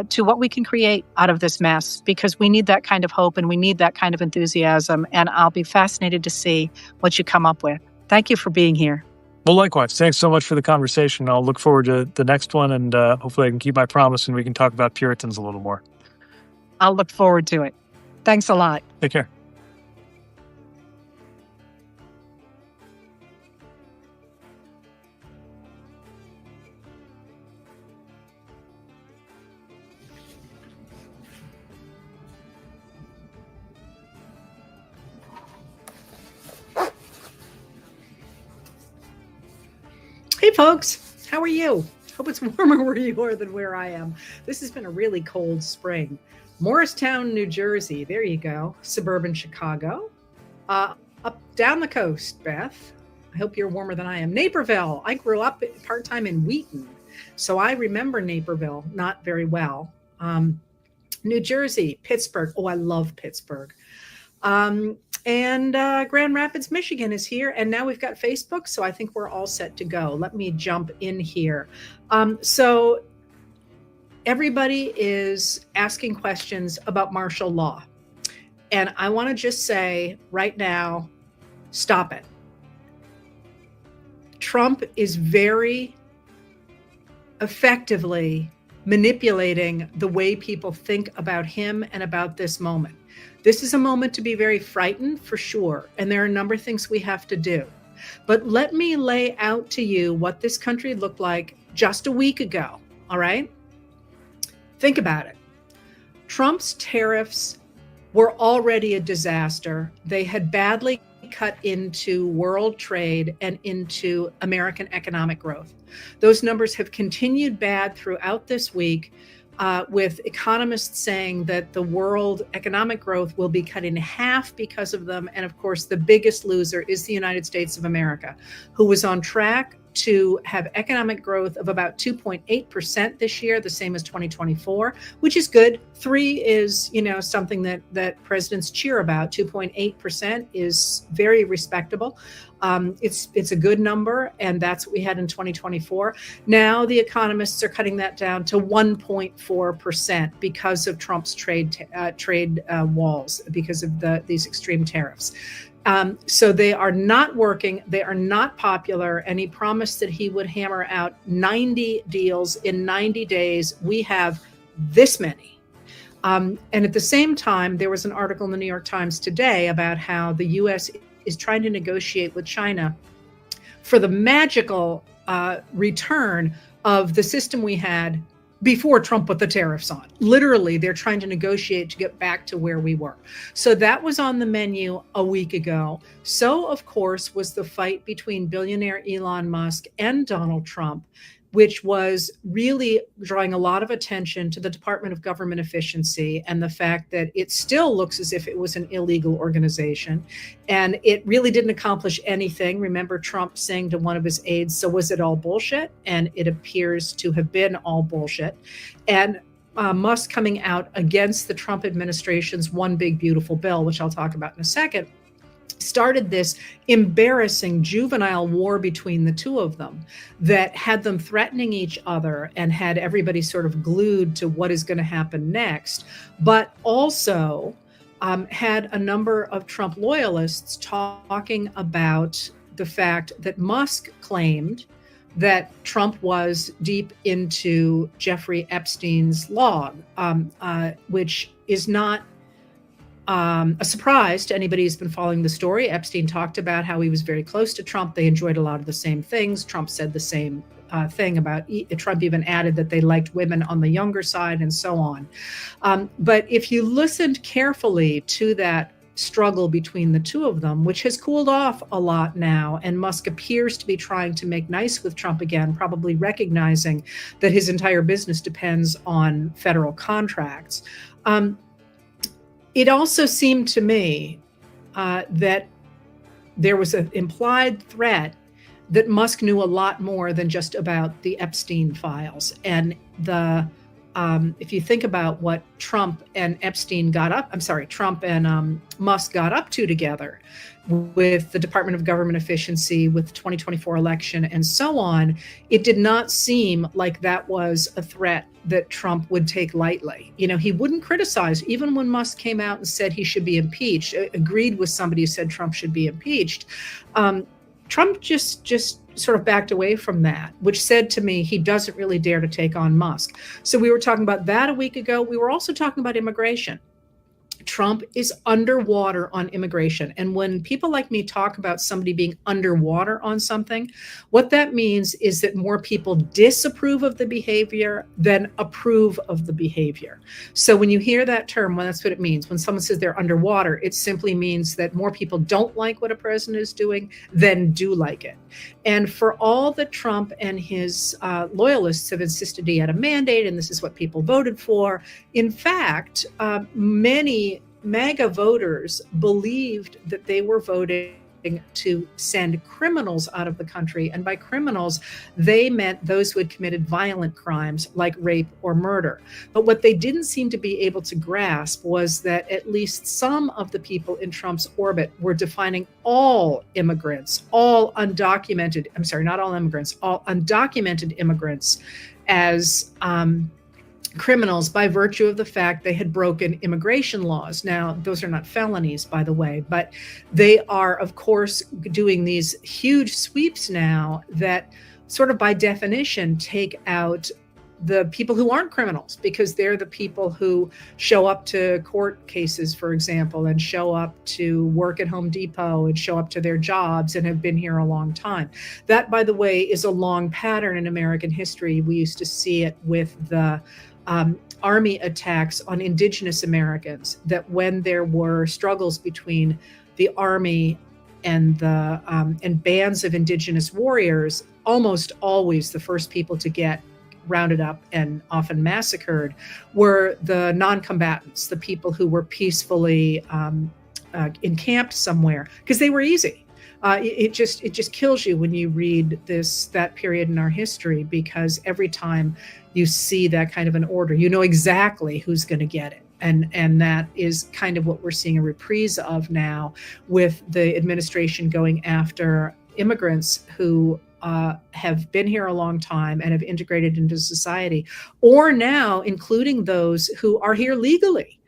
to what we can create out of this mess, because we need that kind of hope and we need that kind of enthusiasm. And I'll be fascinated to see what you come up with. Thank you for being here. Well, likewise. Thanks so much for the conversation. I'll look forward to the next one, and hopefully I can keep my promise and we can talk about Puritans a little more. I'll look forward to it. Thanks a lot. Take care. Hey folks, how are you? Hope it's warmer where you are than where I am. This has been a really cold spring. Morristown, New Jersey, there you go. Suburban Chicago. Up down the coast, Beth. I hope you're warmer than I am. Naperville, I grew up part-time in Wheaton, so I remember Naperville not very well. New Jersey, Pittsburgh. Oh, I love Pittsburgh. And Grand Rapids, Michigan is here. And now we've got Facebook, so I think we're all set to go. Let me jump in here. So everybody is asking questions about martial law. And I want to just say right now, stop it. Trump is very effectively manipulating the way people think about him and about this moment. This is a moment to be very frightened, for sure, and there are a number of things we have to do. But let me lay out to you what this country looked like just a week ago, all right? Think about it. Trump's tariffs were already a disaster. They had badly cut into world trade and into American economic growth. Those numbers have continued bad throughout this week, with economists saying that the world economic growth will be cut in half because of them. And of course, the biggest loser is the United States of America, who was on track to have economic growth of about 2.8% this year, the same as 2024, which is good. 3 is, something that presidents cheer about. 2.8% is very respectable. It's a good number, and that's what we had in 2024. Now the economists are cutting that down to 1.4% because of Trump's trade walls, because of these extreme tariffs. So they are not working. They are not popular. And he promised that he would hammer out 90 deals in 90 days. We have this many. And at the same time, there was an article in the New York Times today about how the U.S. is trying to negotiate with China for the magical return of the system we had before Trump put the tariffs on. Literally, they're trying to negotiate to get back to where we were. So that was on the menu a week ago. So, of course, was the fight between billionaire Elon Musk and Donald Trump, which was really drawing a lot of attention to the Department of Government Efficiency and the fact that it still looks as if it was an illegal organization. And it really didn't accomplish anything. Remember Trump saying to one of his aides, "So was it all bullshit?" And it appears to have been all bullshit. And Musk coming out against the Trump administration's One Big Beautiful Bill, which I'll talk about in a second, started this embarrassing juvenile war between the two of them that had them threatening each other and had everybody sort of glued to what is going to happen next, but also had a number of Trump loyalists talking about the fact that Musk claimed that Trump was deep into Jeffrey Epstein's log, which is not a surprise to anybody who's been following the story. Epstein talked about how he was very close to Trump. They enjoyed a lot of the same things. Trump said the same thing about Trump, even added that they liked women on the younger side and so on. But if you listened carefully to that struggle between the two of them, which has cooled off a lot now, and Musk appears to be trying to make nice with Trump again, probably recognizing that his entire business depends on federal contracts. It also seemed to me that there was an implied threat that Musk knew a lot more than just about the Epstein files. And if you think about what Trump and Musk got up to together with the Department of Government Efficiency, with the 2024 election, and so on, it did not seem like that was a threat that Trump would take lightly. You know, he wouldn't criticize, even when Musk came out and said he should be impeached, agreed with somebody who said Trump should be impeached. Trump just sort of backed away from that, which said to me he doesn't really dare to take on Musk. So we were talking about that a week ago. We were also talking about immigration. Trump is underwater on immigration. And when people like me talk about somebody being underwater on something, what that means is that more people disapprove of the behavior than approve of the behavior. So when you hear that term, well, that's what it means. When someone says they're underwater, it simply means that more people don't like what a president is doing than do like it. And for all that Trump and his loyalists have insisted he had a mandate, and this is what people voted for, in fact, many MAGA voters believed that they were voting to send criminals out of the country. And by criminals, they meant those who had committed violent crimes like rape or murder. But what they didn't seem to be able to grasp was that at least some of the people in Trump's orbit were defining all immigrants, all undocumented immigrants as criminals by virtue of the fact they had broken immigration laws. Now, those are not felonies, by the way, but they are, of course, doing these huge sweeps now that sort of by definition take out the people who aren't criminals, because they're the people who show up to court cases, for example, and show up to work at Home Depot and show up to their jobs and have been here a long time. That, by the way, is a long pattern in American history. We used to see it with the army attacks on indigenous Americans, that when there were struggles between the army and the and bands of indigenous warriors, almost always the first people to get rounded up and often massacred were the non-combatants, the people who were peacefully encamped somewhere, because they were easy. It just kills you when you read that period in our history, because every time you see that kind of an order, you know exactly who's going to get it. And that is kind of what we're seeing a reprise of now, with the administration going after immigrants who have been here a long time and have integrated into society, or now including those who are here legally,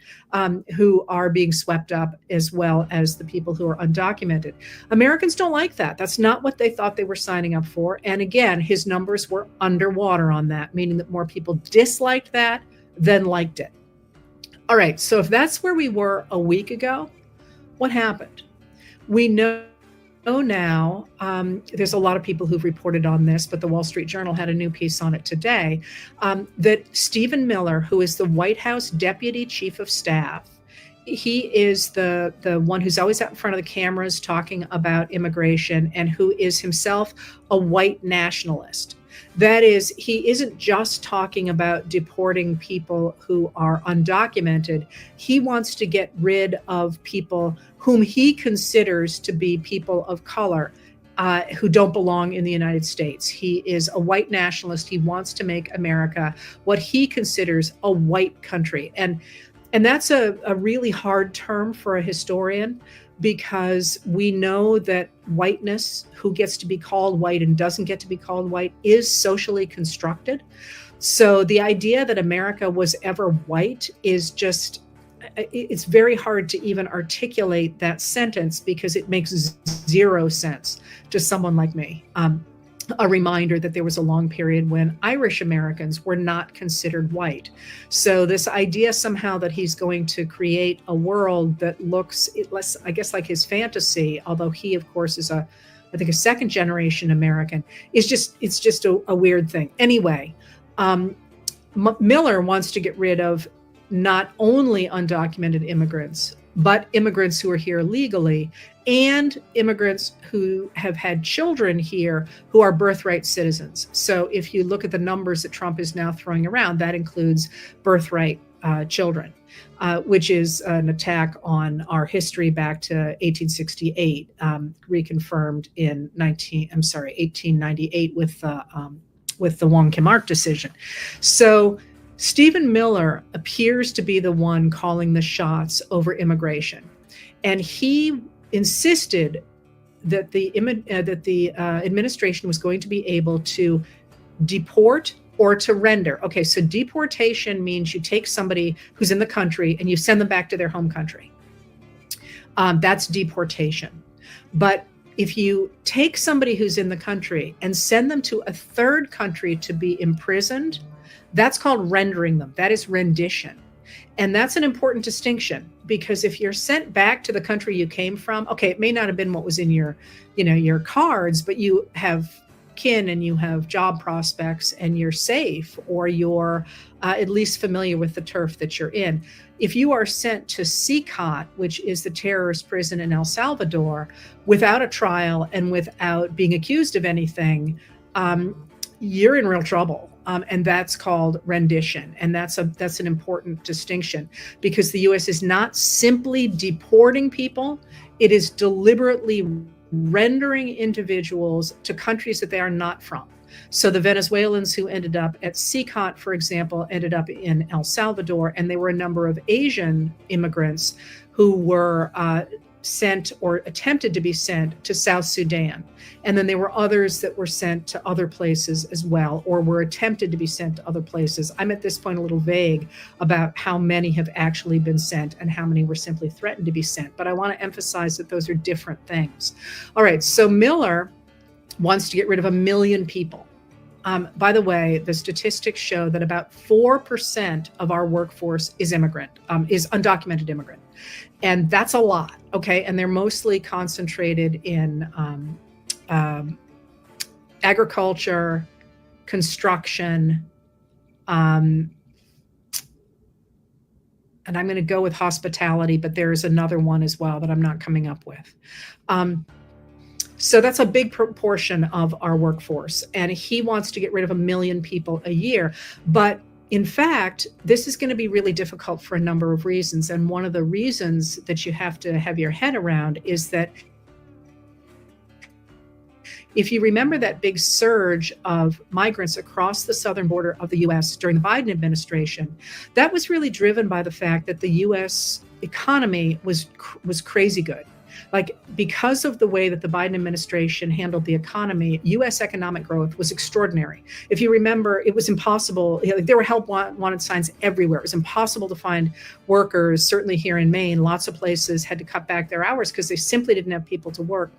who are being swept up, as well as the people who are undocumented. Americans don't like that. That's not what they thought they were signing up for. And again, his numbers were underwater on that, meaning that more people disliked that than liked it. All right, so if that's where we were a week ago, what happened? We know now, there's a lot of people who've reported on this, but the Wall Street Journal had a new piece on it today, that Stephen Miller, who is the White House Deputy Chief of Staff, he is the one who's always out in front of the cameras talking about immigration, and who is himself a white nationalist. That is, he isn't just talking about deporting people who are undocumented. He wants to get rid of people whom he considers to be people of color, who don't belong in the United States. He is a white nationalist. He wants to make America what he considers a white country. And that's a really hard term for a historian, because we know that whiteness, who gets to be called white and doesn't get to be called white, is socially constructed. So the idea that America was ever white is just, it's very hard to even articulate that sentence, because it makes zero sense to someone like me. a reminder that there was a long period when Irish Americans were not considered white. So this idea somehow that he's going to create a world that looks less, I guess, like his fantasy, although he, of course, is I think a second generation American, it's just a weird thing. Anyway, Miller wants to get rid of not only undocumented immigrants, but immigrants who are here legally and immigrants who have had children here who are birthright citizens. So if you look at the numbers that Trump is now throwing around, that includes birthright children, which is an attack on our history back to 1868, reconfirmed in 1898 with the Wong Kim Ark decision. So Stephen Miller appears to be the one calling the shots over immigration, and he insisted that the administration was going to be able to deport or to render. Okay, so deportation means you take somebody who's in the country and you send them back to their home country. That's deportation. But if you take somebody who's in the country and send them to a third country to be imprisoned, that's called rendering them. That is rendition. And that's an important distinction, because if you're sent back to the country you came from, okay, it may not have been what was in your cards, but you have kin and you have job prospects and you're safe, or you're at least familiar with the turf that you're in. If you are sent to CCOT, which is the terrorist prison in El Salvador, without a trial and without being accused of anything, you're in real trouble. And that's called rendition. And that's an important distinction, because the U.S. is not simply deporting people. It is deliberately rendering individuals to countries that they are not from. So the Venezuelans who ended up at CCOT, for example, ended up in El Salvador, and there were a number of Asian immigrants who were sent or attempted to be sent to South Sudan. And then there were others that were sent to other places as well, or were attempted to be sent to other places. I'm at this point a little vague about how many have actually been sent and how many were simply threatened to be sent. But I want to emphasize that those are different things. All right, so Miller wants to get rid of 1 million people. By the way, the statistics show that about 4% of our workforce is undocumented immigrant. And that's a lot, okay? And they're mostly concentrated in agriculture, construction, and I'm going to go with hospitality, but there's another one as well that I'm not coming up with. So that's a big proportion of our workforce. And he wants to get rid of 1 million people a year. But in fact, this is going to be really difficult for a number of reasons. And one of the reasons that you have to have your head around is that if you remember that big surge of migrants across the southern border of the U.S. during the Biden administration, that was really driven by the fact that the U.S. economy was crazy good. Like, because of the way that the Biden administration handled the economy, U.S. economic growth was extraordinary. If you remember, it was impossible. There were help wanted signs everywhere. It was impossible to find workers, certainly here in Maine. Lots of places had to cut back their hours because they simply didn't have people to work.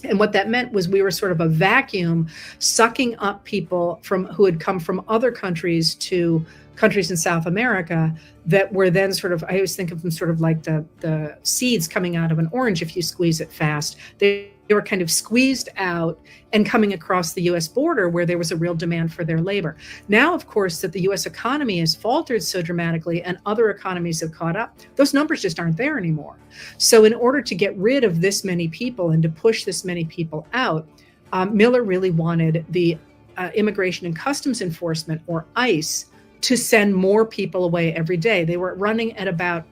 And what that meant was we were sort of a vacuum sucking up people who had come from other countries to countries in South America that were then sort of, I always think of them sort of like the seeds coming out of an orange if you squeeze it fast. They were kind of squeezed out and coming across the U.S. border where there was a real demand for their labor. Now, of course, that the U.S. economy has faltered so dramatically and other economies have caught up, those numbers just aren't there anymore. So in order to get rid of this many people and to push this many people out, Miller really wanted the Immigration and Customs Enforcement, or ICE, to send more people away every day. They were running at about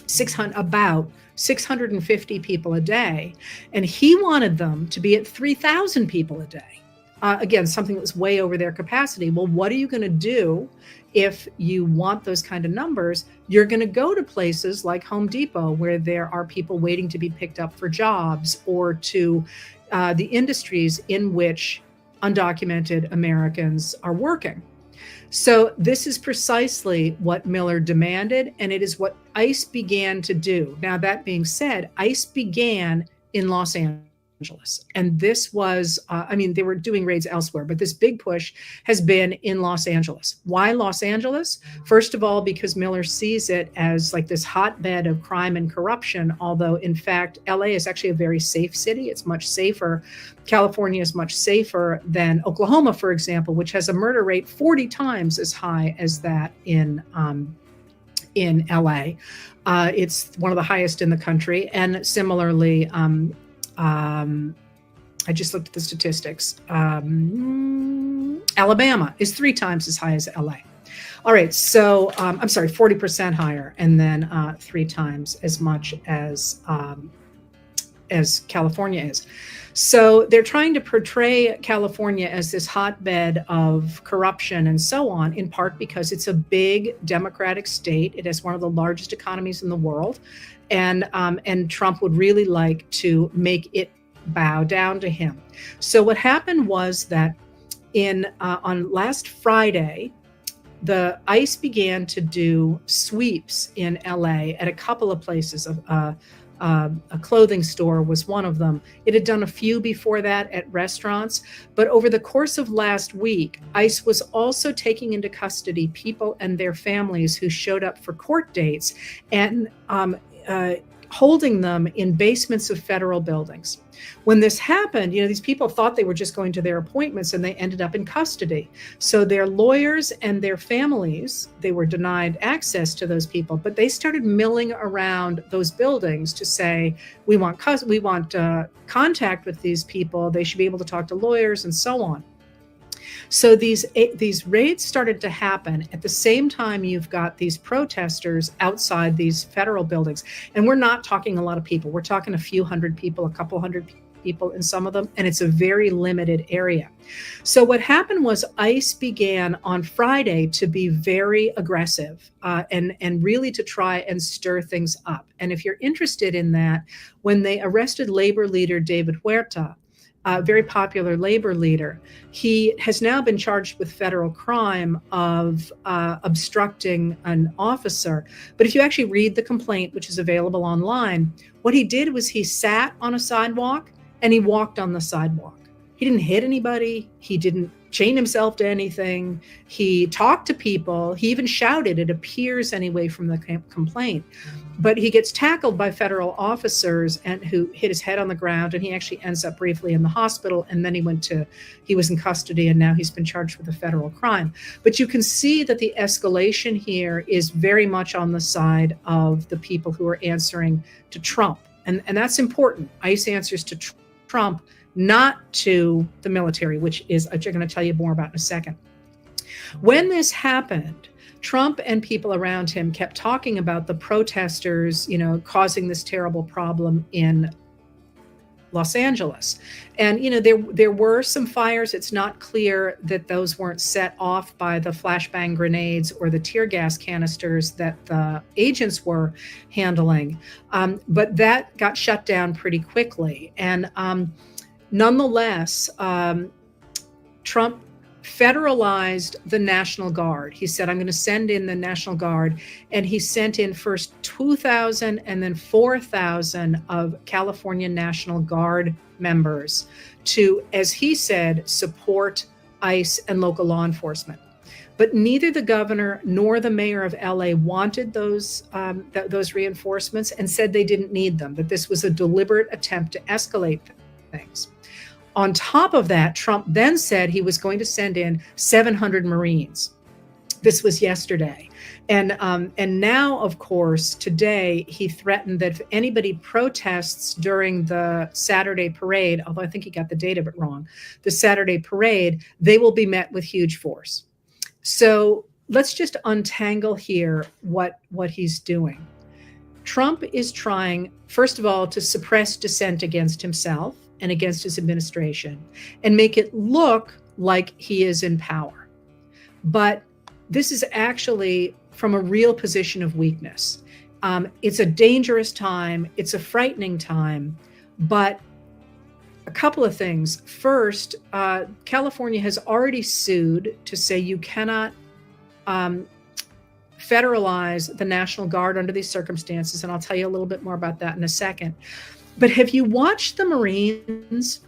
650 people a day, and he wanted them to be at 3,000 people a day. Again, something that was way over their capacity. Well, what are you going to do if you want those kind of numbers? You're going to go to places like Home Depot, where there are people waiting to be picked up for jobs, or to the industries in which undocumented Americans are working. So this is precisely what Miller demanded, and it is what ICE began to do. Now, that being said, ICE began in Los Angeles. Angeles. And this was, they were doing raids elsewhere, but this big push has been in Los Angeles. Why Los Angeles? First of all, because Miller sees it as like this hotbed of crime and corruption, although in fact, LA is actually a very safe city. It's much safer. California is much safer than Oklahoma, for example, which has a murder rate 40 times as high as that in LA. It's one of the highest in the country. And similarly, I just looked at the statistics. Alabama is 3 times as high as LA. All right, so 40% higher, and then 3 times as much as California is. So they're trying to portray California as this hotbed of corruption and so on, in part because it's a big democratic state. It has one of the largest economies in the world, and Trump would really like to make it bow down to him. So what happened was that on last Friday, the ICE began to do sweeps in LA at a couple of places. A clothing store was one of them. It had done a few before that at restaurants, but over the course of last week, ICE was also taking into custody people and their families who showed up for court dates and holding them in basements of federal buildings. When this happened, these people thought they were just going to their appointments and they ended up in custody. So their lawyers and their families, they were denied access to those people, but they started milling around those buildings to say, we want contact with these people. They should be able to talk to lawyers and so on. So these raids started to happen at the same time you've got these protesters outside these federal buildings. And we're not talking a lot of people. We're talking a few hundred people, a couple hundred people in some of them, and it's a very limited area. So what happened was ICE began on Friday to be very aggressive and really to try and stir things up. And if you're interested in that, when they arrested labor leader David Huerta, a very popular labor leader, he has now been charged with federal crime of obstructing an officer. But if you actually read the complaint, which is available online, what he did was he sat on a sidewalk and he walked on the sidewalk. He didn't hit anybody. He didn't chain himself to anything. He talked to people. He even shouted, it appears anyway from the complaint. But he gets tackled by federal officers and who hit his head on the ground, and he actually ends up briefly in the hospital. And then he was in custody, and now he's been charged with a federal crime. But you can see that the escalation here is very much on the side of the people who are answering to Trump. And that's important. ICE answers to Trump, not to the military, which is, I'm going to tell you more about in a second. When this happened, Trump and people around him kept talking about the protesters, causing this terrible problem in Los Angeles. And, there were some fires. It's not clear that those weren't set off by the flashbang grenades or the tear gas canisters that the agents were handling. But that got shut down pretty quickly. And nonetheless, Trump federalized the National Guard. He said, I'm going to send in the National Guard. And he sent in first 2,000 and then 4,000 of California National Guard members to, as he said, support ICE and local law enforcement. But neither the governor nor the mayor of LA wanted those reinforcements and said they didn't need them, that this was a deliberate attempt to escalate things. On top of that, Trump then said he was going to send in 700 Marines. This was yesterday. And now, of course, today, he threatened that if anybody protests during the Saturday parade, although I think he got the date of it wrong, the Saturday parade, they will be met with huge force. So let's just untangle here what he's doing. Trump is trying, first of all, to suppress dissent against himself and against his administration and make it look like he is in power. But this is actually from a real position of weakness. It's a dangerous time. It's a frightening time. But a couple of things. First, California has already sued to say you cannot federalize the National Guard under these circumstances. And I'll tell you a little bit more about that in a second. But have you watched the Marines?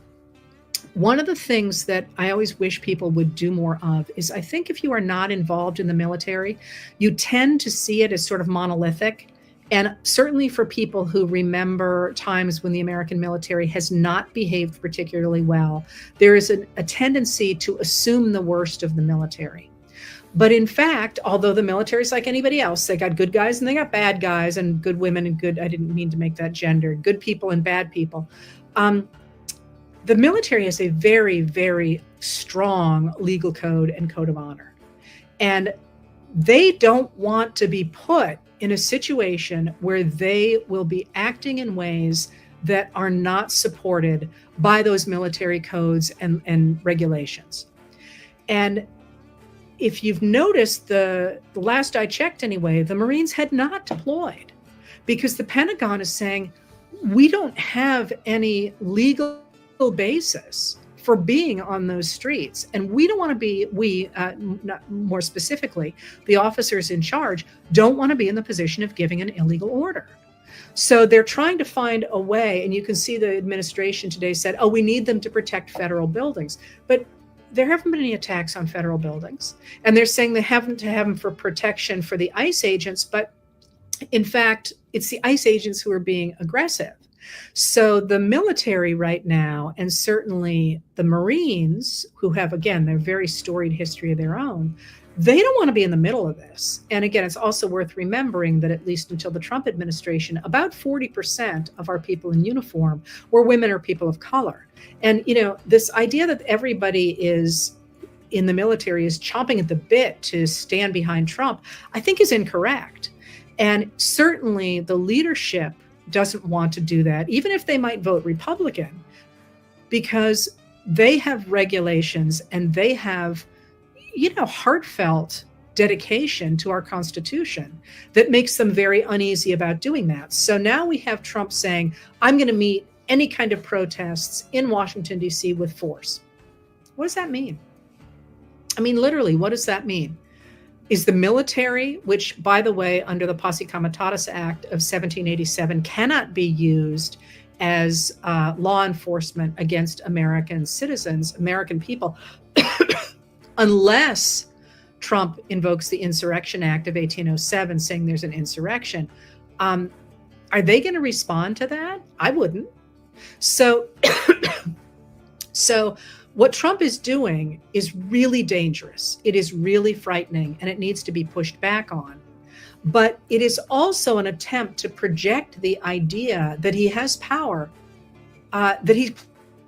One of the things that I always wish people would do more of is, I think if you are not involved in the military, you tend to see it as sort of monolithic. And certainly for people who remember times when the American military has not behaved particularly well, there is a tendency to assume the worst of the military. But in fact, although the military is like anybody else, they got good guys and they got bad guys, and good women and good, I didn't mean to make that gendered, good people and bad people. The military has a very, very strong legal code and code of honor. And they don't want to be put in a situation where they will be acting in ways that are not supported by those military codes and regulations. And if you've noticed, the last I checked anyway, the Marines had not deployed because the Pentagon is saying, we don't have any legal basis for being on those streets. And we don't want to be, not more specifically, the officers in charge don't want to be in the position of giving an illegal order. So they're trying to find a way, and you can see the administration today said, oh, we need them to protect federal buildings. But there haven't been any attacks on federal buildings. And they're saying they haven't to have them for protection for the ICE agents, but in fact, it's the ICE agents who are being aggressive. So the military right now, and certainly the Marines, who have, again, their very storied history of their own, they don't want to be in the middle of this. And again, it's also worth remembering that at least until the Trump administration, about 40% of our people in uniform were women or people of color. And, you know, this idea that everybody is in the military is chomping at the bit to stand behind Trump, I think is incorrect. And certainly the leadership doesn't want to do that, even if they might vote Republican, because they have regulations and they have, you know, heartfelt dedication to our Constitution that makes them very uneasy about doing that. So now we have Trump saying, I'm going to meet any kind of protests in Washington, D.C. with force. What does that mean? I mean, literally, what does that mean? Is the military, which, by the way, under the Posse Comitatus Act of 1787, cannot be used as law enforcement against American citizens, American people, unless Trump invokes the Insurrection Act of 1807, saying there's an insurrection. Are they going to respond to that? I wouldn't. So what Trump is doing is really dangerous. It is really frightening, and it needs to be pushed back on. But it is also an attempt to project the idea that he has power that he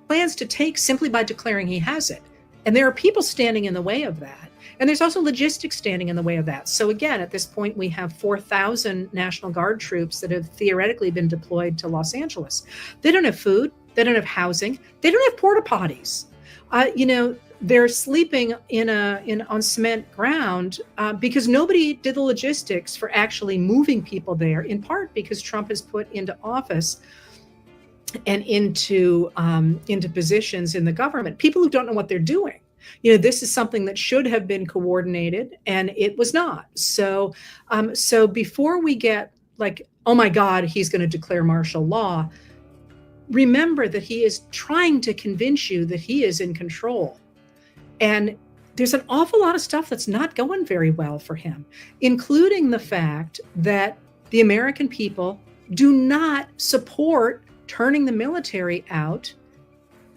plans to take simply by declaring he has it. And there are people standing in the way of that. And there's also logistics standing in the way of that. So again, at this point, we have 4,000 National Guard troops that have theoretically been deployed to Los Angeles. They don't have food. They don't have housing. They don't have porta potties. You know, they're sleeping on cement ground because nobody did the logistics for actually moving people there, in part because Trump has put into office and into positions in the government people who don't know what they're doing. You know, this is something that should have been coordinated, and it was not. So before we get like, oh my God, he's going to declare martial law, remember that he is trying to convince you that he is in control. And there's an awful lot of stuff that's not going very well for him, including the fact that the American people do not support turning the military out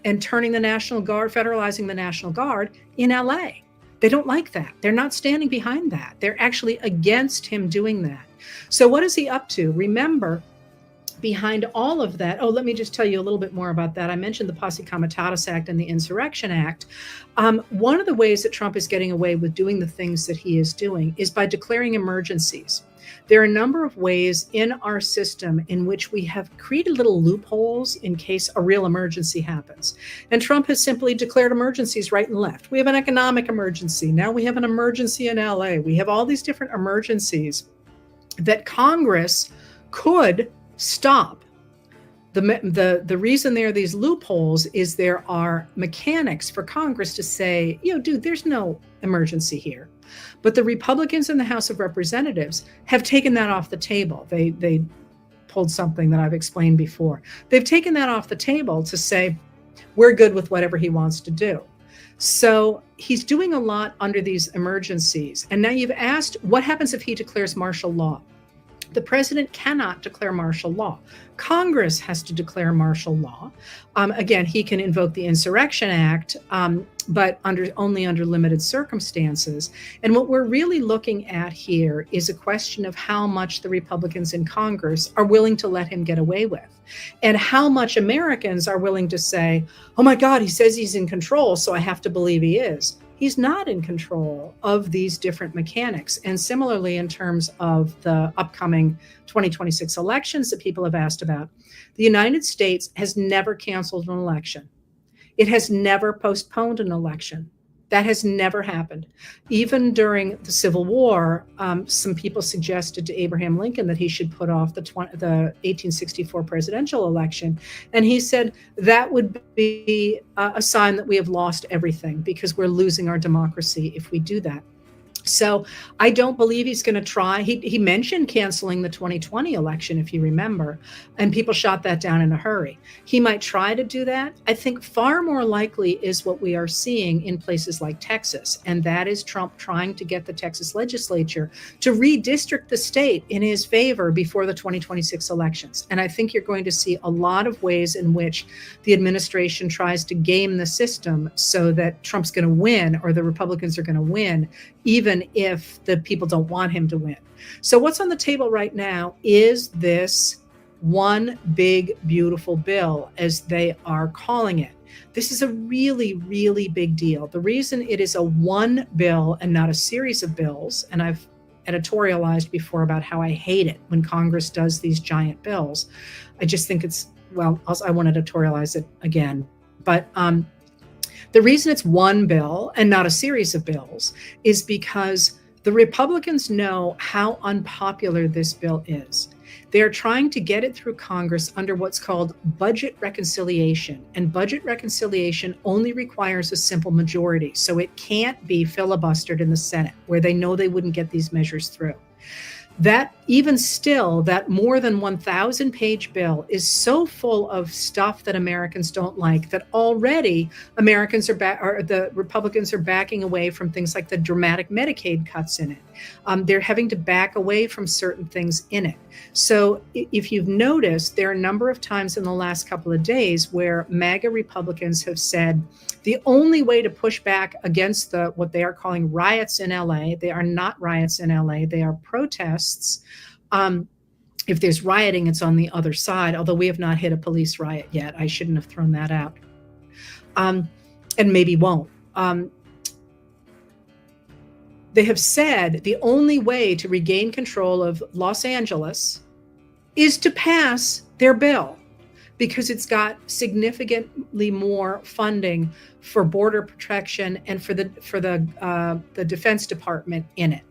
and turning the National Guard, federalizing the National Guard in LA. They don't like that. They're not standing behind that. They're actually against him doing that. So what is he up to? Remember, behind all of that, let me just tell you a little bit more about that. I mentioned the Posse Comitatus Act and the Insurrection Act. One of the ways that Trump is getting away with doing the things that he is doing is by declaring emergencies. There are a number of ways in our system in which we have created little loopholes in case a real emergency happens. And Trump has simply declared emergencies right and left. We have an economic emergency. Now we have an emergency in LA. We have all these different emergencies that Congress could stop. The reason there are these loopholes is there are mechanics for Congress to say, dude, there's no emergency here. But the Republicans in the House of Representatives have taken that off the table. They pulled something that I've explained before. They've taken that off the table to say, we're good with whatever he wants to do. So he's doing a lot under these emergencies. And now you've asked, what happens if he declares martial law? The president cannot declare martial law. Congress has to declare martial law. Again, he can invoke the Insurrection Act, but only under limited circumstances. And what we're really looking at here is a question of how much the Republicans in Congress are willing to let him get away with, and how much Americans are willing to say, oh my God, he says he's in control, so I have to believe he is. He's not in control of these different mechanics. And similarly, in terms of the upcoming 2026 elections that people have asked about, the United States has never canceled an election. It has never postponed an election. That has never happened. Even during the Civil War, some people suggested to Abraham Lincoln that he should put off the 1864 presidential election. And he said that would be a sign that we have lost everything, because we're losing our democracy if we do that. So I don't believe he's going to try. He mentioned canceling the 2020 election, if you remember, and people shot that down in a hurry. He might try to do that. I think far more likely is what we are seeing in places like Texas, and that is Trump trying to get the Texas legislature to redistrict the state in his favor before the 2026 elections. And I think you're going to see a lot of ways in which the administration tries to game the system so that Trump's going to win, or the Republicans are going to win, even if the people don't want him to win. So what's on the table right now is this one big, beautiful bill, as they are calling it. This is a really, really big deal. The reason it is a one bill and not a series of bills, and I've editorialized before about how I hate it when Congress does these giant bills. I just think it's, well, I won't editorialize it again. But the reason it's one bill and not a series of bills is because the Republicans know how unpopular this bill is. They are trying to get it through Congress under what's called budget reconciliation. And budget reconciliation only requires a simple majority. So it can't be filibustered in the Senate, where they know they wouldn't get these measures through. That even still, that more than 1,000-page bill is so full of stuff that Americans don't like that already Americans the Republicans are backing away from things like the dramatic Medicaid cuts in it. They're having to back away from certain things in it. So if you've noticed, there are a number of times in the last couple of days where MAGA Republicans have said the only way to push back against what they are calling riots in LA, they are not riots in LA, they are protests. If there's rioting, it's on the other side, although we have not hit a police riot yet. I shouldn't have thrown that out. And maybe won't. They have said the only way to regain control of Los Angeles is to pass their bill, because it's got significantly more funding for border protection and for the Defense Department in it.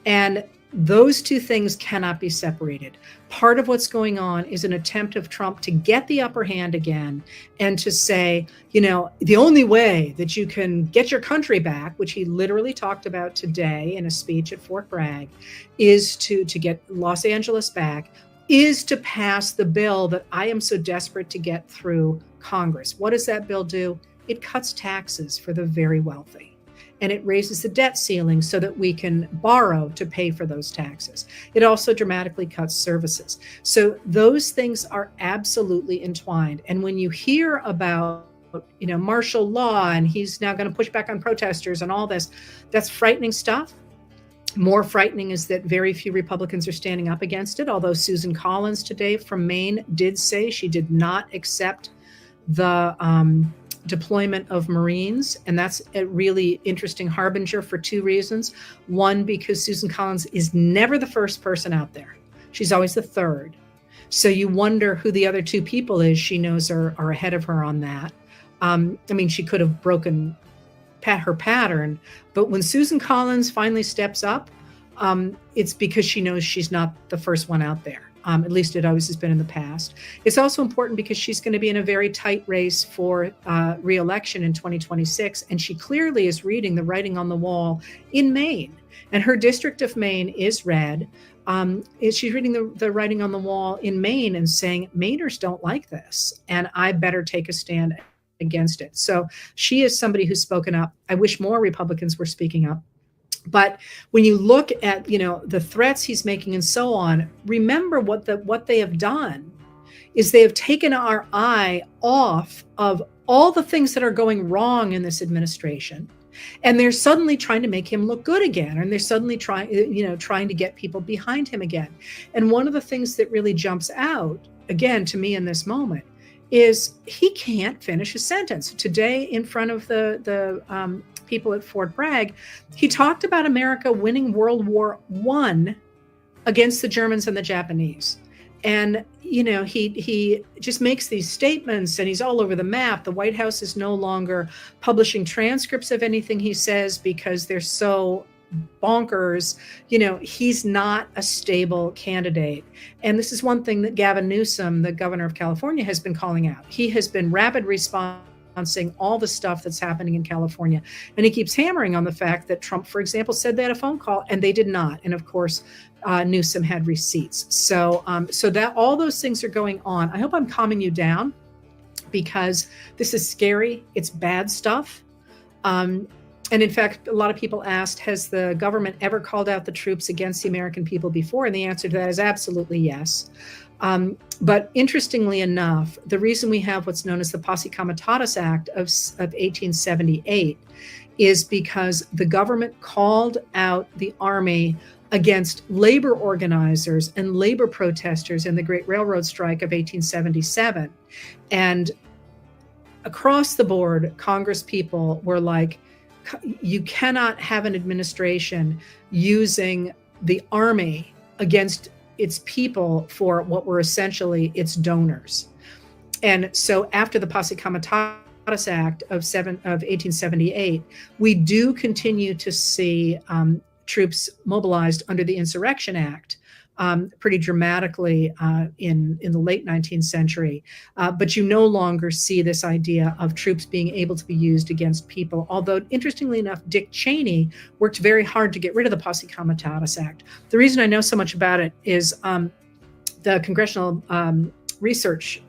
And those two things cannot be separated. Part of what's going on is an attempt of Trump to get the upper hand again and to say, you know, the only way that you can get your country back, which he literally talked about today in a speech at Fort Bragg, is to get Los Angeles back, is to pass the bill that I am so desperate to get through Congress. What does that bill do? It cuts taxes for the very wealthy. And it raises the debt ceiling so that we can borrow to pay for those taxes. It also dramatically cuts services. So those things are absolutely entwined. And when you hear about, you know, martial law and he's now going to push back on protesters and all this, that's frightening stuff. More frightening is that very few Republicans are standing up against it, although Susan Collins today from Maine did say she did not accept the deployment of Marines. And that's a really interesting harbinger for two reasons. One, because Susan Collins is never the first person out there. She's always the third. So you wonder who the other two people is she knows are ahead of her on that. I mean, she could have broken her pattern, but when Susan Collins finally steps up, it's because she knows she's not the first one out there. At least it always has been in the past. It's also important because she's going to be in a very tight race for re-election in 2026, and she clearly is reading the writing on the wall in Maine. And her district of Maine is red. She's reading the writing on the wall in Maine and saying, Mainers don't like this, and I better take a stand against it. So she is somebody who's spoken up. I wish more Republicans were speaking up. But when you look at, the threats he's making and so on, remember what they have done is they have taken our eye off of all the things that are going wrong in this administration. And they're suddenly trying to make him look good again. And they're suddenly trying to get people behind him again. And one of the things that really jumps out, again, to me in this moment, is he can't finish a sentence. Today, in front of the people at Fort Bragg, he talked about America winning World War I against the Germans and the Japanese. And, he just makes these statements and he's all over the map. The White House is no longer publishing transcripts of anything he says because they're so bonkers. He's not a stable candidate. And this is one thing that Gavin Newsom, the governor of California, has been calling out. He has been rapid responding all the stuff that's happening in California. And he keeps hammering on the fact that Trump, for example, said they had a phone call and they did not. And of course, Newsom had receipts. So that all those things are going on. I hope I'm calming you down because this is scary. It's bad stuff. And in fact, a lot of people asked, has the government ever called out the troops against the American people before? And the answer to that is absolutely yes. But interestingly enough, the reason we have what's known as the Posse Comitatus Act of 1878 is because the government called out the army against labor organizers and labor protesters in the Great Railroad Strike of 1877. And across the board, Congress people were like, you cannot have an administration using the army against its people for what were essentially its donors. And so after the Posse Comitatus Act of 1878, we do continue to see troops mobilized under the Insurrection Act pretty dramatically in the late 19th century. But you no longer see this idea of troops being able to be used against people. Although, interestingly enough, Dick Cheney worked very hard to get rid of the Posse Comitatus Act. The reason I know so much about it is the Congressional Research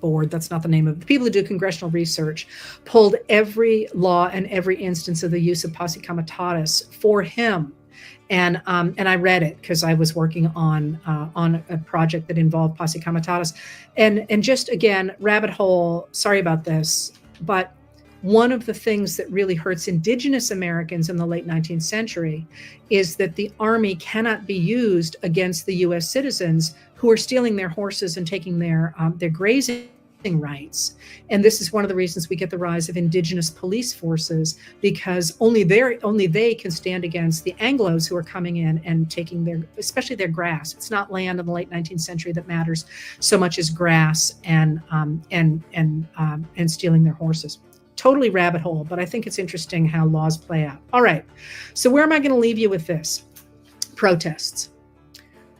Board, that's not the name of it, the people who do congressional research, pulled every law and every instance of the use of Posse Comitatus for him. And I read it because I was working on a project that involved Posse Comitatus. And just again, rabbit hole, sorry about this, but one of the things that really hurts Indigenous Americans in the late 19th century is that the army cannot be used against the U.S. citizens who are stealing their horses and taking their grazing rights. And this is one of the reasons we get the rise of Indigenous police forces, because only they can stand against the Anglos who are coming in and taking especially their grass. It's not land in the late 19th century that matters so much as grass and stealing their horses. Totally rabbit hole, but I think it's interesting how laws play out. All right, so where am I going to leave you with this? Protests.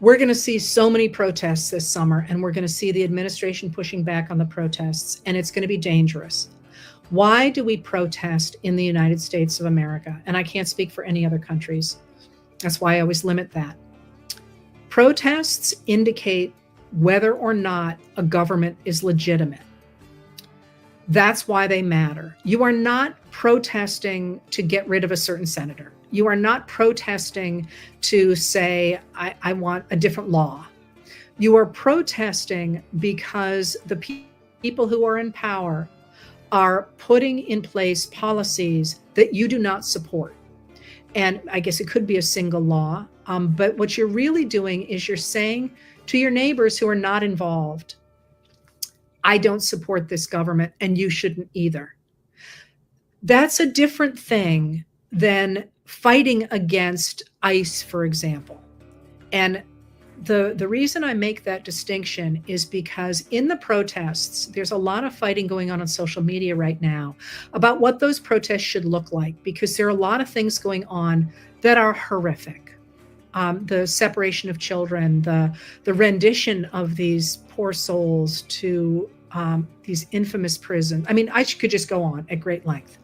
We're going to see so many protests this summer, and we're going to see the administration pushing back on the protests, and it's going to be dangerous. Why do we protest in the United States of America? And I can't speak for any other countries. That's why I always limit that. Protests indicate whether or not a government is legitimate. That's why they matter. You are not protesting to get rid of a certain senator. You are not protesting to say, I want a different law. You are protesting because the people who are in power are putting in place policies that you do not support. And I guess it could be a single law, but what you're really doing is you're saying to your neighbors who are not involved, I don't support this government and you shouldn't either. That's a different thing than fighting against ICE, for example. And the reason I make that distinction is because in the protests, there's a lot of fighting going on social media right now about what those protests should look like, because there are a lot of things going on that are horrific. the separation of children, the rendition of these poor souls to these infamous prisons. I mean, I could just go on at great length.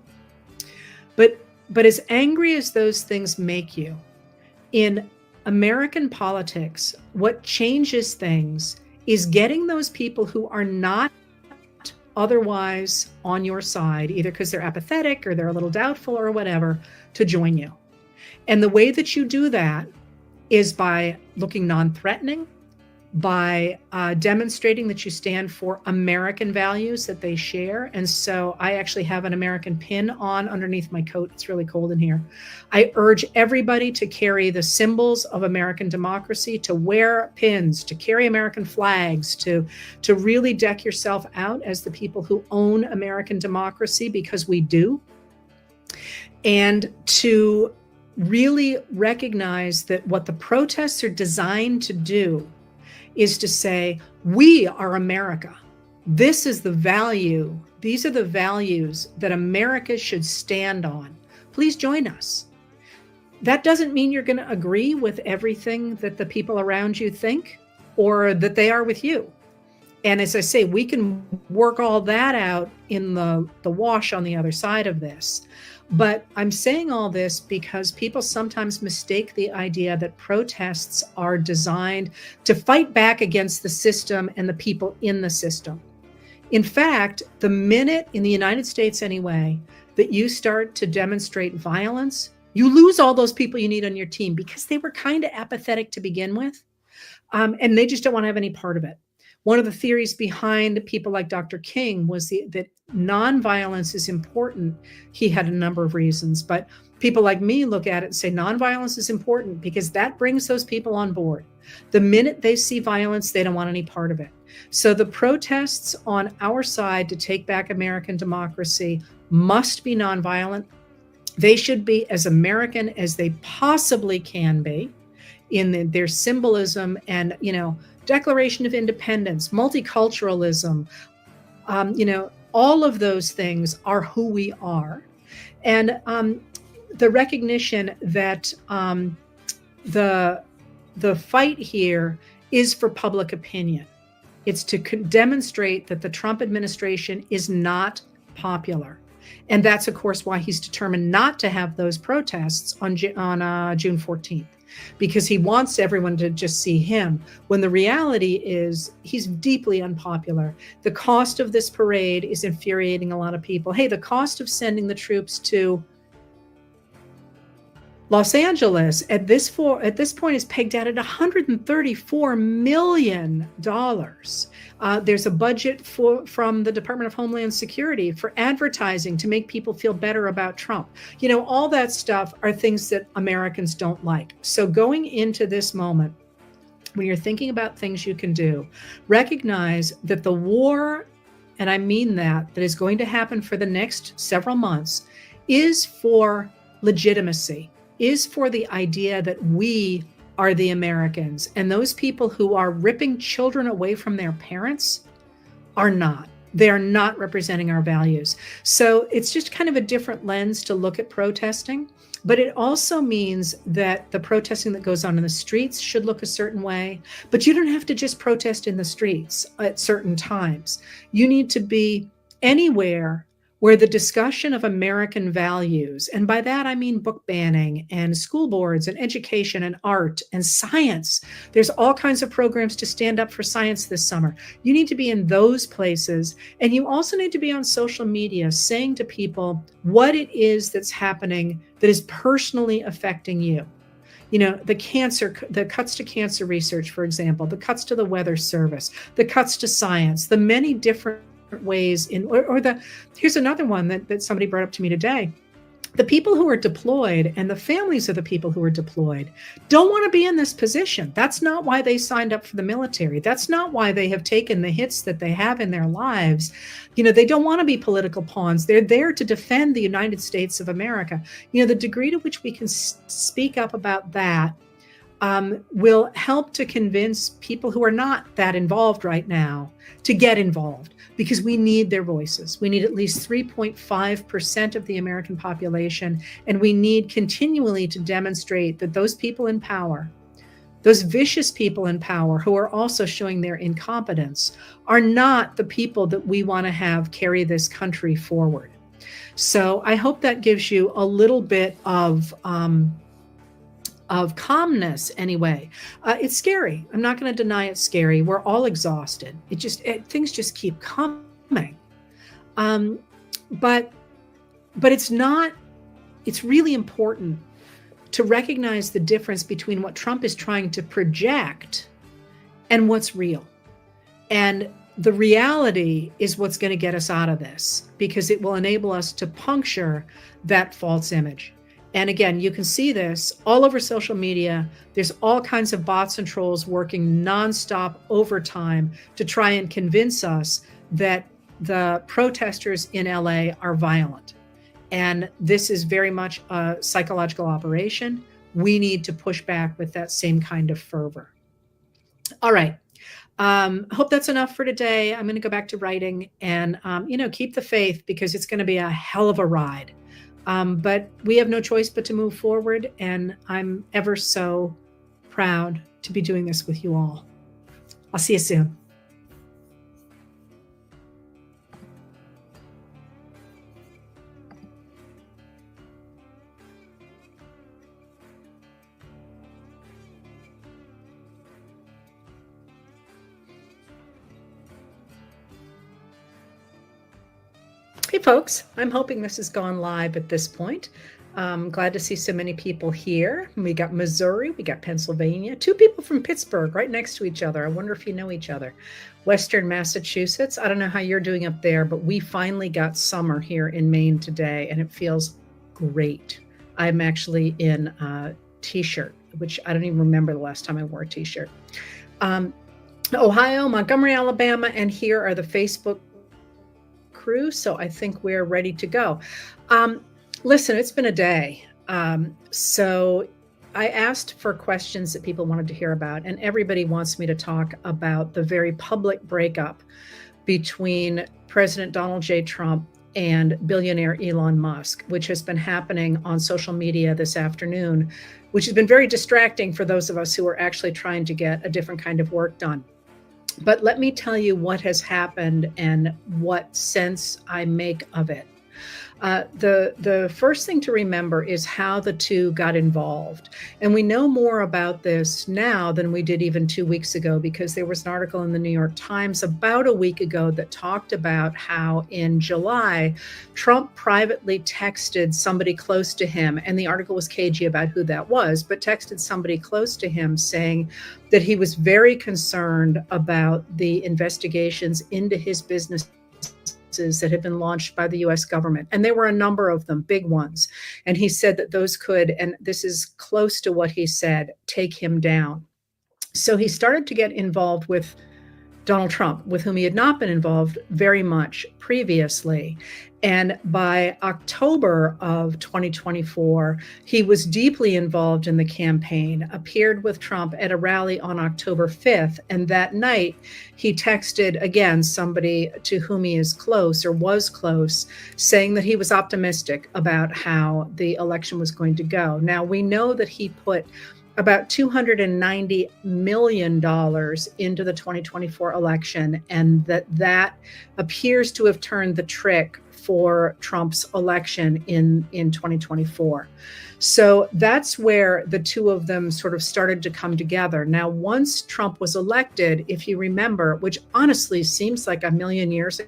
But as angry as those things make you, in American politics, what changes things is getting those people who are not otherwise on your side, either because they're apathetic or they're a little doubtful or whatever, to join you. And the way that you do that is by looking non-threatening, by demonstrating that you stand for American values that they share. And so I actually have an American pin on underneath my coat. It's really cold in here. I urge everybody to carry the symbols of American democracy, to wear pins, to carry American flags, to really deck yourself out as the people who own American democracy, because we do. And to really recognize that what the protests are designed to do is to say, we are America. This is the value. These are the values that America should stand on. Please join us. That doesn't mean you're going to agree with everything that the people around you think or that they are with you. And as I say, we can work all that out in the wash on the other side of this. But I'm saying all this because people sometimes mistake the idea that protests are designed to fight back against the system and the people in the system. In fact, the minute, in the United States anyway, that you start to demonstrate violence, you lose all those people you need on your team because they were kind of apathetic to begin with, and they just don't want to have any part of it. One of the theories behind people like Dr. King was that nonviolence is important. He had a number of reasons, but people like me look at it and say nonviolence is important because that brings those people on board. The minute they see violence, they don't want any part of it. So the protests on our side to take back American democracy must be nonviolent. They should be as American as they possibly can be in their symbolism and, Declaration of Independence, multiculturalism, all of those things are who we are. And the recognition that the fight here is for public opinion. It's to demonstrate that the Trump administration is not popular. And that's, of course, why he's determined not to have those protests on June 14th. Because he wants everyone to just see him, when the reality is he's deeply unpopular. The cost of this parade is infuriating a lot of people. Hey, the cost of sending the troops to Los Angeles at this point is pegged out at $134 million. There's a budget from the Department of Homeland Security for advertising to make people feel better about Trump. All that stuff are things that Americans don't like. So going into this moment, when you're thinking about things you can do, recognize that the war, and I mean that is going to happen for the next several months, is for legitimacy, is for the idea that we are the Americans, and those people who are ripping children away from their parents are not. They are not representing our values. So it's just kind of a different lens to look at protesting, but it also means that the protesting that goes on in the streets should look a certain way, but you don't have to just protest in the streets at certain times. You need to be anywhere where the discussion of American values, and by that I mean book banning and school boards and education and art and science. There's all kinds of programs to stand up for science this summer. You need to be in those places. And you also need to be on social media saying to people what it is that's happening that is personally affecting you. The cuts to cancer research, for example, the cuts to the Weather Service, the cuts to science, the many different ways here's another one that somebody brought up to me today. The people who are deployed and the families of the people who are deployed don't want to be in this position. That's not why they signed up for the military. That's not why they have taken the hits that they have in their lives. They don't want to be political pawns. They're there to defend the United States of America. The degree to which we can speak up about that will help to convince people who are not that involved right now to get involved, because we need their voices. We need at least 3.5% of the American population, and we need continually to demonstrate that those people in power Those vicious people in power who are also showing their incompetence are not the people that we want to have carry this country forward. So I hope that gives you a little bit of calmness anyway. It's scary. I'm not going to deny it's scary. We're all exhausted. Things just keep coming. But it's really important to recognize the difference between what Trump is trying to project and what's real. And the reality is what's going to get us out of this, because it will enable us to puncture that false image. And again, you can see this all over social media. There's all kinds of bots and trolls working nonstop overtime to try and convince us that the protesters in LA are violent. And this is very much a psychological operation. We need to push back with that same kind of fervor. All right. Hope that's enough for today. I'm going to go back to writing and, keep the faith, because it's going to be a hell of a ride. But we have no choice but to move forward. And I'm ever so proud to be doing this with you all. I'll see you soon. Hey folks, I'm hoping this has gone live at this point. Glad to see so many people here. We got Missouri, we got Pennsylvania, 2 people from Pittsburgh right next to each other. I wonder if you know each other. Western Massachusetts, I don't know how you're doing up there, but we finally got summer here in Maine today, and it feels great. I'm actually in a t-shirt, which I don't even remember the last time I wore a t-shirt. Ohio, Montgomery, Alabama, and here are the Facebook crew, so I think we're ready to go. Listen, it's been a day. So I asked for questions that people wanted to hear about, and everybody wants me to talk about the very public breakup between President Donald J. Trump and billionaire Elon Musk, which has been happening on social media this afternoon, which has been very distracting for those of us who are actually trying to get a different kind of work done. But let me tell you what has happened and what sense I make of it. The first thing to remember is how the two got involved. And we know more about this now than we did even 2 weeks ago, because there was an article in the New York Times about a week ago that talked about how in July, Trump privately texted somebody close to him. And the article was cagey about who that was, but texted somebody close to him saying that he was very concerned about the investigations into his business that had been launched by the US government. And there were a number of them, big ones. And he said that those could, and this is close to what he said, take him down. So he started to get involved with Donald Trump, with whom he had not been involved very much previously. And by October of 2024, he was deeply involved in the campaign, appeared with Trump at a rally on October 5th. And that night, he texted, again, somebody to whom he is close or was close, saying that he was optimistic about how the election was going to go. Now, we know that he put about $290 million into the 2024 election, and that appears to have turned the trick for Trump's election in 2024. So that's where the two of them sort of started to come together. Now, once Trump was elected, if you remember, which honestly seems like a million years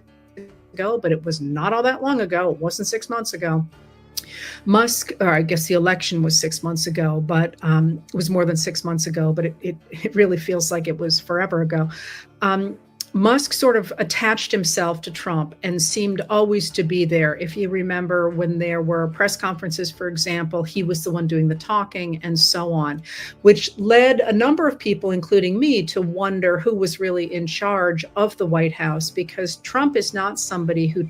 ago, but it was not all that long ago. It wasn't 6 months ago. Musk, or I guess the election was 6 months ago, but it was more than 6 months ago, but it really feels like it was forever ago. Musk sort of attached himself to Trump and seemed always to be there. If you remember, when there were press conferences, for example, he was the one doing the talking and so on, which led a number of people, including me, to wonder who was really in charge of the White House, because Trump is not somebody who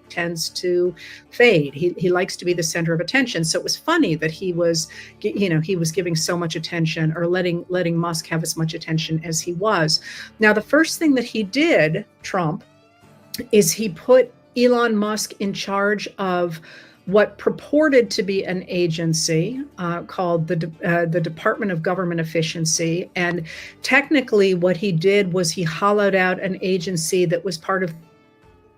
tends to fade. He likes to be the center of attention. So it was funny that he was giving so much attention, or letting Musk have as much attention as he was. Now, the first thing that he did, Trump, is he put Elon Musk in charge of what purported to be an agency called the Department of Government Efficiency. And technically what he did was he hollowed out an agency that was part of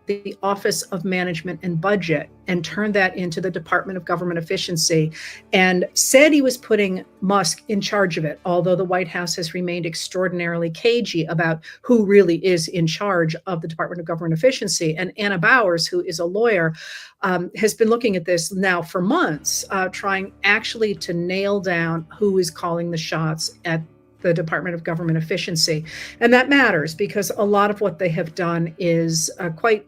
the Office of Management and Budget and turned that into the Department of Government Efficiency, and said he was putting Musk in charge of it, although the White House has remained extraordinarily cagey about who really is in charge of the Department of Government Efficiency. And Anna Bowers, who is a lawyer, has been looking at this now for months, trying actually to nail down who is calling the shots at the Department of Government Efficiency. And that matters because a lot of what they have done is quite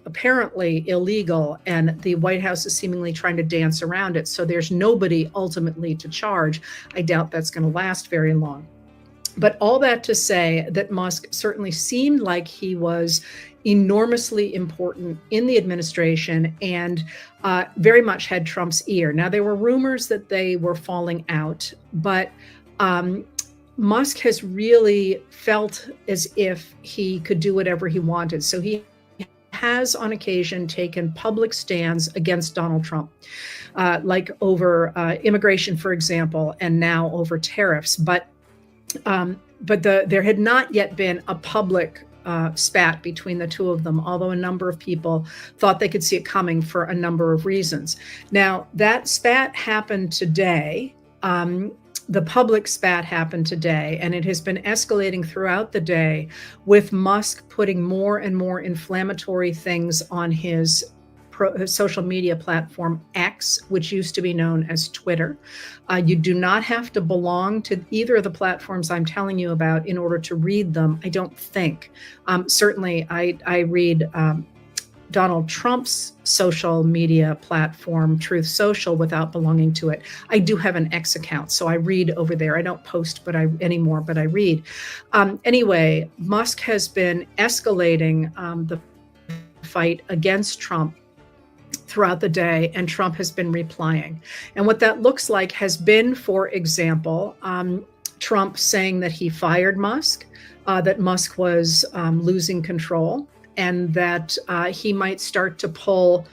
apparently illegal, and the White House is seemingly trying to dance around it. So there's nobody ultimately to charge. I doubt that's going to last very long. But all that to say that Musk certainly seemed like he was enormously important in the administration and very much had Trump's ear. Now, there were rumors that they were falling out, but Musk has really felt as if he could do whatever he wanted. So he has on occasion taken public stands against Donald Trump, like over immigration, for example, and now over tariffs. But there had not yet been a public spat between the two of them, although a number of people thought they could see it coming for a number of reasons. Now, that spat happened today. The public spat happened today, and it has been escalating throughout the day, with Musk putting more and more inflammatory things on his social media platform X, which used to be known as Twitter. You do not have to belong to either of the platforms I'm telling you about in order to read them, I don't think. Certainly, I read Donald Trump's social media platform, Truth Social, without belonging to it. I do have an X account, so I read over there. I don't post anymore, but I read. Anyway, Musk has been escalating the fight against Trump throughout the day, and Trump has been replying. And what that looks like has been, for example, Trump saying that he fired Musk, that Musk was losing control, and that he might start to pull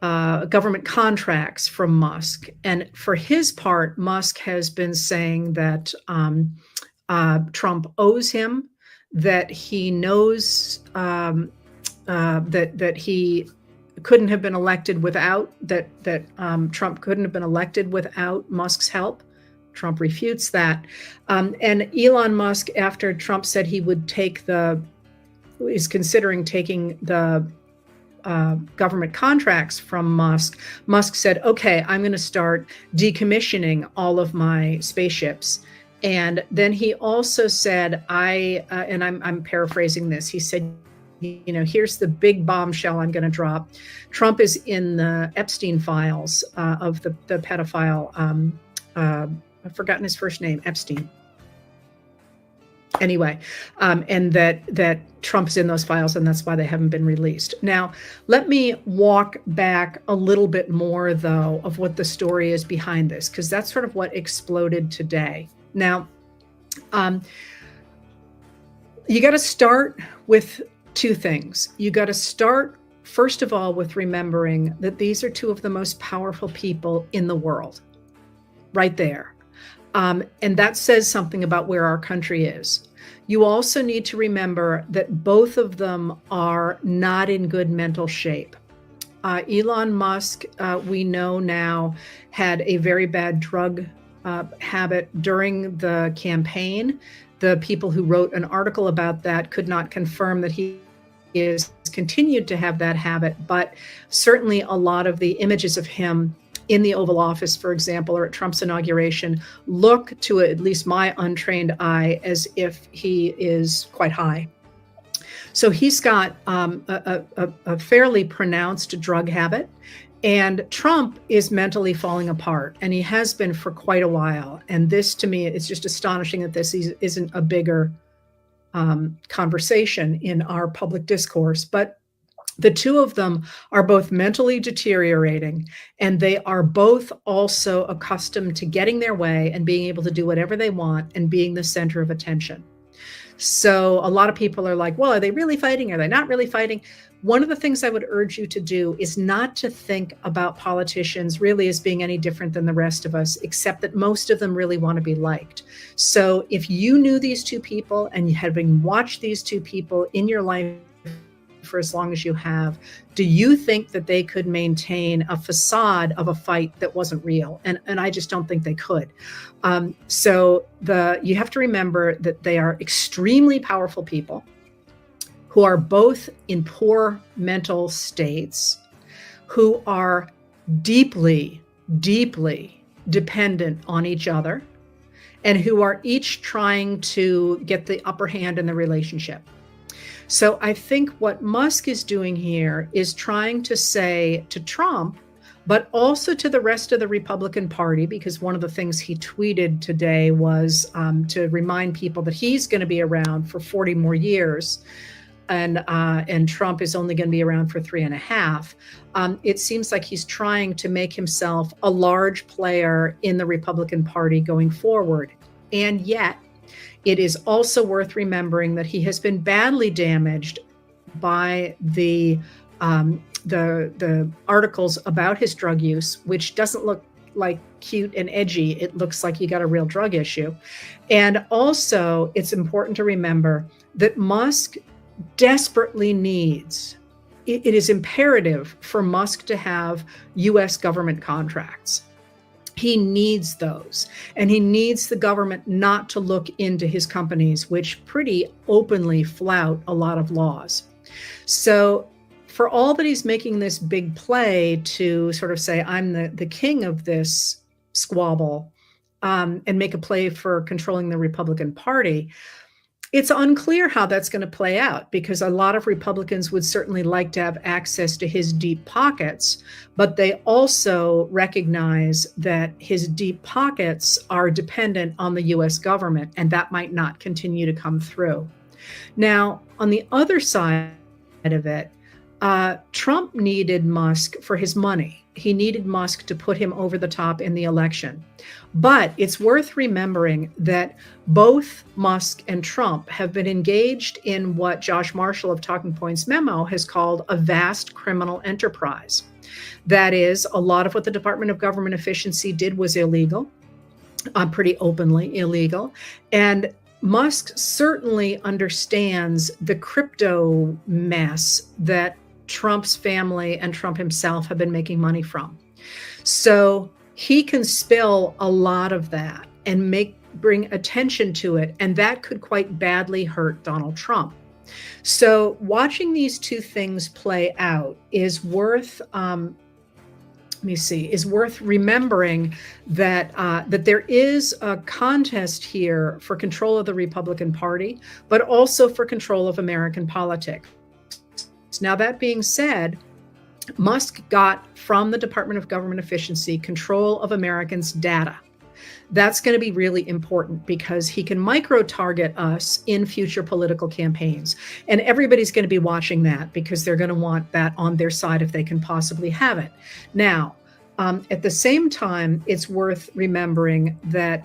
government contracts from Musk. And for his part, Musk has been saying that Trump owes him, that he knows that he couldn't have been elected without, Trump couldn't have been elected without Musk's help. Trump refutes that. And Elon Musk, after Trump said he would is considering taking the government contracts from Musk, Musk said, okay, I'm going to start decommissioning all of my spaceships. And then he also said, and I'm paraphrasing this, he said, here's the big bombshell I'm going to drop. Trump is in the Epstein files of the pedophile, I've forgotten his first name, Epstein. Anyway, and that Trump's in those files, and that's why they haven't been released. Now, let me walk back a little bit more, though, of what the story is behind this, because that's sort of what exploded today. Now, you got to start with two things. You got to start, first of all, with remembering that these are two of the most powerful people in the world, right there. And that says something about where our country is. You also need to remember that both of them are not in good mental shape. Elon Musk, we know now, had a very bad drug habit during the campaign. The people who wrote an article about that could not confirm that he is continued to have that habit, but certainly a lot of the images of him in the Oval Office, for example, or at Trump's inauguration, look to at least my untrained eye as if he is quite high. So he's got a fairly pronounced drug habit, and Trump is mentally falling apart, and he has been for quite a while. And this, to me, is just astonishing that this isn't a bigger conversation in our public discourse. But the two of them are both mentally deteriorating, and they are both also accustomed to getting their way and being able to do whatever they want and being the center of attention. So a lot of people are like, well, are they really fighting? Are they not really fighting? one of the things I would urge you to do is not to think about politicians really as being any different than the rest of us, except that most of them really want to be liked. So if you knew these two people and you had been watched these two people in your life for as long as you have, do you think that they could maintain a facade of a fight that wasn't real? And I just don't think they could. So you have to remember that they are extremely powerful people who are both in poor mental states, who are deeply, deeply dependent on each other, and who are each trying to get the upper hand in the relationship. So I think what Musk is doing here is trying to say to Trump, but also to the rest of the Republican Party, because one of the things he tweeted today was to remind people that he's going to be around for 40 more years. And Trump is only going to be around for 3.5. It seems like he's trying to make himself a large player in the Republican Party going forward. And yet, it is also worth remembering that he has been badly damaged by the articles about his drug use, which doesn't look like cute and edgy. It looks like you got a real drug issue. And also, it's important to remember that Musk desperately needs, it is imperative for Musk to have US government contracts. He needs those, and he needs the government not to look into his companies, which pretty openly flout a lot of laws. So for all that he's making this big play to sort of say, I'm the king of this squabble, and make a play for controlling the Republican Party, it's unclear how that's going to play out, because a lot of Republicans would certainly like to have access to his deep pockets, but they also recognize that his deep pockets are dependent on the US government, and that might not continue to come through. Now, on the other side of it, Trump needed Musk for his money. He needed Musk to put him over the top in the election. But it's worth remembering that both Musk and Trump have been engaged in what Josh Marshall of Talking Points memo has called a vast criminal enterprise. That is, a lot of what the Department of Government Efficiency did was illegal, pretty openly illegal. And Musk certainly understands the crypto mess that Trump's family and Trump himself have been making money from. So he can spill a lot of that and bring attention to it, and that could quite badly hurt Donald Trump. So watching these two things play out is worth remembering that that there is a contest here for control of the Republican Party, but also for control of American politics. Now, that being said, Musk got from the Department of Government Efficiency control of Americans' data. That's going to be really important because he can micro-target us in future political campaigns. And everybody's going to be watching that because they're going to want that on their side if they can possibly have it. Now, at the same time, it's worth remembering that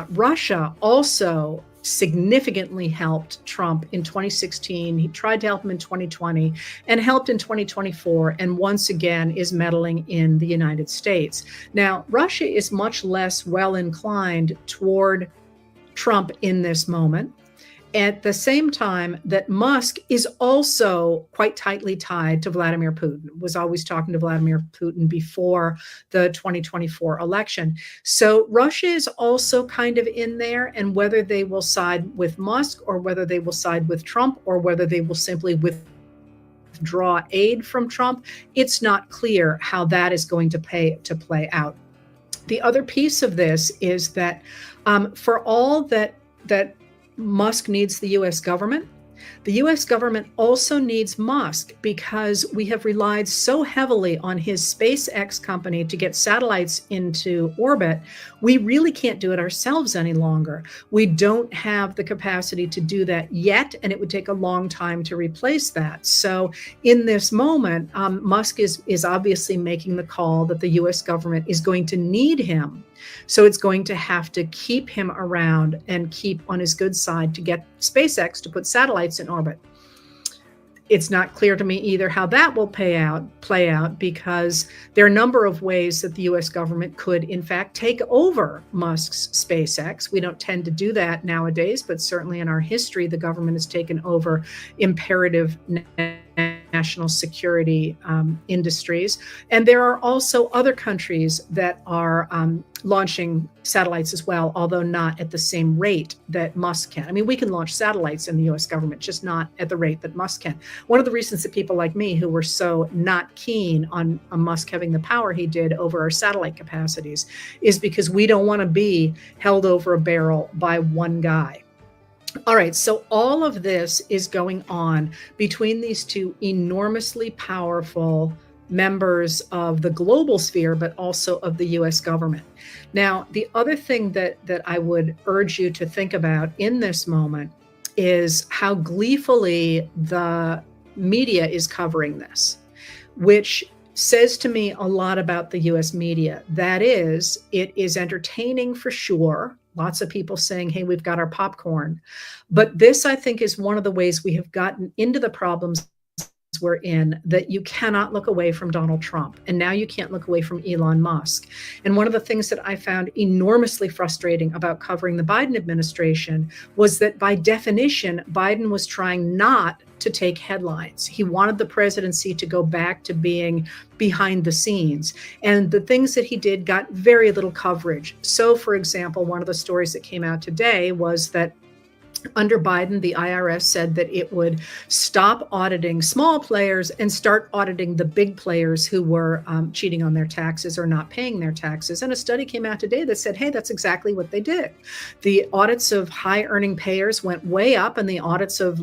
Russia also significantly helped Trump in 2016. He tried to help him in 2020 and helped in 2024, and once again is meddling in the United States. Now, Russia is much less well inclined toward Trump in this moment. At the same time that Musk is also quite tightly tied to Vladimir Putin, was always talking to Vladimir Putin before the 2024 election. So Russia is also kind of in there, and whether they will side with Musk or whether they will side with Trump or whether they will simply withdraw aid from Trump, it's not clear how that is going to play out. The other piece of this is that for all that Musk needs the U.S. government, the U.S. government also needs Musk because we have relied so heavily on his SpaceX company to get satellites into orbit. We really can't do it ourselves any longer. We don't have the capacity to do that yet, and it would take a long time to replace that. So in this moment, Musk is obviously making the call that the U.S. government is going to need him. So it's going to have to keep him around and keep on his good side to get SpaceX to put satellites in orbit. It's not clear to me either how that will play out, because there are a number of ways that the U.S. government could, in fact, take over Musk's SpaceX. We don't tend to do that nowadays, but certainly in our history, the government has taken over imperative national security industries. And there are also other countries that are launching satellites as well, although not at the same rate that Musk can. I mean, we can launch satellites in the US government, just not at the rate that Musk can. One of the reasons that people like me, who were so not keen on Musk having the power he did over our satellite capacities, is because we don't want to be held over a barrel by one guy. All right, so all of this is going on between these two enormously powerful members of the global sphere, but also of the US government. Now, the other thing that I would urge you to think about in this moment is how gleefully the media is covering this, which says to me a lot about the US media. That is, it is entertaining for sure. Lots of people saying, hey, we've got our popcorn. But this, I think, is one of the ways we have gotten into the problems we're in, that you cannot look away from Donald Trump. And now you can't look away from Elon Musk. And one of the things that I found enormously frustrating about covering the Biden administration was that by definition, Biden was trying not to take headlines. He wanted the presidency to go back to being behind the scenes. And the things that he did got very little coverage. So, for example, one of the stories that came out today was that under Biden, the IRS said that it would stop auditing small players and start auditing the big players who were cheating on their taxes or not paying their taxes. And a study came out today that said, hey, that's exactly what they did. The audits of high earning payers went way up, and the audits of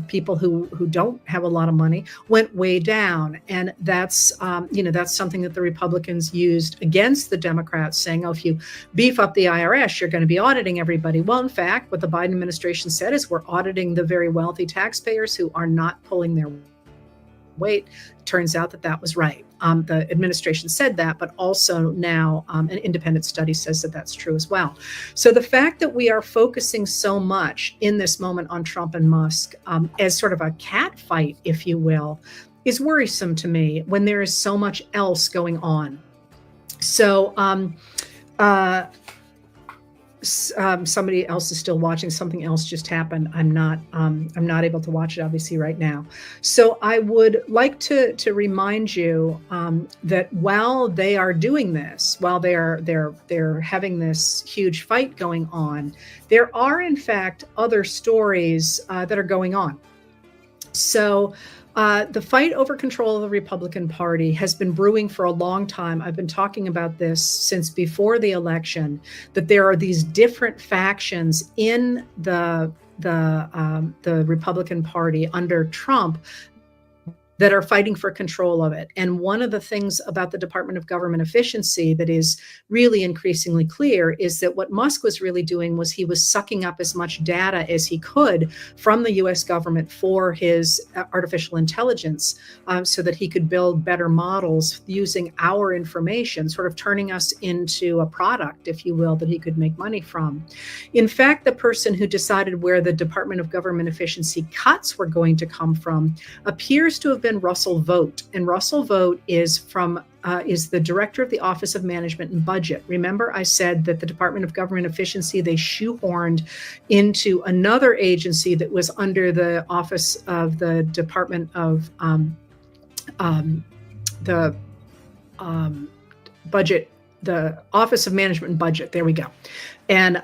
people who don't have a lot of money went way down. And that's, that's something that the Republicans used against the Democrats, saying, oh, if you beef up the IRS, you're going to be auditing everybody. Well, in fact, what the Biden administration said is we're auditing the very wealthy taxpayers who are not pulling their weight. Turns out that was right. The administration said that, but also now an independent study says that that's true as well. So the fact that we are focusing so much in this moment on Trump and Musk as sort of a cat fight, if you will, is worrisome to me when there is so much else going on. So somebody else is still watching. Something else just happened. I'm not able to watch it obviously right now. So I would like to remind you that while they are doing this, while they're having this huge fight going on, there are in fact other stories that are going on. So the fight over control of the Republican Party has been brewing for a long time. I've been talking about this since before the election, that there are these different factions in the Republican Party under Trump that are fighting for control of it. And one of the things about the Department of Government Efficiency that is really increasingly clear is that what Musk was really doing was he was sucking up as much data as he could from the US government for his artificial intelligence so that he could build better models using our information, sort of turning us into a product, if you will, that he could make money from. In fact, the person who decided where the Department of Government Efficiency cuts were going to come from appears to have been Russell Vogt. And Russell Vogt is the director of the Office of Management and Budget. Remember, I said that the Department of Government Efficiency, they shoehorned into another agency that was under the Office of the Department of Budget, the Office of Management and Budget. There we go. And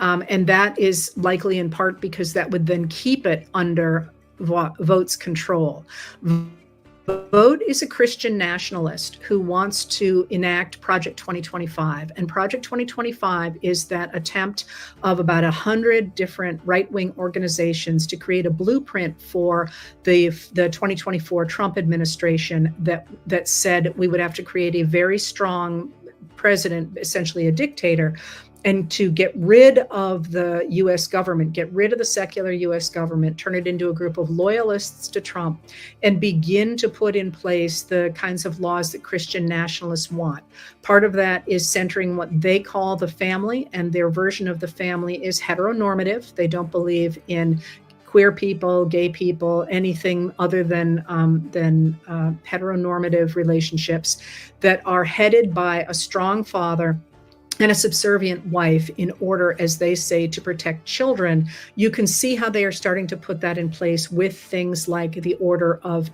that is likely in part because that would then keep it under Vogt's control. Vogt is a Christian nationalist who wants to enact Project 2025. And Project 2025 is that attempt of about 100 different right-wing organizations to create a blueprint for the 2024 Trump administration that said we would have to create a very strong president, essentially a dictator, and to get rid of the U.S. government, get rid of the secular U.S. government, turn it into a group of loyalists to Trump, and begin to put in place the kinds of laws that Christian nationalists want. Part of that is centering what they call the family, and their version of the family is heteronormative. They don't believe in queer people, gay people, anything other than heteronormative relationships that are headed by a strong father and a subservient wife in order, as they say, to protect children. You can see how they are starting to put that in place with things like the Order of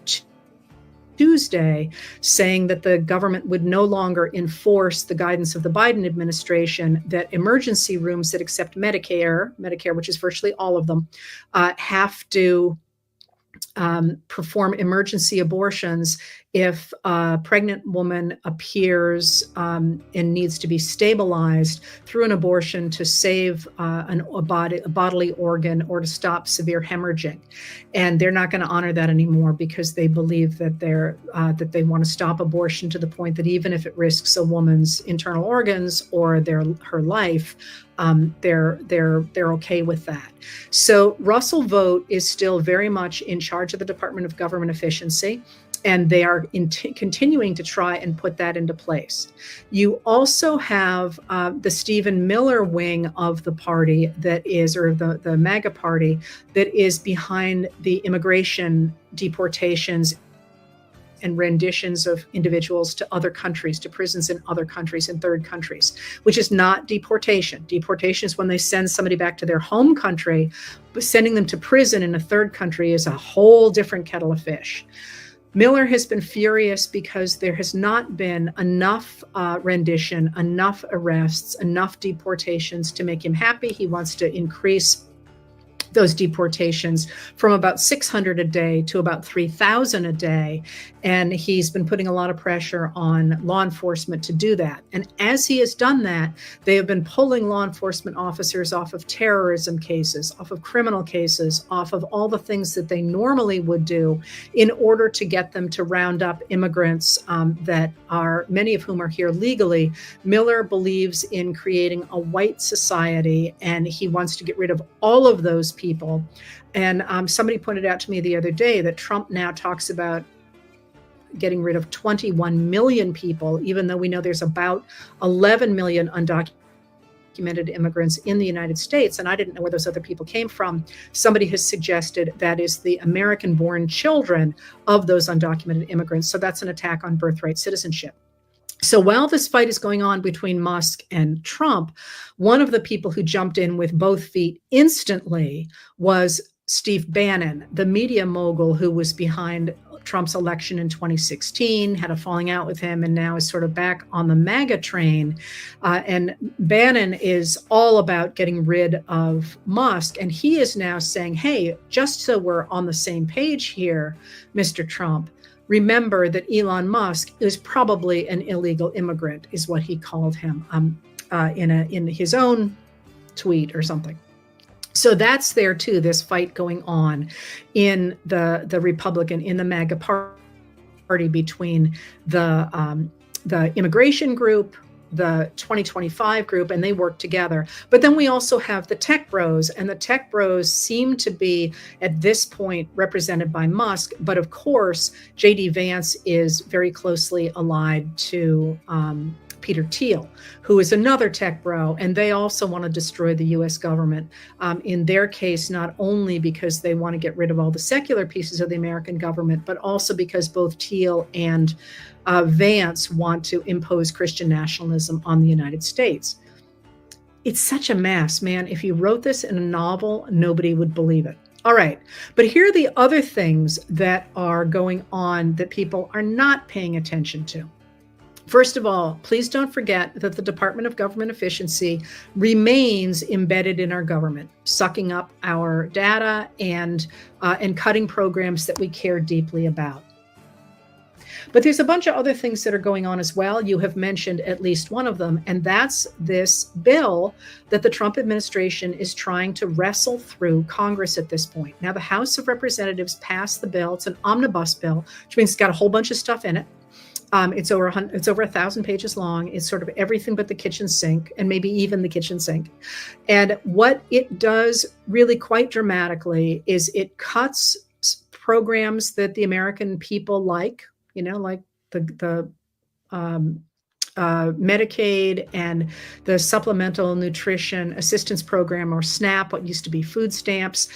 Tuesday, saying that the government would no longer enforce the guidance of the Biden administration, that emergency rooms that accept Medicare, which is virtually all of them, have to perform emergency abortions if a pregnant woman appears and needs to be stabilized through an abortion to save a bodily organ or to stop severe hemorrhaging. And they're not going to honor that anymore because they believe that that they want to stop abortion to the point that even if it risks a woman's internal organs or her life, they're okay with that. So Russell Vogt is still very much in charge of the Department of Government Efficiency, and they are continuing to try and put that into place. You also have the Stephen Miller wing of the party that is, or the MAGA party, that is behind the immigration deportations and renditions of individuals to other countries, to prisons in other countries, in third countries, which is not deportation. Deportation is when they send somebody back to their home country, but sending them to prison in a third country is a whole different kettle of fish. Miller has been furious because there has not been enough rendition, enough arrests, enough deportations to make him happy. He wants to increase those deportations from about 600 a day to about 3,000 a day. And he's been putting a lot of pressure on law enforcement to do that. And as he has done that, they have been pulling law enforcement officers off of terrorism cases, off of criminal cases, off of all the things that they normally would do in order to get them to round up immigrants that are, many of whom are here legally. Miller believes in creating a white society, and he wants to get rid of all of those people. And somebody pointed out to me the other day that Trump now talks about getting rid of 21 million people, even though we know there's about 11 million undocumented immigrants in the United States. And I didn't know where those other people came from. Somebody has suggested that is the American-born children of those undocumented immigrants. So that's an attack on birthright citizenship. So while this fight is going on between Musk and Trump, one of the people who jumped in with both feet instantly was Steve Bannon, the media mogul who was behind Trump's election in 2016, had a falling out with him, and now is sort of back on the MAGA train. And Bannon is all about getting rid of Musk. And he is now saying, hey, just so we're on the same page here, Mr. Trump, remember that Elon Musk is probably an illegal immigrant, is what he called him in his own tweet or something. So that's there too, this fight going on in the Republican, in the MAGA party between the immigration group, the 2025 group, and they work together. But then we also have the tech bros, and the tech bros seem to be at this point represented by Musk. But of course, J.D. Vance is very closely allied to Peter Thiel, who is another tech bro, and they also want to destroy the U.S. government. In their case, not only because they want to get rid of all the secular pieces of the American government, but also because both Thiel and Vance want to impose Christian nationalism on the United States. It's such a mess, man. If you wrote this in a novel, nobody would believe it. All right, but here are the other things that are going on that people are not paying attention to. First of all, please don't forget that the Department of Government Efficiency remains embedded in our government, sucking up our data and cutting programs that we care deeply about. But there's a bunch of other things that are going on as well. You have mentioned at least one of them, and that's this bill that the Trump administration is trying to wrestle through Congress at this point. Now, the House of Representatives passed the bill. It's an omnibus bill, which means it's got a whole bunch of stuff in it. It's over 1,000 pages long. It's sort of everything but the kitchen sink, and maybe even the kitchen sink. And what it does really quite dramatically is it cuts programs that the American people like, like the Medicaid and the Supplemental Nutrition Assistance Program, or SNAP, what used to be food stamps.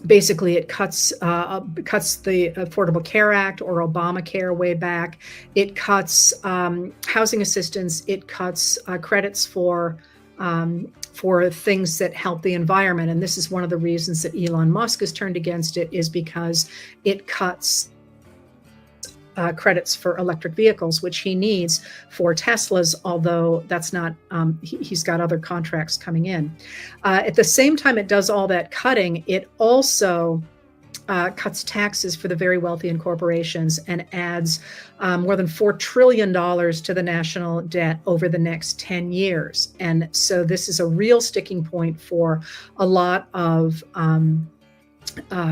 basically, it cuts the Affordable Care Act or Obamacare way back. It cuts housing assistance. It cuts credits for things that help the environment. And this is one of the reasons that Elon Musk has turned against it, is because it cuts credits for electric vehicles, which he needs for Teslas, although that's not, he's got other contracts coming in. At the same time it does all that cutting, it also cuts taxes for the very wealthy and corporations and adds more than $4 trillion to the national debt over the next 10 years. And so this is a real sticking point for a lot of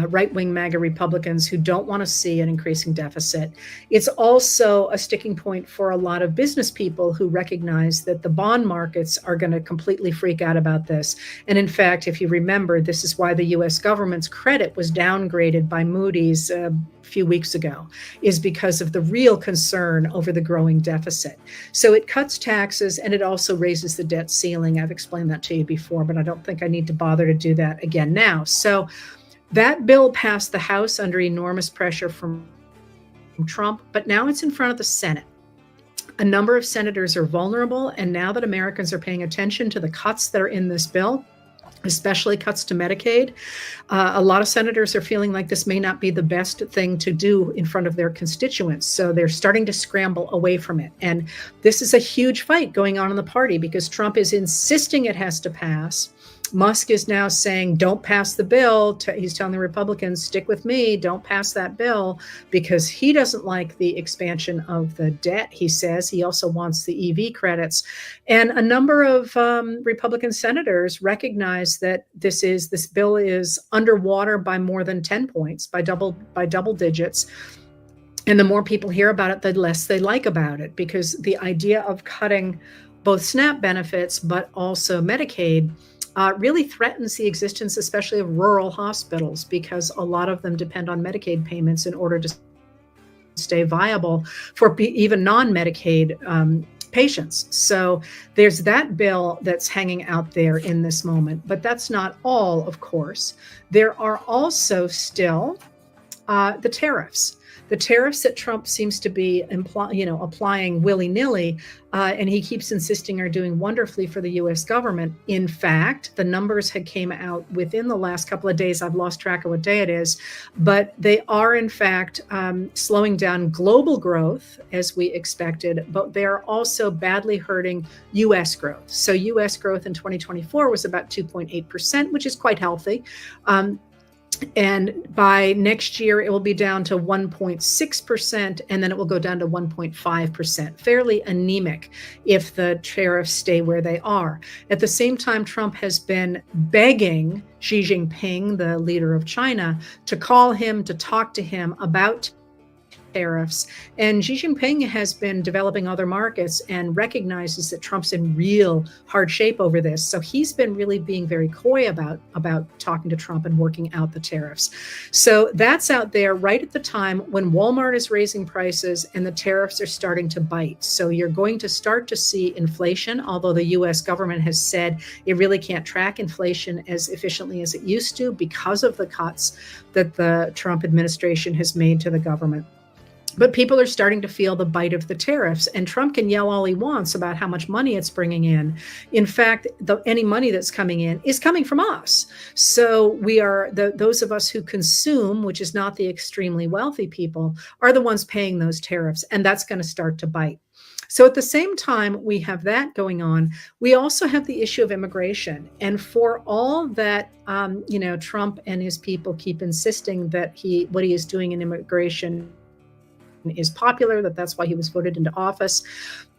right-wing MAGA Republicans who don't want to see an increasing deficit. It's also a sticking point for a lot of business people who recognize that the bond markets are going to completely freak out about this. And in fact, if you remember, this is why the U.S. government's credit was downgraded by Moody's a few weeks ago, is because of the real concern over the growing deficit. So it cuts taxes and it also raises the debt ceiling. I've explained that to you before, but I don't think I need to bother to do that again now. So that bill passed the House under enormous pressure from Trump, but now it's in front of the Senate. A number of senators are vulnerable, and now that Americans are paying attention to the cuts that are in this bill, especially cuts to Medicaid, a lot of senators are feeling like this may not be the best thing to do in front of their constituents. So they're starting to scramble away from it. And this is a huge fight going on in the party because Trump is insisting it has to pass. Musk is now saying, don't pass the bill. He's telling the Republicans, stick with me, don't pass that bill, because he doesn't like the expansion of the debt, he says. He also wants the EV credits. And a number of Republican senators recognize that this bill is underwater by more than 10 points, by double digits. And the more people hear about it, the less they like about it, because the idea of cutting both SNAP benefits, but also Medicaid, really threatens the existence, especially of rural hospitals, because a lot of them depend on Medicaid payments in order to stay viable for even non-Medicaid patients. So there's that bill that's hanging out there in this moment. But that's not all, of course. There are also still the tariffs. The tariffs that Trump seems to be applying willy-nilly, and he keeps insisting are doing wonderfully for the U.S. government. In fact, the numbers had came out within the last couple of days. I've lost track of what day it is, but they are in fact slowing down global growth as we expected, but they're also badly hurting U.S. growth. So U.S. growth in 2024 was about 2.8%, which is quite healthy. And by next year, it will be down to 1.6%, and then it will go down to 1.5%, fairly anemic if the tariffs stay where they are. At the same time, Trump has been begging Xi Jinping, the leader of China, to call him, to talk to him about tariffs. And Xi Jinping has been developing other markets and recognizes that Trump's in real hard shape over this. So he's been really being very coy about talking to Trump and working out the tariffs. So that's out there right at the time when Walmart is raising prices and the tariffs are starting to bite. So you're going to start to see inflation, although the US government has said it really can't track inflation as efficiently as it used to because of the cuts that the Trump administration has made to the government. But people are starting to feel the bite of the tariffs, and Trump can yell all he wants about how much money it's bringing in. In fact, any money that's coming in is coming from us. So we are those of us who consume, which is not the extremely wealthy people, are the ones paying those tariffs, and that's going to start to bite. So at the same time we have that going on, we also have the issue of immigration. And for all that, Trump and his people keep insisting that what he is doing in immigration is popular, that's why he was voted into office.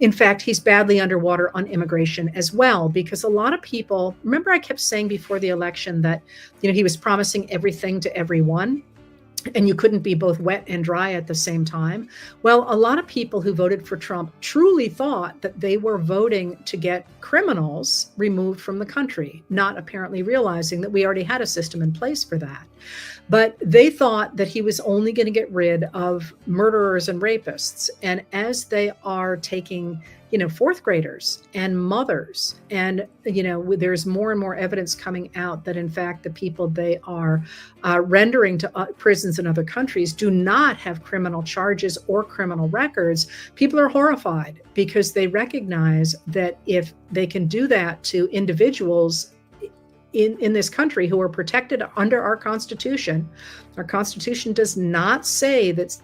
In fact, he's badly underwater on immigration as well, because a lot of people, remember I kept saying before the election that, he was promising everything to everyone, and you couldn't be both wet and dry at the same time. Well, a lot of people who voted for Trump truly thought that they were voting to get criminals removed from the country, not apparently realizing that we already had a system in place for that. But they thought that he was only going to get rid of murderers and rapists. And as they are taking fourth graders and mothers. And, there's more and more evidence coming out that, in fact, the people they are rendering to prisons in other countries do not have criminal charges or criminal records. People are horrified because they recognize that if they can do that to individuals in this country who are protected under our Constitution does not say that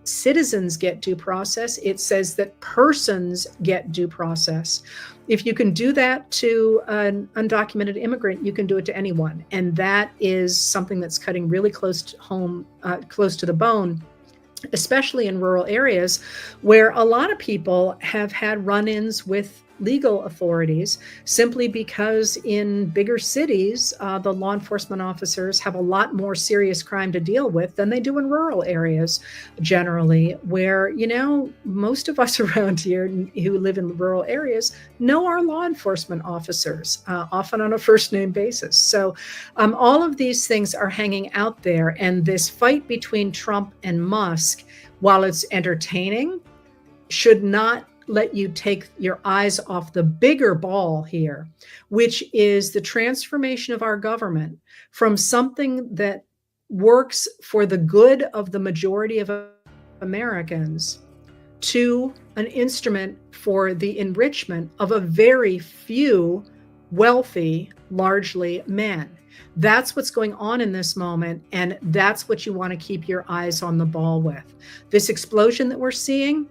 citizens get due process. It says that persons get due process. If you can do that to an undocumented immigrant, you can do it to anyone. And that is something that's cutting really close to home, close to the bone, especially in rural areas where a lot of people have had run-ins with legal authorities simply because in bigger cities, the law enforcement officers have a lot more serious crime to deal with than they do in rural areas generally, where, most of us around here who live in rural areas know our law enforcement officers, often on a first name basis. So all of these things are hanging out there. And this fight between Trump and Musk, while it's entertaining, should not let you take your eyes off the bigger ball here, which is the transformation of our government from something that works for the good of the majority of Americans to an instrument for the enrichment of a very few wealthy, largely men. That's what's going on in this moment, and that's what you want to keep your eyes on the ball with. This explosion that we're seeing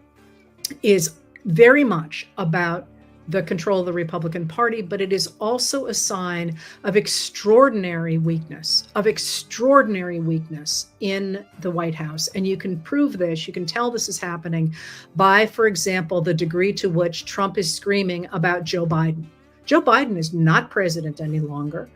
is very much about the control of the Republican Party, but it is also a sign of extraordinary weakness in the White House. And you can prove this, you can tell this is happening by, for example, the degree to which Trump is screaming about Joe Biden. Joe Biden is not president any longer.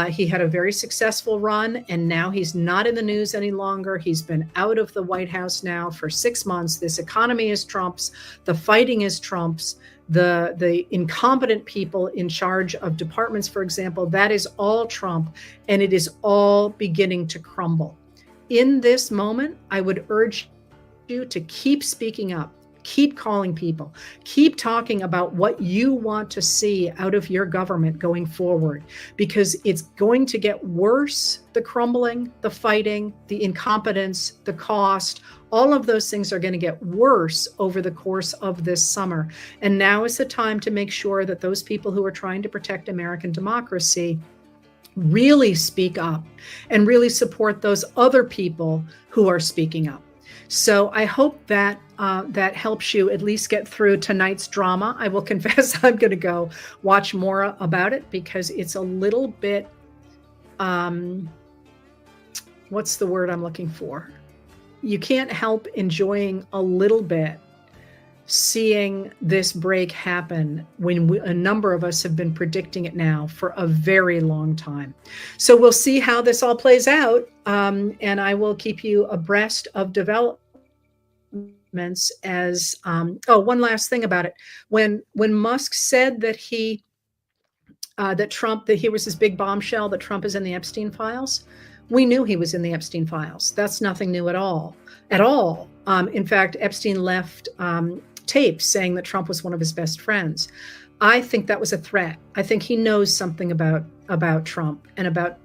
He had a very successful run, and now he's not in the news any longer. He's been out of the White House now for 6 months. This economy is Trump's. The fighting is Trump's. The incompetent people in charge of departments, for example, that is all Trump, and it is all beginning to crumble. In this moment, I would urge you to keep speaking up. Keep calling people, keep talking about what you want to see out of your government going forward, because it's going to get worse. The crumbling, the fighting, the incompetence, the cost, all of those things are going to get worse over the course of this summer. And now is the time to make sure that those people who are trying to protect American democracy really speak up and really support those other people who are speaking up. So I hope that that helps you at least get through tonight's drama. I will confess I'm going to go watch more about it because it's a little bit, what's the word I'm looking for? You can't help enjoying a little bit seeing this break happen when a number of us have been predicting it now for a very long time. So we'll see how this all plays out, and I will keep you abreast of developments as one last thing about it. When Musk said that he was this big bombshell that Trump is in the Epstein files, we knew he was in the Epstein files. That's nothing new at all. In fact, Epstein left tapes saying that Trump was one of his best friends. I think that was a threat. I think he knows something about Trump and about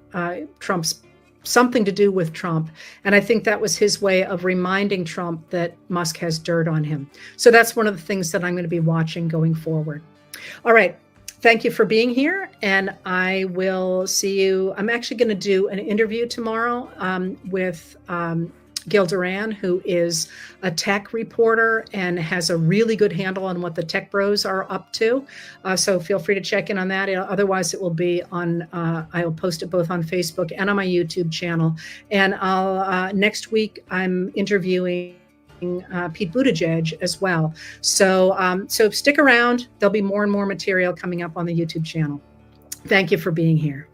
Trump's something to do with Trump. And I think that was his way of reminding Trump that Musk has dirt on him. So that's one of the things that I'm going to be watching going forward. All right. Thank you for being here. And I will see you. I'm actually going to do an interview tomorrow with Gil Duran, who is a tech reporter and has a really good handle on what the tech bros are up to. So feel free to check in on that. Otherwise, it will be on, I'll post it both on Facebook and on my YouTube channel. And next week, I'm interviewing Pete Buttigieg as well. So stick around. There'll be more and more material coming up on the YouTube channel. Thank you for being here.